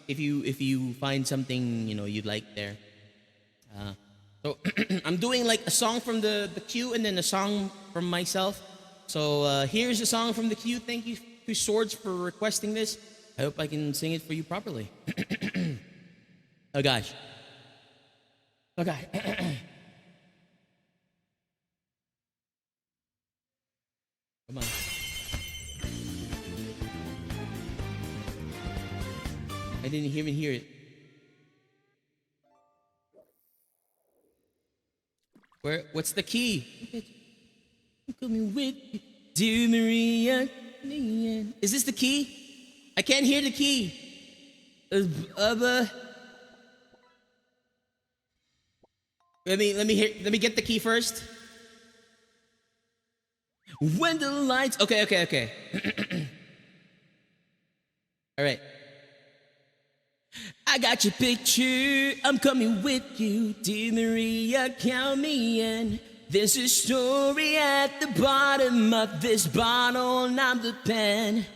if you find something you'd like there. So I'm doing like a song from the queue and then a song from myself. So here's a song from the queue. Thank you to Swords for requesting this. I hope I can sing it for you properly. Oh gosh. Okay. Come on. I didn't even hear it. What's the key? I'm coming with you, dear Maria. Is this the key? I can't hear the key. Let me get the key first. When the lights. Okay. All right. I got your picture, I'm coming with you, dear Maria, count me in. There's a story at the bottom of this bottle, and I'm the pen.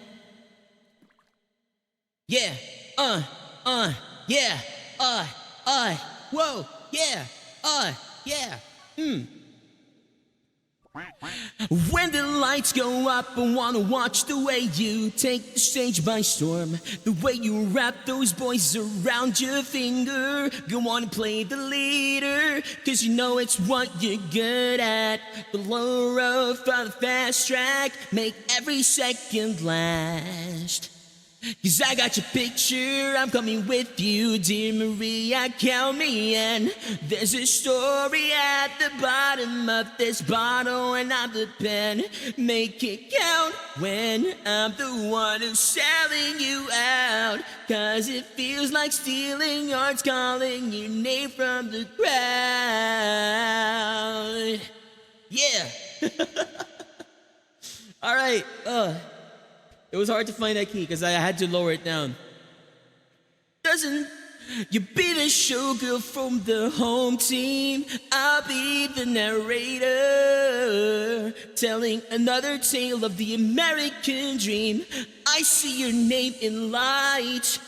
Yeah, yeah, whoa, yeah, yeah, When the lights go up, I wanna watch the way you take the stage by storm. The way you wrap those boys around your finger. Go on and play the leader, cause you know it's what you're good at. The low road for the fast track, make every second last. Cause I got your picture, I'm coming with you, dear Maria, count me in. There's a story at the bottom of this bottle, and I'm the pen. Make it count when I'm the one who's selling you out. Cause it feels like stealing hearts, calling your name from the crowd. Yeah. All right. It was hard to find that key because I had to lower it down. Doesn't you be the showgirl from the home team? I'll be the narrator, telling another tale of the American dream. I see your name in lights.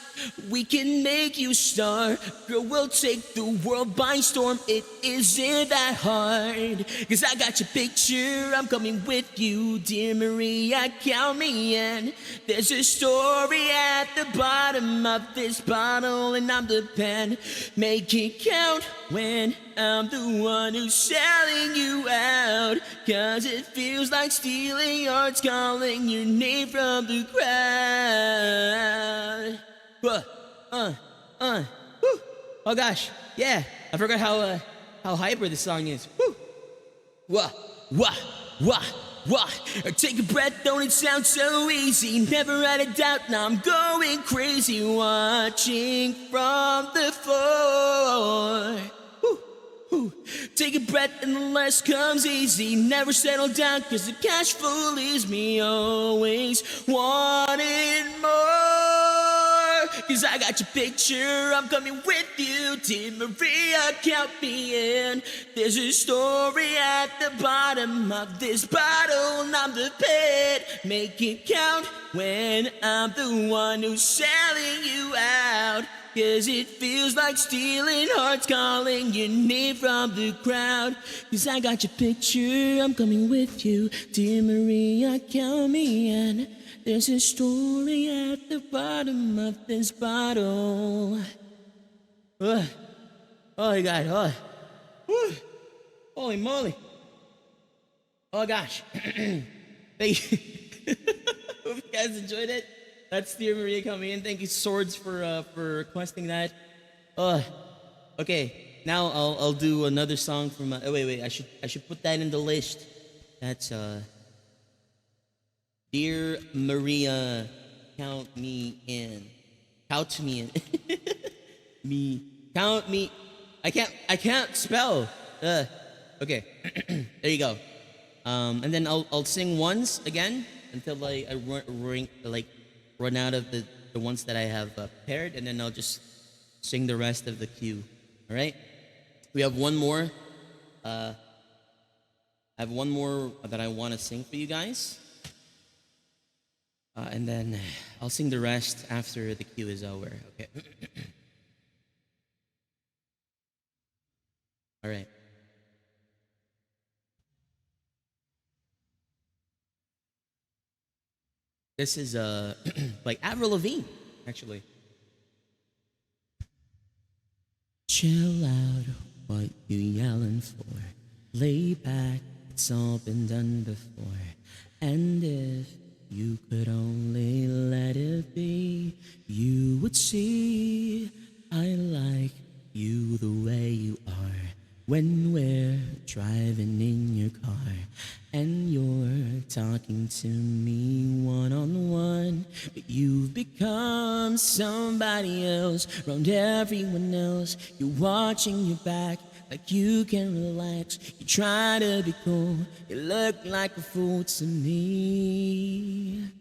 We can make you star. Girl, we'll take the world by storm. It isn't that hard. Cause I got your picture, I'm coming with you, dear Maria, count me in. There's a story at the bottom of this bottle, and I'm the pen. Make it count when I'm the one who's selling you out. Cause it feels like stealing hearts, calling your name from the crowd. Woo. Oh gosh, yeah. I forgot how hyper this song is. Woo. Wah. Take a breath, don't it sound so easy? Never had a doubt, now I'm going crazy. Watching from the floor. Woo. Take a breath and the less comes easy. Never settle down, cause the cash flow leaves me always wanting more. Cause I got your picture, I'm coming with you, dear Maria, count me in. There's a story at the bottom of this bottle, and I'm the pen. Make it count when I'm the one who's selling you out. Cause it feels like stealing hearts, calling your name from the crowd. Cause I got your picture, I'm coming with you, dear Maria, count me in. There's a story at the bottom of this bottle. Oh my God, holy moly. Oh gosh. Thank you. Hope you guys enjoyed it. That's Dear Maria coming in. Thank you, Swords, for requesting that. Uh, okay. Now I'll do another song from. Oh wait. I should put that in the list. That's Dear Maria, count me in. Count me in. Me count me. I can't spell. Okay. There you go. And then I'll sing once again until I run out of the ones that I have prepared, and then I'll just sing the rest of the cue. All right. We have one more. I have one more that I want to sing for you guys, and then I'll sing the rest after the cue is over. Okay. All right. This is like Avril Lavigne, actually. Chill out, what you yelling for? Lay back, it's all been done before. And if you could only let it be, you would see I like you the way you are. When we're driving in your car and you're talking to me one on one, but you've become somebody else around everyone else. You're watching your back like you can relax. You try to be cool, you look like a fool to me.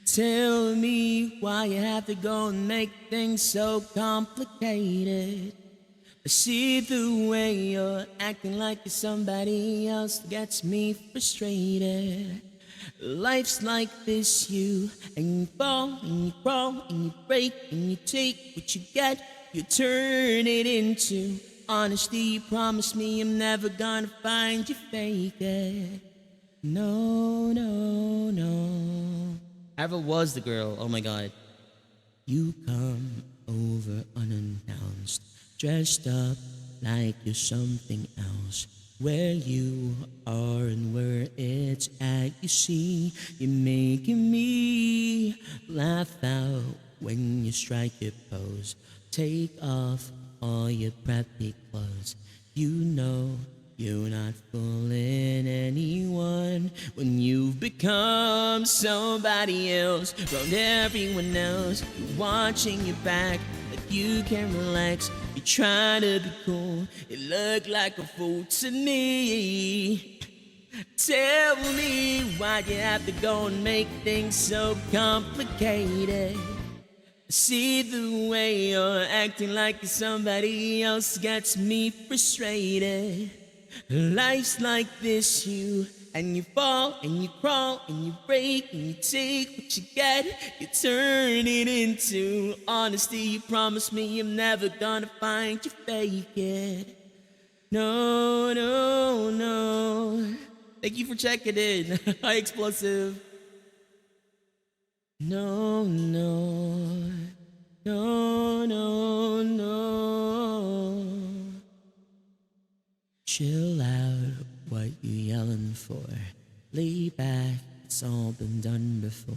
Tell me why you have to go and make things so complicated. I see the way you're acting like you're somebody else gets me frustrated. Life's like this, and you fall and you crawl and you break and you take what you get, you turn it into honesty. You promise me I'm never gonna find you fake it. No, no, no. Ever was the girl, oh my god. You come over unannounced, dressed up like you're something else. Where you are and where it's at, you see, you're making me laugh out when you strike your pose. Take off all your preppy clothes. You know you're not fooling anyone when you've become somebody else around everyone else. You're watching your back like you can relax. You're trying to be cool. You look like a fool to me. Tell me why you have to go and make things so complicated. See the way you're acting like you're somebody else gets me frustrated. Life's like this, and you fall and you crawl and you break and you take what you get, you turn it into honesty. You promise me I'm never gonna find you fake it. No, no, no. Thank you for checking in. High explosive. No, no, no, no, no. Chill out, what you yelling for? Lay back, it's all been done before.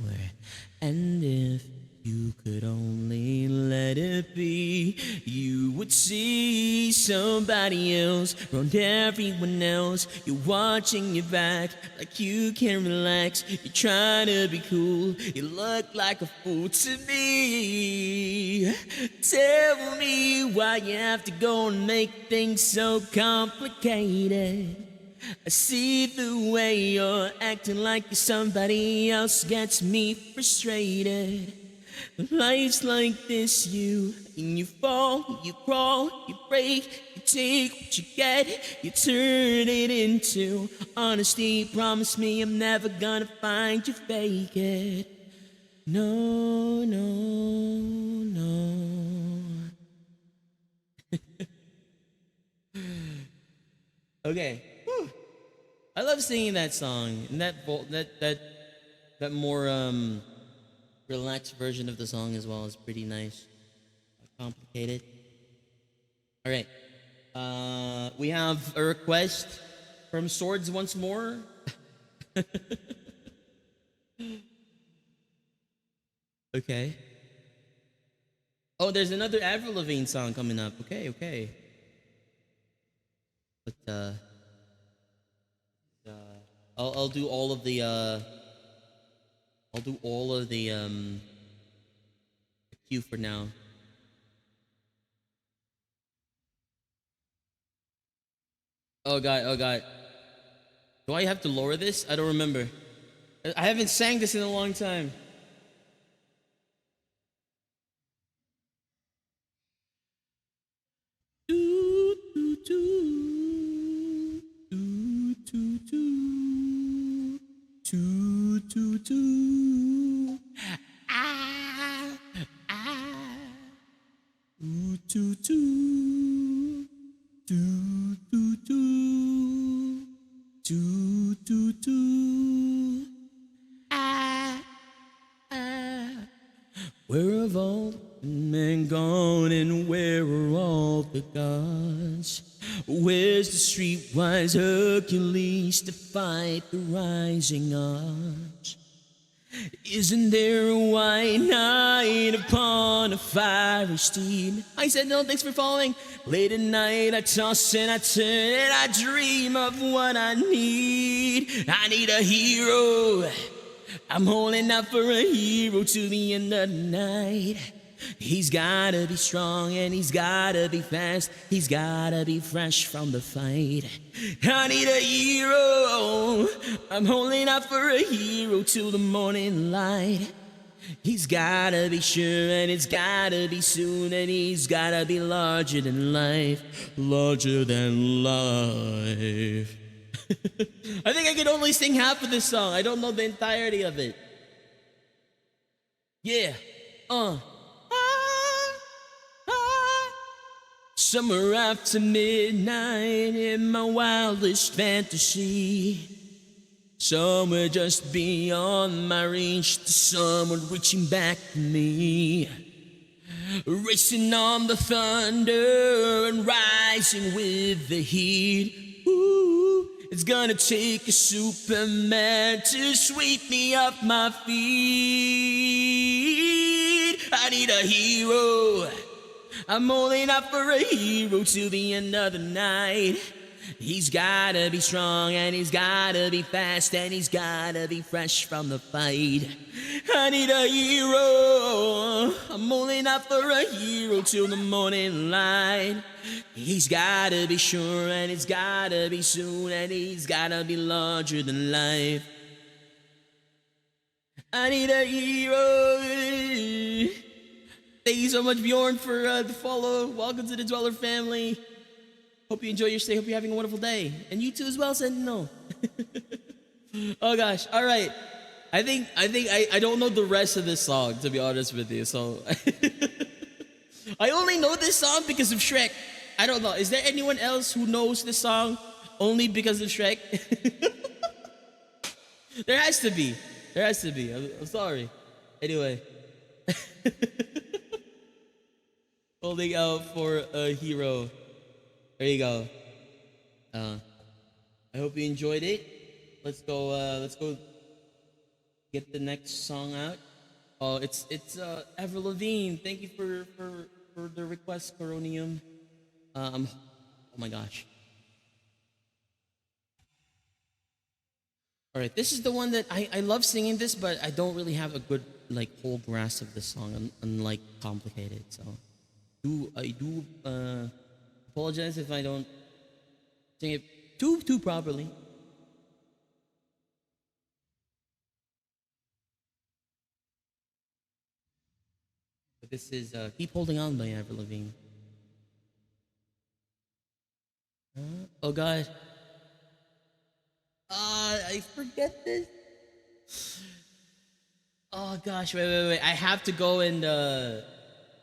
And if you could only let it be, you would see somebody else around everyone else. You're watching your back like you can relax. You're trying to be cool, you look like a fool to me. Tell me why you have to go and make things so complicated. I see the way you're acting like you're somebody else gets me frustrated. Life's like this, and you fall, you crawl, you break, you take what you get, you turn it into honesty. Promise me I'm never gonna find you fake it. No, no, no. Okay. Whew. I love singing that song, and that more relaxed version of the song as well is pretty nice. Complicated. All right. We have a request from Swords once more. Okay. Oh, there's another Avril Lavigne song coming up. Okay, okay. But uh I'll do all of the I'll do all of the cue for now. Oh god, oh god. Do I have to lower this? I don't remember. I haven't sang this in a long time. Do, do, do. Do, do, do. Do, do, do. Ah, ah. Do, do, do. Do, do, do. Do, do, do. Ah, ah. Where have all the men gone and where are all the gods? Where's the streetwise Hercules to fight the rising odds? Isn't there a white knight upon a fiery steed? I said no, thanks for following. Late at night I toss and I turn and I dream of what I need. I need a hero. I'm holding out for a hero to the end of the night. He's gotta be strong and he's gotta be fast. He's gotta be fresh from the fight. I need a hero. I'm holding out for a hero till the morning light. He's gotta be sure and it's gotta be soon and he's gotta be larger than life. Larger than life. I think I can only sing half of this song. I don't know the entirety of it. Yeah. Ah, ah. Summer after midnight in my wildest fantasy. Somewhere just beyond my reach, to someone reaching back to me. Racing on the thunder and rising with the heat. Ooh, it's gonna take a Superman to sweep me off my feet. I need a hero. I'm holding out for a hero till the end of the night. He's gotta be strong and he's gotta be fast and he's gotta be fresh from the fight. I need a hero. I'm holding out for a hero till the morning light. He's gotta be sure and it's gotta be soon and he's gotta be larger than life. I need a hero. Thank you so much, Bjorn, for the follow. Welcome to the Dweller family. Hope you enjoy your stay. Hope you're having a wonderful day. And you too as well, Sentinel. Oh gosh. All right. I don't know the rest of this song, to be honest with you. So I only know this song because of Shrek. I don't know. Is there anyone else who knows this song only because of Shrek? There has to be. There has to be. I'm sorry. Anyway. Holding out for a hero. There you go. I hope you enjoyed it. Let's go get the next song out. Oh, it's Avril Lavigne. Thank you for the request, Coronium. Oh my gosh. All right, this is the one that I love singing this, but I don't really have a good like whole grasp of this song, unlike Complicated. So, I do apologize if I don't sing it too properly. But this is "Keep Holding On" by Avril Lavigne. Oh God. I forget this. Oh gosh, wait. I have to go and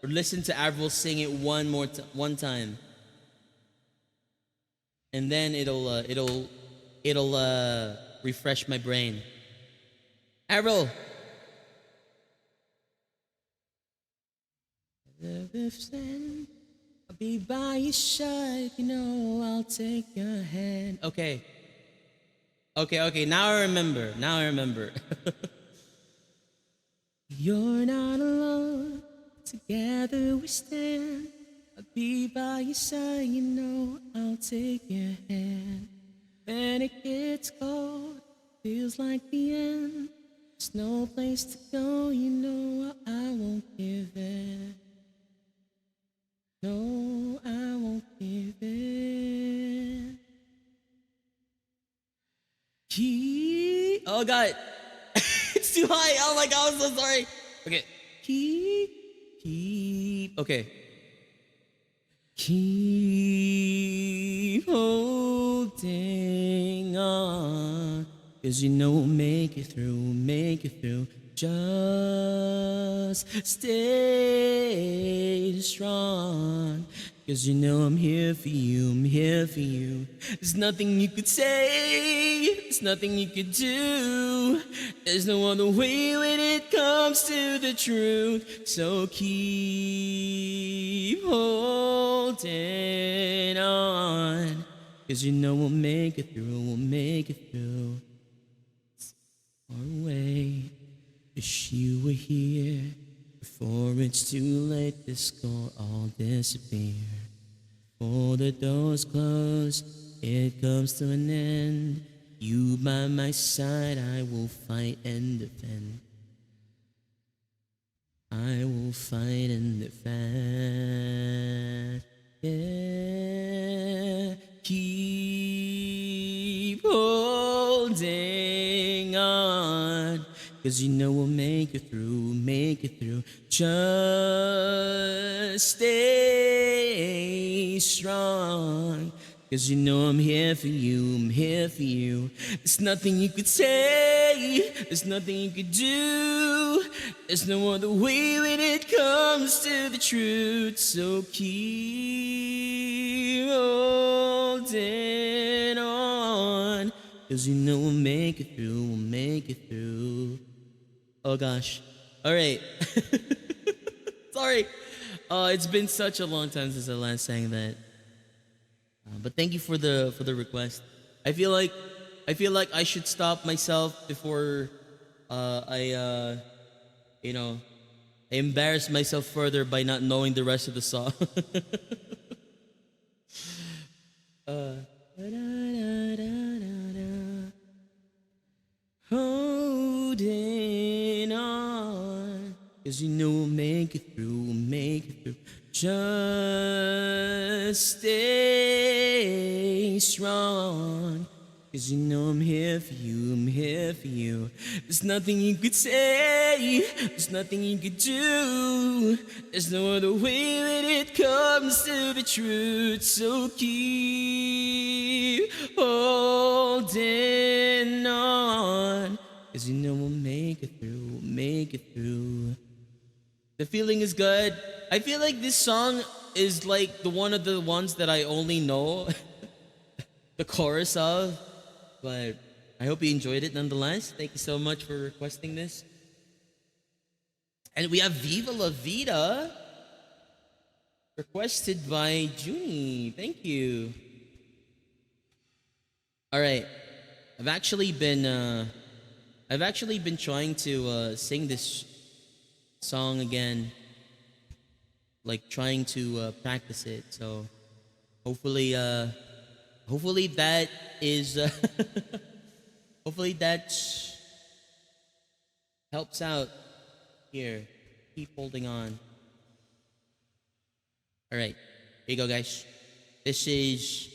listen to Avril sing it one time, and then it'll refresh my brain. Avril. I'll be by your side, you know I'll take your hand. Okay. Now I remember. You're not alone. Together we stand. I'll be by your side. You know I'll take your hand. When it gets cold, feels like the end. There's no place to go. You know I won't give in. No, I won't give in. Oh God, it's too high. Oh my God, I'm so sorry. Okay. Okay. Keep holding on, 'cause you know we'll make it through, make it through. Just stay strong, 'cause you know I'm here for you, I'm here for you. There's nothing you could say, there's nothing you could do. There's no other way when it comes to the truth. So keep holding on, 'cause you know we'll make it through, we'll make it through. Far away, wish you were here before it's too late. This will all disappear. Before the doors close, it comes to an end. You by my side, I will fight and defend. I will fight and defend. Yeah, keep holding on, 'cause you know we'll make it through, make it through. Just stay strong, 'cause you know I'm here for you, I'm here for you. There's nothing you could say, there's nothing you could do. There's no other way when it comes to the truth. So keep holding on, 'cause you know we'll make it through, we'll make it through. Oh gosh. Alright. Sorry. It's been such a long time since I last sang that. But thank you for the request. I feel like I should stop myself before I you know I embarrass myself further by not knowing the rest of the song. Holding on, 'cause you know we'll make it through, we'll make it through. Just stay strong, 'cause you know I'm here for you, I'm here for you. There's nothing you could say, there's nothing you could do. There's no other way when it comes to the truth. So keep holding on, 'cause you know we'll make it through, we'll make it through. The feeling is good. I feel like this song is like the one of the ones that I only know the chorus of, but I hope you enjoyed it nonetheless. Thank you so much for requesting this. And we have Viva La Vida, requested by Junie. Thank you. All right, I've actually been trying to sing this song again, like trying to practice it. So hopefully that is hopefully that helps out here. Keep holding on. All right, here you go, guys. This is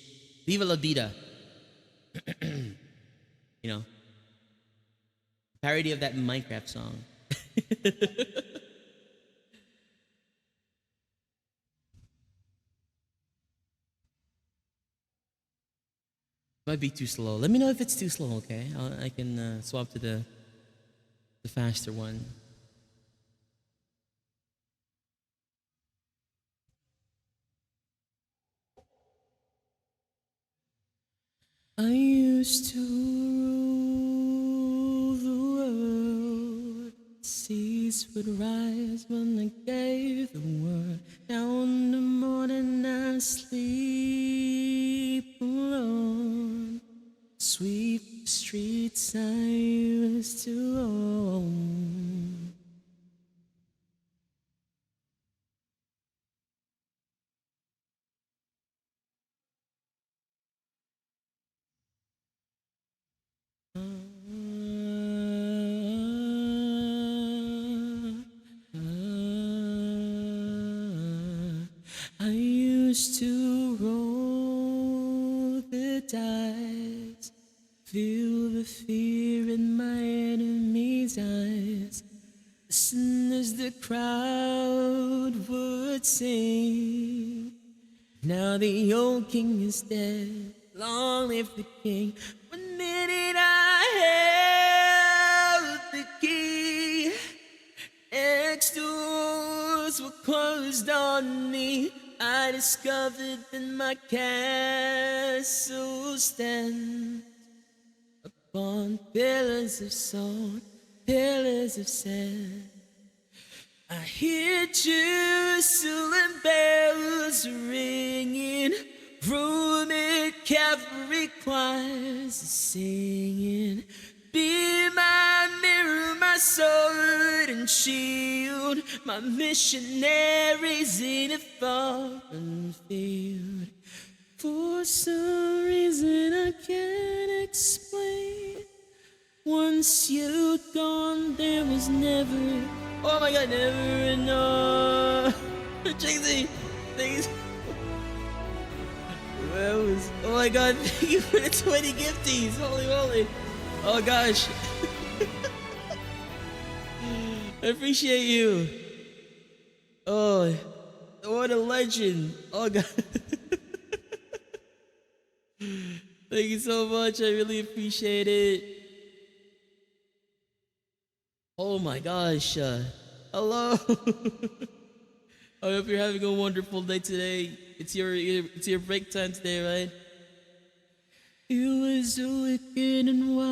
Viva La Vida. You know, parody of that Minecraft song. Might be too slow. Let me know if it's too slow, okay? I can swap to the faster one. I used to rule the world. Seas would rise when I gave the word. Now in the morning I sleep alone. Sweep the streets I used to own. I used to roll the dice, feel the fear in my enemy's eyes. Listen as the crowd would sing. Now the old king is dead, long live the king. One minute I held the key, next doors were closed on me. I discovered that my castle stands upon pillars of stone, pillars of sand. I hear Jerusalem bells ringing, Roman cavalry choirs singing. Be my mirror, my sword and shield, my missionaries in a foreign field. For some reason I can't explain, once you're gone, there was never, oh my god, never enough. Jay-Z, thanks. Oh my god, thank you for the 20 gifties. Holy moly. Oh gosh. I appreciate you. Oh, what a legend. Oh god. Thank you so much. I really appreciate it. Oh my gosh. Hello. I hope you're having a wonderful day today. It's your break time today, right? It was a wicked and wild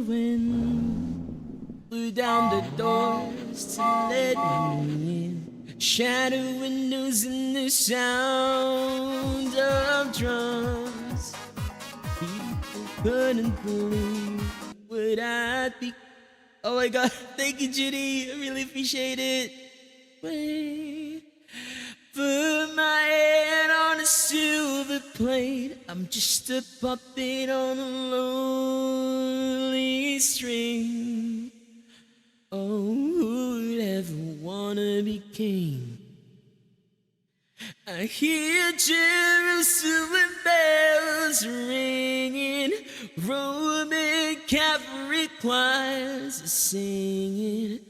wind blew down the doors to let me in. Shattered windows and the sound of drums. People couldn't believe what I'd be. Oh my god, thank you, Judy. I really appreciate it. Wait. Put my head on a silver plate. I'm just a puppet on a lonely string. Oh, who'd ever wanna be king? I hear Jerusalem bells ringing, Roman cavalry choirs singing.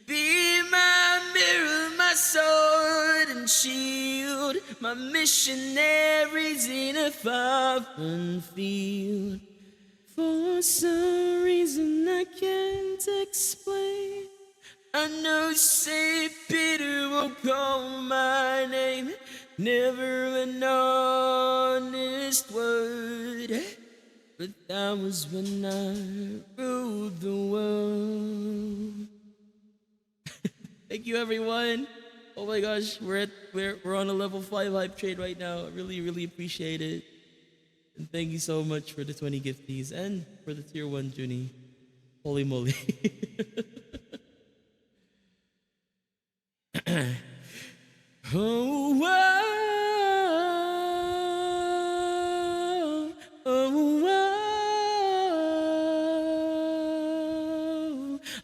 Be my mirror, my sword and shield, my missionaries in a foreign field. For some reason I can't explain, I know St. Peter won't call my name, never an honest word. But that was when I ruled the world. Thank you, everyone. Oh my gosh, we're on a level 5 hype trade right now. I really appreciate it. And thank you so much for the 20 gifties and for the tier 1 Junie. Holy moly. Oh, whoa, oh, whoa,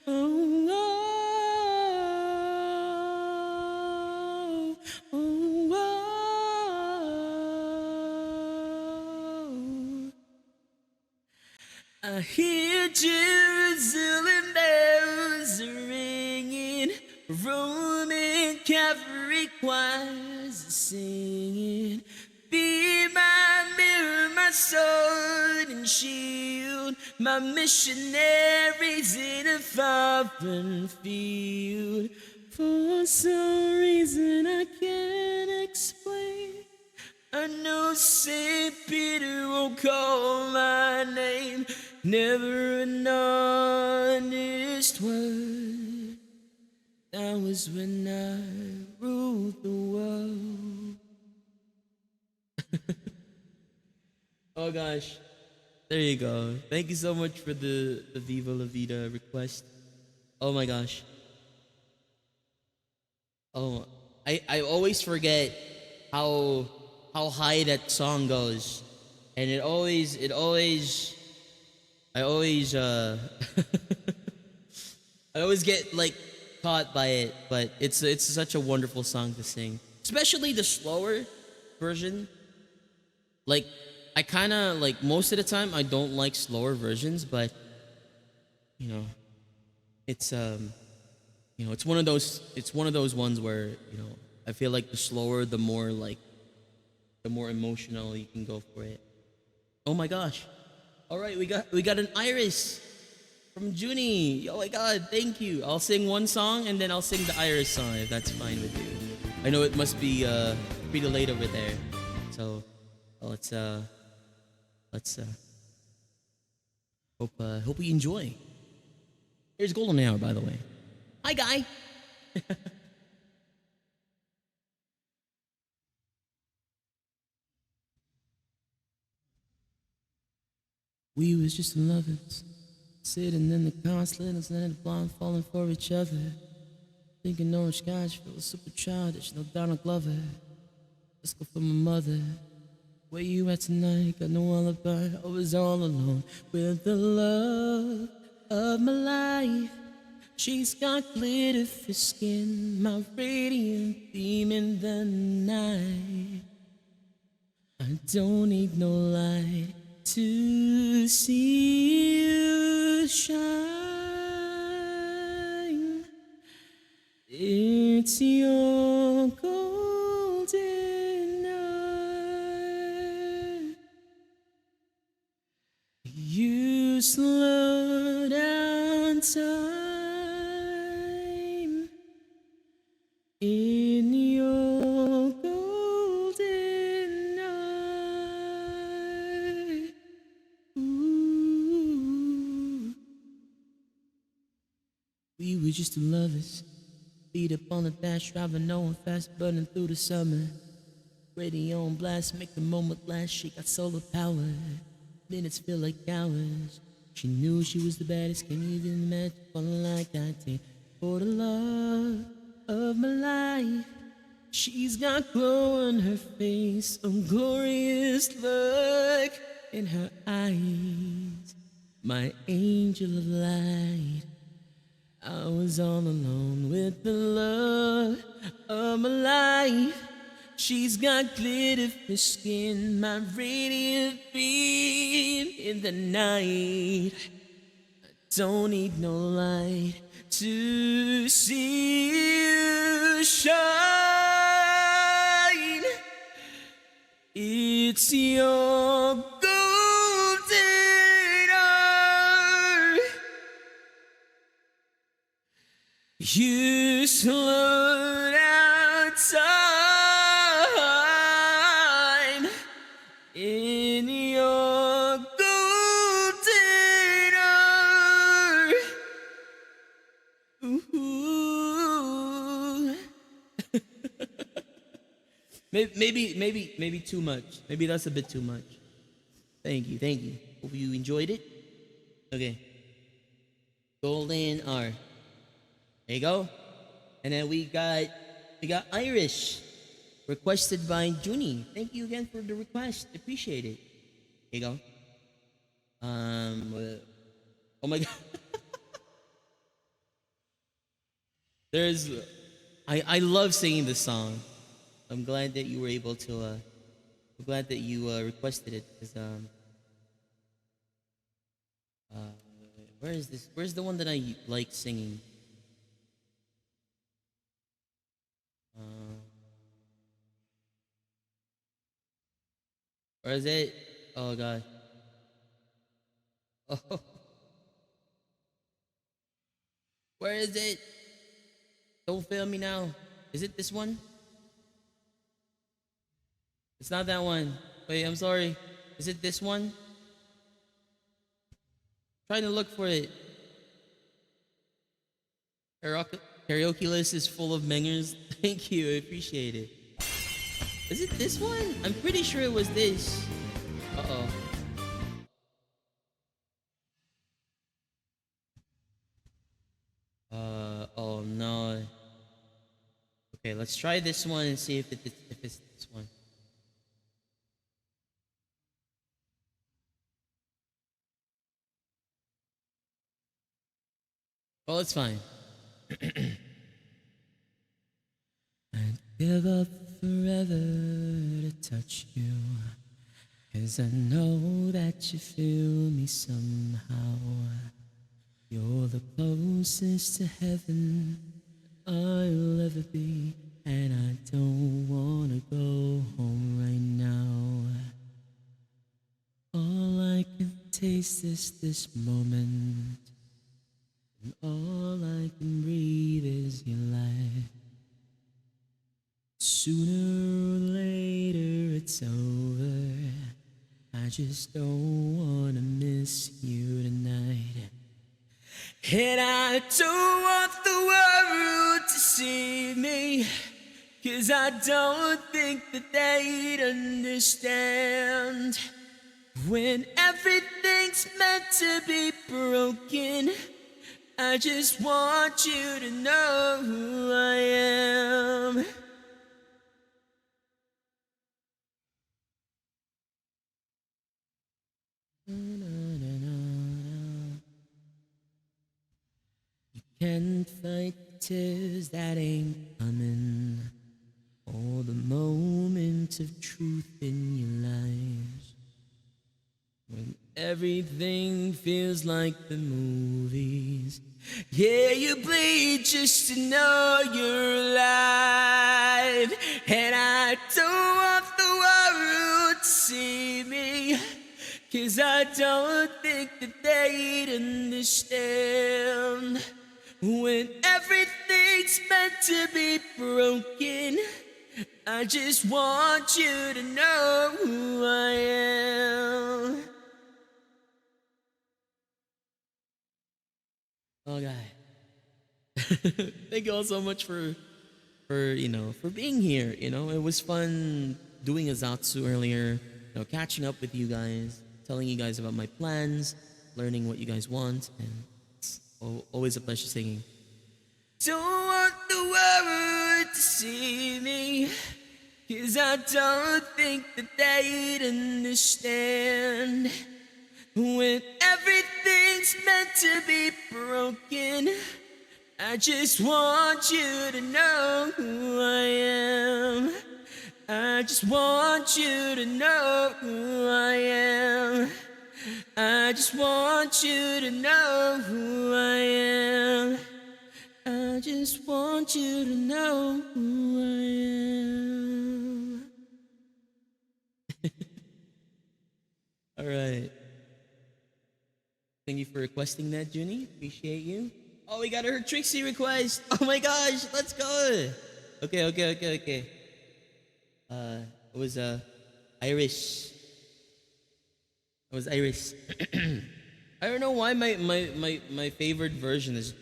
oh, whoa, oh, whoa. I hear Jerusalem bells ringing, Roman cavalry choirs singing. Be my mirror, my sword and shield, my missionaries in a foreign field. For some reason I can't explain, I know St. Peter won't call my name, never an honest word. That was when I ruled the world. Oh gosh. There you go. Thank you so much for the Viva La Vida request. Oh my gosh. Oh, I always forget how high that song goes and I always I always get like caught by it, but it's such a wonderful song to sing, especially the slower version. Like I kind of like most of the time I don't like slower versions, but you know, it's it's one of those ones where, I feel like the slower the more like the more emotional you can go for it. Oh my gosh. All right, we got an iris from Junie. Oh my god, thank you. I'll sing one song and then I'll sing the iris song if that's fine with you. I know it must be pretty late over there. So let's hope we enjoy. Here's Golden Hour, by the way. Hi guy. We was just lovers, sitting in the car, slitting the blind, falling for each other. Thinking orange skies, feeling super childish, no Donald Glover. Let's go for my mother. Where you at tonight? Got no alibi. I was all alone with the love of my life. She's got glitter for skin, my radiant beam in the night. I don't need no light to see you shine. It's your golden hour. You slow down time in your golden hour. Ooh. We were just two lovers, feet up on the dash, driving no one fast, burning through the summer. Radio on blast, make the moment last. She got solar power, minutes feel like hours. She knew she was the baddest, can't even imagine falling like that thing. For the love of my life, she's got glow on her face, a glorious look in her eyes. My angel of light, I was all alone with the love of my life. She's got glitter for skin, my radiant beam in the night. Don't need no light to see you shine. It's your golden hour. You slow down time in your golden hour. Ooh. Maybe too much. Maybe that's a bit too much. Thank you, thank you. Hope you enjoyed it. Okay, golden hour. There you go. And then we got Irish, requested by Junie. Thank you again for the request. Appreciate it. Here you go. Oh my god. There's I love singing this song. I'm glad that you were able to I'm glad that you requested it because uh where is this? Where's the one that I like singing? Uh, where is it? Oh god. Oh, where is it? Don't fail me now. Is it this one? It's not that one. Wait, I'm sorry. Is it this one? Trying to look for it. Karaoke list is full of mingers. Thank you, I appreciate it. Is it this one? I'm pretty sure it was this. Uh-oh. Oh no. Okay, let's try this one and see if it's this one. Well, it's fine. I'd give up forever to touch you, 'cause I know that you feel me somehow. You're the closest to heaven I'll ever be, and I don't wanna go home right now. All I can taste is this moment, and all I can breathe is your light. Sooner or later it's over. I just don't wanna miss you tonight. And I don't want the world to see me, 'cause I don't think that they'd understand. When everything's meant to be broken, I just want you to know who I am. You can't fight the tears that ain't coming, or the moments of truth in your lives. When everything feels like the movies, yeah, you bleed just to know you're alive. And I don't want the world to see me, 'cause I don't think that they'd understand. When everything's meant to be broken, I just want you to know who I am. Oh, God. Thank you all so much for being here. It was fun doing a Zatsu earlier. Catching up with you guys, telling you guys about my plans, learning what you guys want, and it's always a pleasure singing. Don't want the world to see me, 'cause I don't think that they'd understand. When everything's meant to be broken, I just want you to know who I am. I just want you to know who I am. I just want you to know who I am. I just want you to know who I am. All right. Thank you for requesting that, Junie. Appreciate you. Oh, we got her Trixie request. Oh my gosh, let's go. Okay. It was Irish. It was Irish. I don't know why my favorite version is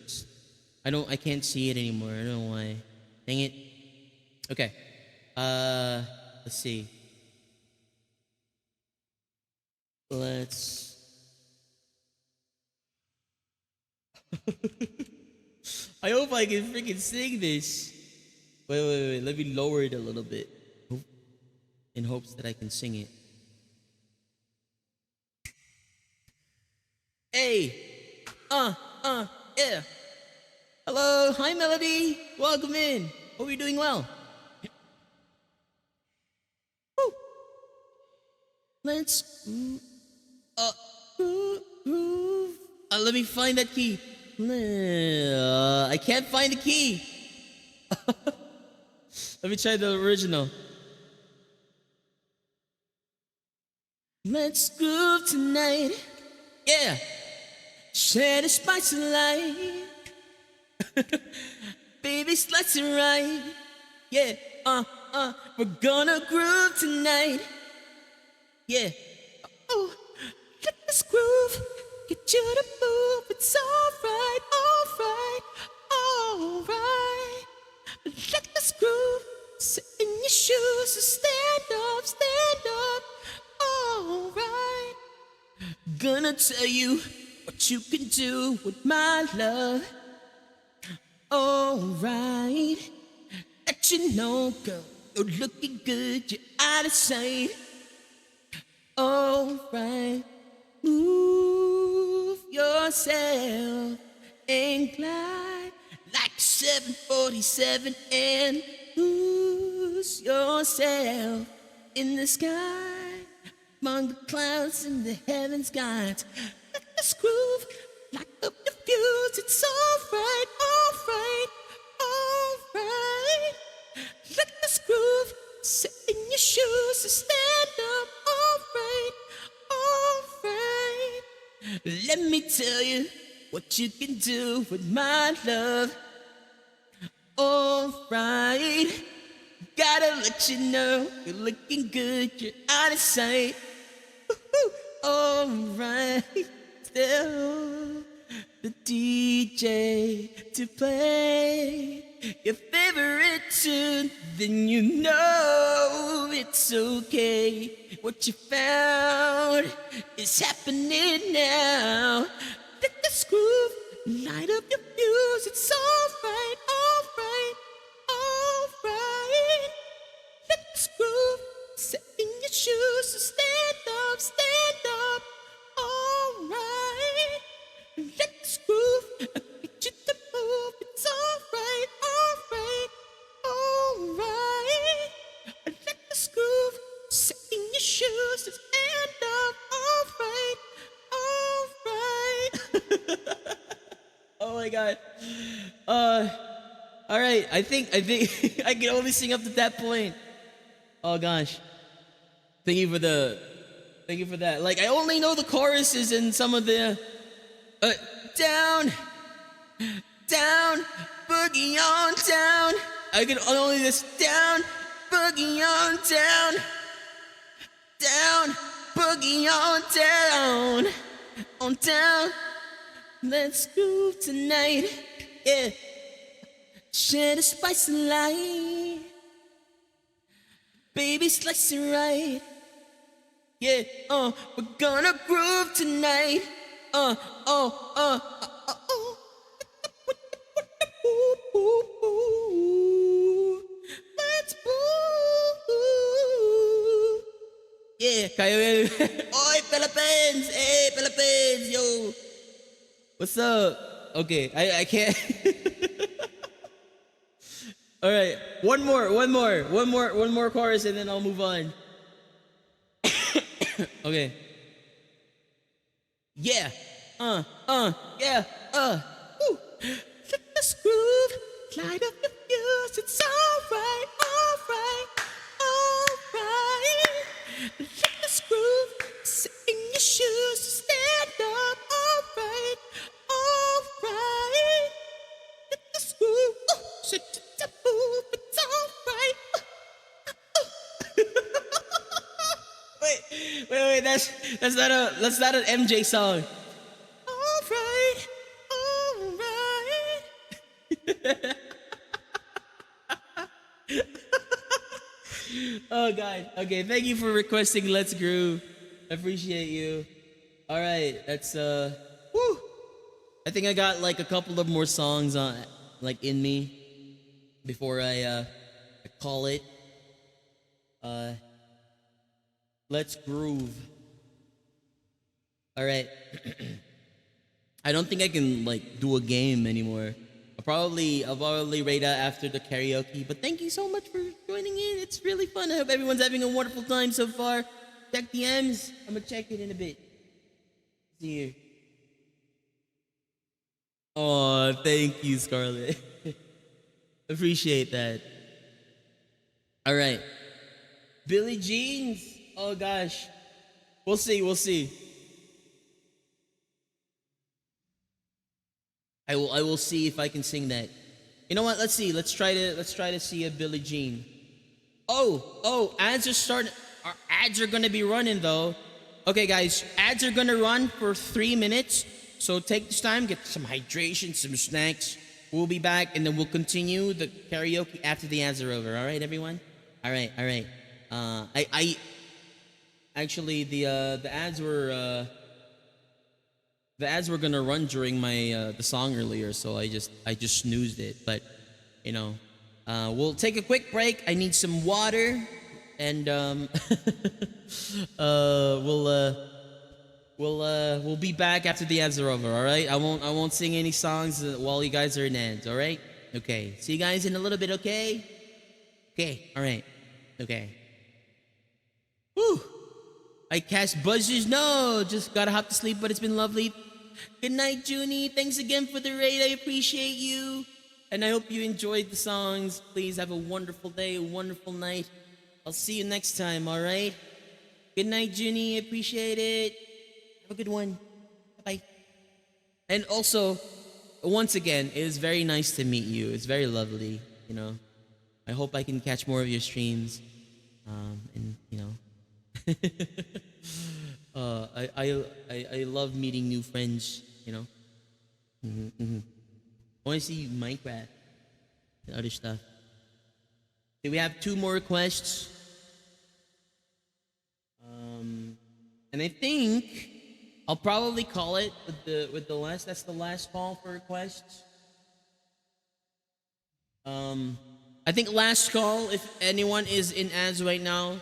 I can't see it anymore. I don't know why. Dang it. Okay. Let's see. Let's I hope I can freaking sing this. Wait. Let me lower it a little bit. In hopes that I can sing it. Hey! Yeah. Hello, hi Melody. Welcome in. Hope you're doing well. Woo. Let's groove. Let me find that key. I can't find the key. Let me try the original. Let's groove tonight. Yeah. Share the spice of life. Baby, let's it right. Yeah. We're gonna groove tonight. Yeah. Oh, let this groove get you to move. It's alright. Let this groove sit in your shoes. So stand up. Alright. Gonna tell you what you can do with my love. Alright. Let you know, girl, you're looking good. You're out of sight. Alright. Move yourself and glide like a 747 and lose yourself in the sky among the clouds in the heavens guides. Let this groove light up your fuse. It's alright, alright, alright. Let this groove set in your shoes and stand up. Alright, alright. Let me tell you what you can do with my love. Alright. Gotta let you know you're looking good, you're out of sight. Alright. Tell the DJ to play your favorite tune, then you know it's okay. What you found is happening now. Let the groove light up your fuse. It's alright, alright, alright. Let the groove set in your shoes. So stand up, alright. Let the groove get you to move. It's alright, alright, alright. Let the groove set in your shoes. So stand up, alright, alright. Oh my god. All right. I think I can only sing up to that point. Oh gosh. Thank you for that. Like I only know the choruses and some of the down, down, boogie on down. I can only this down, boogie on down, down, boogie on down. Let's groove tonight, yeah. Share the spice of light, baby, slice it right, yeah. We're gonna groove tonight, Let's move, yeah. Kayo, oi, Philippines, hey, Philippines, yo. What's up? Okay, I can't. All right, one more chorus, and then I'll move on. Okay. Yeah. Yeah. Woo. Let this groove light up your fuse. It's alright, alright, alright. Let this groove sit in your shoes. Stand up, alright, alright. Let this groove sit to move. It's alright. Wait. That's not an MJ song. Alright, alright. Oh god. Okay, thank you for requesting Let's Groove. I appreciate you. Alright, that's woo. I think I got like a couple of more songs on like in me before I call it. Let's groove. All right. I don't think I can like do a game anymore. I'll probably rate out after the karaoke. But thank you so much for joining in. It's really fun. I hope everyone's having a wonderful time so far. Check the M's. I'm gonna check it in a bit. See you. Oh, thank you, Scarlett. Appreciate that. All right. Billie Jean's. Oh gosh. We'll see. I will see if I can sing that. You know what? Let's see. Let's try to see a Billie Jean. Oh, ads are starting. Our ads are gonna be running though. Okay guys, ads are gonna run for 3 minutes. So take this time, get some hydration, some snacks. We'll be back and then we'll continue the karaoke after the ads are over. All right, everyone? All right. I actually the ads were gonna run during my the song earlier, so I just snoozed it. But you know, we'll take a quick break. I need some water, and We'll be back after the ads are over. All right. I won't sing any songs while you guys are in ads. All right. Okay. See you guys in a little bit. Okay. Okay. All right. Okay. Whew. I cast buzzers. No, just gotta hop to sleep, but it's been lovely. Good night, Junie. Thanks again for the raid. I appreciate you. And I hope you enjoyed the songs. Please have a wonderful day, a wonderful night. I'll see you next time, all right? Good night, Junie. Appreciate it. Have a good one. Bye bye. And also, once again, it is very nice to meet you. It's very lovely, you know. I hope I can catch more of your streams. And, you know, I love meeting new friends. You know, I want to see Minecraft and other stuff. Okay, we have two more requests, and I think I'll probably call it with the last. That's the last call for requests. I think last call. If anyone is in ads right now,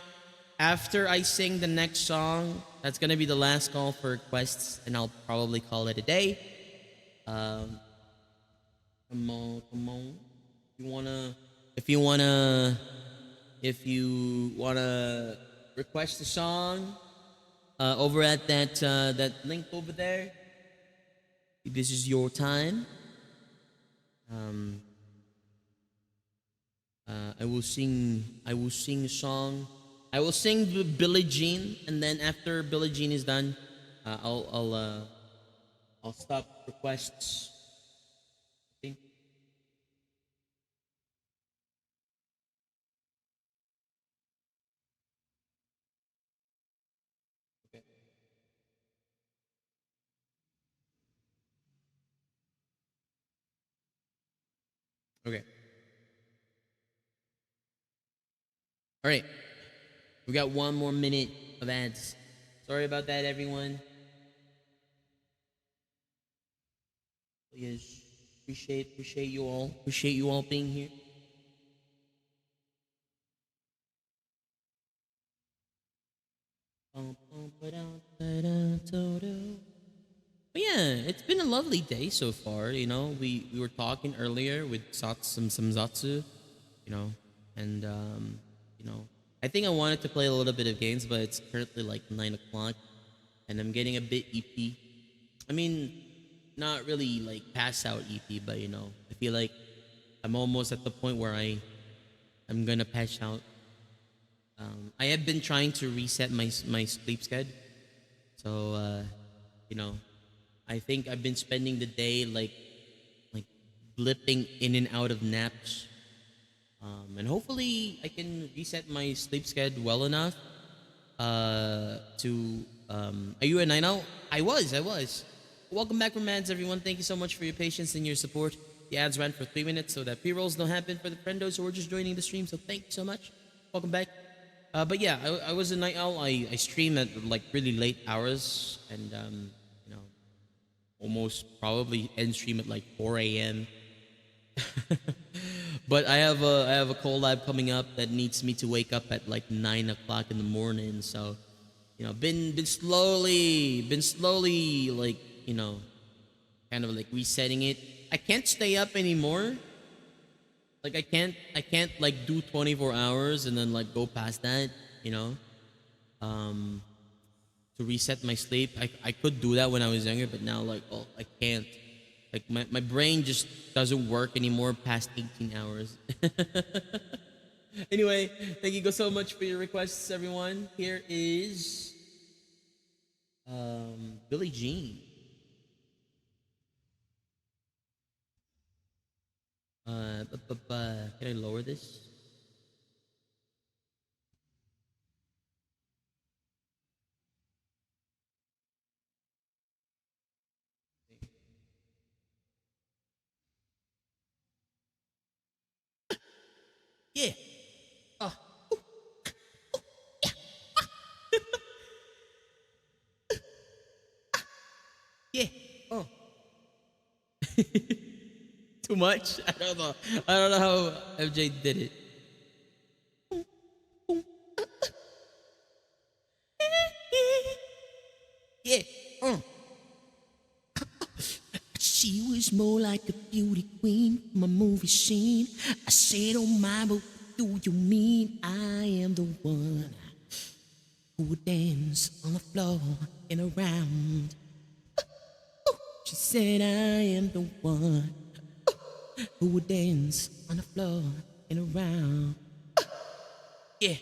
after I sing the next song, that's gonna be the last call for requests, and I'll probably call it a day. Um, come on, come on. If you wanna, if you wanna, if you wanna request a song, over at that link over there. This is your time. Um, I will sing. I will sing a song. I will sing Billie Jean, and then after Billie Jean is done, I'll stop requests. Okay. Okay. Okay. All right. We got one more minute of ads. Sorry about that, everyone. Yes. Appreciate you all. Appreciate you all being here. But yeah, it's been a lovely day so far. You know, we were talking earlier with some Zatsu, you know, and you know, I think I wanted to play a little bit of games, but it's currently like 9 o'clock, and I'm getting a bit EP. I mean, not really like pass out EP, but you know, I feel like I'm almost at the point where I'm gonna pass out. I have been trying to reset my sleep schedule, so you know, I think I've been spending the day like blipping in and out of naps, and hopefully I can reset my sleep schedule well enough to are you a 9 I was. Welcome back from ads, everyone. Thank you so much for your patience and your support. The ads ran for 3 minutes so that pre-rolls don't happen for the friendos who are just joining the stream, so thank you so much. Welcome back. But yeah, I was a night owl. I stream at like really late hours, and you know, almost probably end stream at like 4 a.m. But I have a collab coming up that needs me to wake up at like 9 o'clock in the morning. So, you know, been slowly like, you know, kind of like resetting it. I can't stay up anymore. Like I can't like do 24 hours and then like go past that. You know, um, to reset my sleep. I could do that when I was younger, but now like, oh, I can't. Like my brain just doesn't work anymore past 18 hours. Anyway, thank you so much for your requests, everyone. Here is Billie Jean. Can I lower this? Yeah. Oh, yeah. Oh, too much? I don't know. I don't know how FJ did it. Yeah. more like a beauty queen from a movie scene. I say don't mind, but what do you mean? I am the one who would dance on the floor and around. She said I am the one who would dance on the floor and around. Yeah.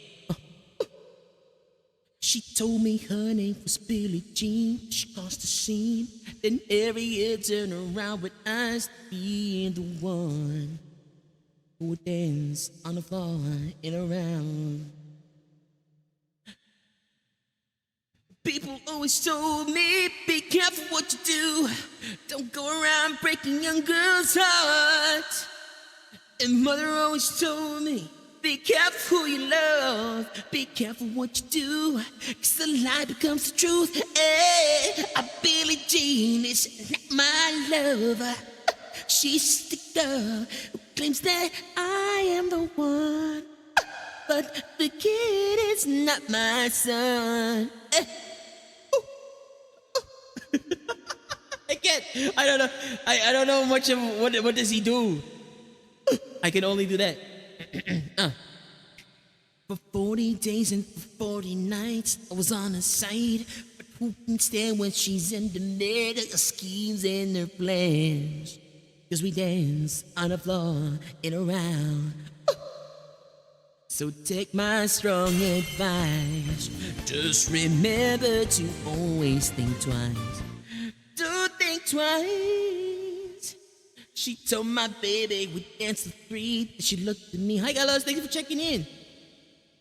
She told me her name was Billie Jean. She caused a scene. Then every year turned around with eyes being the one who would dance on the floor and around. People always told me, be careful what you do. Don't go around breaking young girls' hearts. And mother always told me, be careful who you love. Be careful what you do, 'cause the lie becomes the truth. Hey, Billie Jean is not my lover. She's the girl who claims that I am the one. But the kid is not my son. I can't. I don't know. I don't know much of what does he do. I can only do that. For 40 days and for 40 nights, I was on her side. But who can stand when she's in the middle of schemes and her plans? 'Cause we dance on the floor and around. So take my strong advice. Just remember to always think twice. Do think twice. She told my baby we danced to 3. Then she looked at me. Hi, Carlos. Thank you for checking in.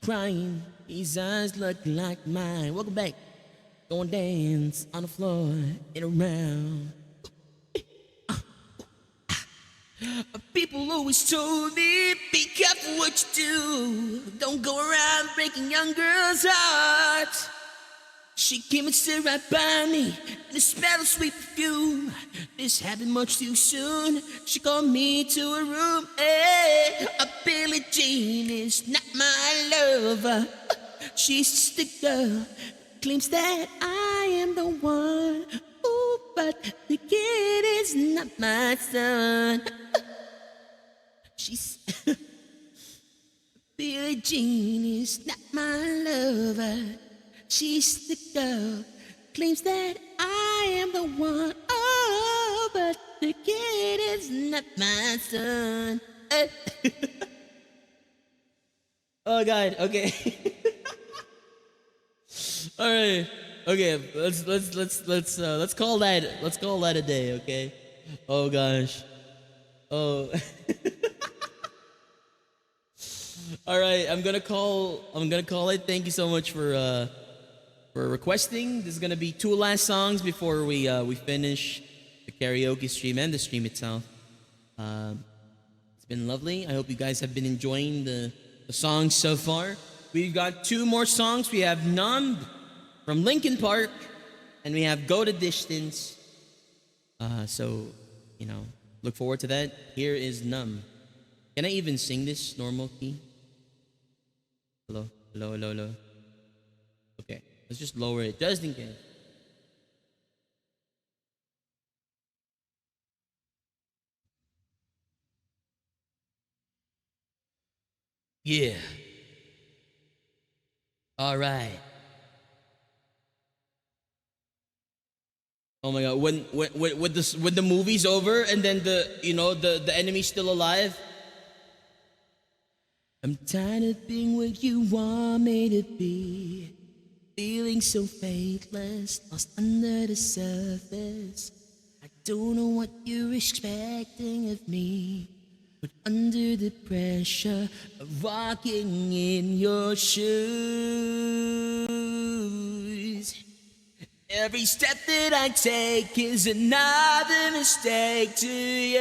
Crying. His eyes look like mine. Welcome back. Go and dance on the floor and around. People always told me, be careful what you do. Don't go around breaking young girls' hearts. She came and stood right by me, and the smell of sweet perfume. This happened much too soon. She called me to her room. Hey, Billie Jean is not my lover. She's the girl who claims that I am the one. Ooh, but the kid is not my son. She's Billie Jean is not my lover. She's the girl claims that I am the one. Oh, but the kid is not my son. Oh God. Okay. All right. Okay. Let's call that a day. Okay. Oh gosh. Oh. All right. I'm gonna call it. Thank you so much for requesting. This is gonna be 2 last songs before we finish the karaoke stream and the stream itself. It's been lovely. I hope you guys have been enjoying the songs so far. We've got 2 more songs. We have Numb from Linkin Park, and we have Go the Distance. So, look forward to that. Here is Numb. Can I even sing this normal key? Hello, hello, hello, hello. Okay, let's just lower it just in case. Yeah. All right. Oh my God! When the movie's over and then the enemy's still alive. I'm tired of being where you want me to be, feeling so faithless, lost under the surface. I don't know what you're expecting of me, but under the pressure of walking in your shoes, every step that I take is another mistake to you.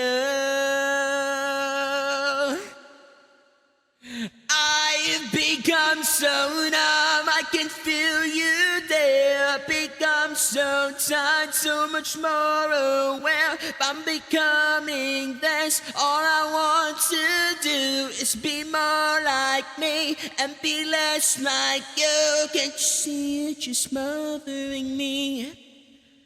I've become so numb, I can feel you there. I've become so tired, so much more aware. I'm becoming this. All I want to do is be more like me and be less like you. Can't you see it? You're smothering me.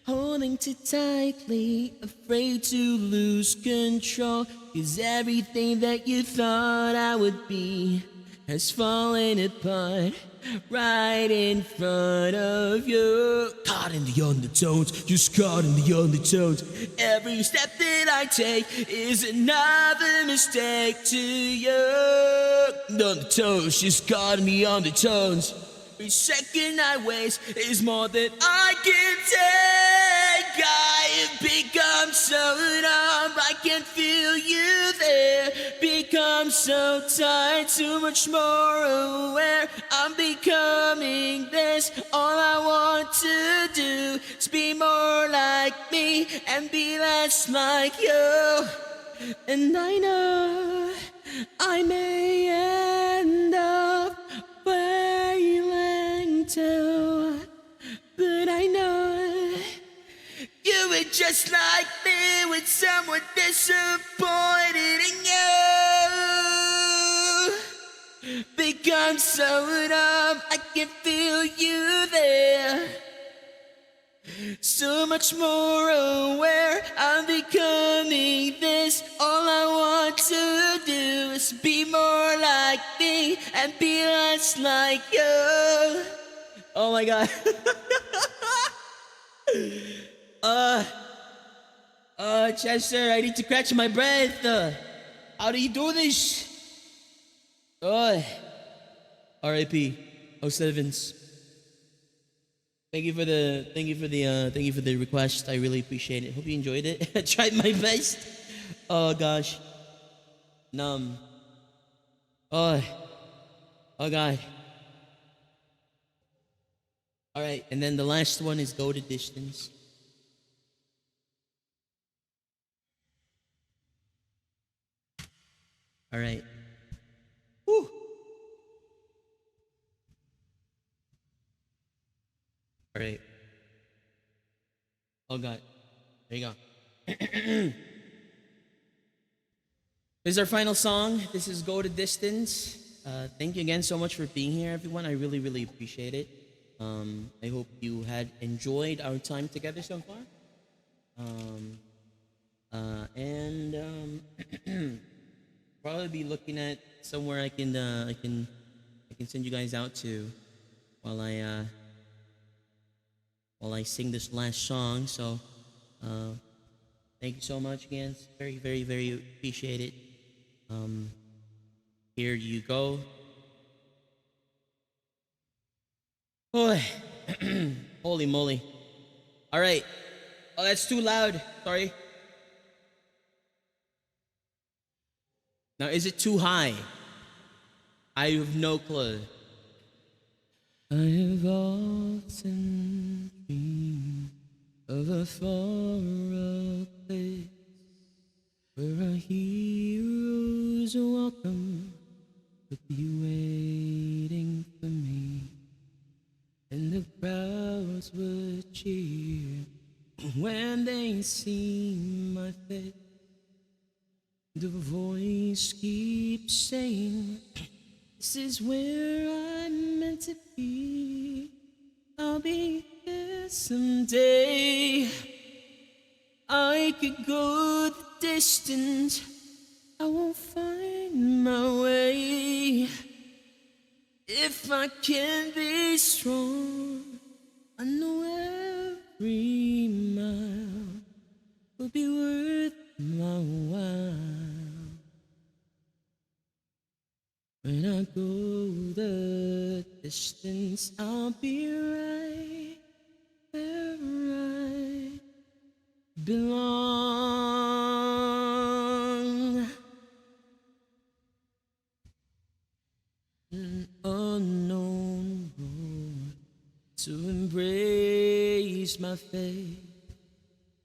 Holding too tightly, afraid to lose control. 'Cause everything that you thought I would be has fallen apart right in front of you. Caught in the undertones, just caught in the undertones. Every step that I take is another mistake to you. Undertones, just caught in the undertones. Each second I waste is more than I can take. I have become so numb, I can feel you there. Become so tired, too much more aware. I'm becoming this. All I want to do is be more like me and be less like you. And I know I may end up failing too, but I know you were just like me when someone disappointed in you. Become so numb, I can feel you there. So much more aware, I'm becoming this. All I want to do is be more like me and be less like you. Oh my god. Chester, I need to catch my breath. How do you do this? R.I.P. O'Sullivans. Thank you for the request. I really appreciate it. Hope you enjoyed it. I tried my best. Oh gosh. Numb. Oh. Oh god. All right, and then the last one is go to distance. All right. Woo. All right. Oh god. There you go. This is our final song. This is Go to Distance. Thank you again so much for being here, everyone. I really, really appreciate it. I hope you had enjoyed our time together so far. And probably be looking at somewhere I can send you guys out to while I sing this last song. So thank you so much again. It's very, very, very appreciate it. Here you go. Boy, holy moly! All right. Oh, that's too loud. Sorry. Now, is it too high? I have no clue. I have often dreamed of a far-off place where our heroes welcome would be waiting for me, and the crowds would cheer when they see my face. The voice keeps saying, this is where I'm meant to be. I'll be there someday. I could go the distance, I won't find my way. If I can be strong, I know every mile will be worth my while. When I go the distance, I'll be right where I belong. An unknown road to embrace my faith.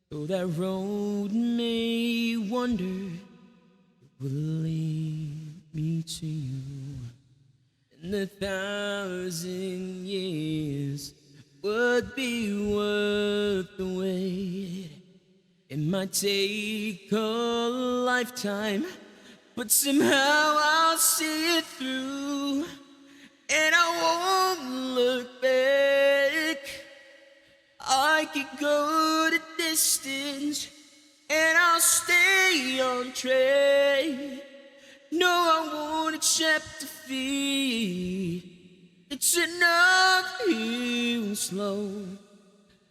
Though that road may wander, it will lead me to you. And 1,000 years would be worth the wait. It might take a lifetime, but somehow I'll see it through, and I won't look back. I could go accept defeat. It's enough here slow,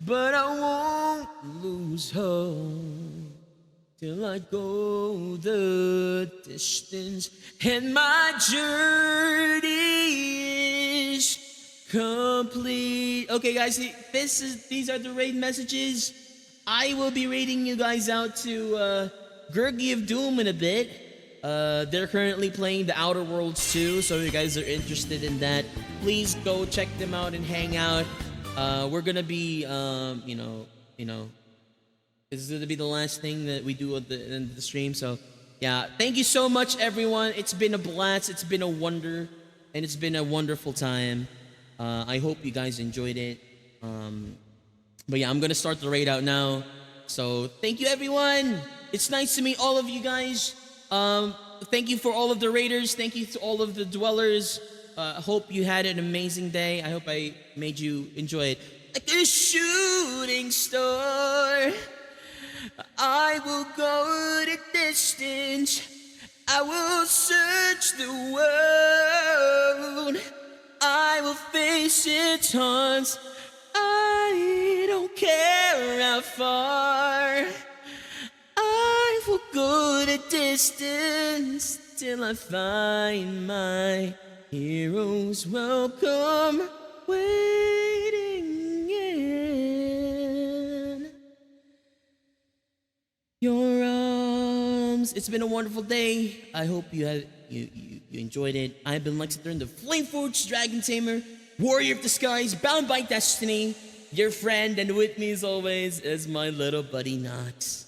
but I won't lose hope till I go the distance and my journey is complete. Okay, guys, these are the raid messages. I will be raiding you guys out to Gurgi of Doom in a bit. They're currently playing the Outer Worlds 2, so if you guys are interested in that, please go check them out and hang out. We're gonna be, this is gonna be the last thing that we do at the end of the stream. So, yeah, thank you so much, everyone. It's been a blast. It's been a wonder, and it's been a wonderful time. I hope you guys enjoyed it. But yeah, I'm gonna start the raid out now. So thank you, everyone. It's nice to meet all of you guys. Thank you for all of the raiders. Thank you to all of the dwellers. I hope you had an amazing day. I hope I made you enjoy it. Like a shooting star, I will go the distance. I will search the world. I will face its haunts. I don't care how far. I will go the distance till I find my heroes welcome waiting in your arms. It's been a wonderful day. I hope you enjoyed it. I've been Lexington, the Flameforged Dragon Tamer, Warrior of the Skies, bound by destiny, your friend, and with me as always is my little buddy Nox.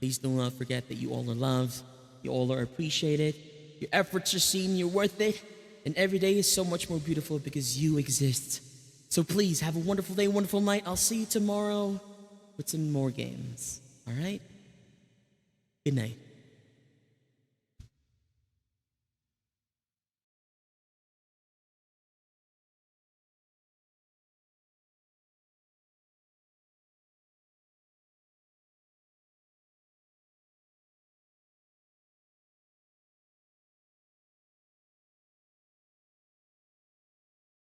Please do not forget that you all are loved, you all are appreciated, your efforts are seen, you're worth it, and every day is so much more beautiful because you exist. So please have a wonderful day, wonderful night. I'll see you tomorrow with some more games. All right? Good night.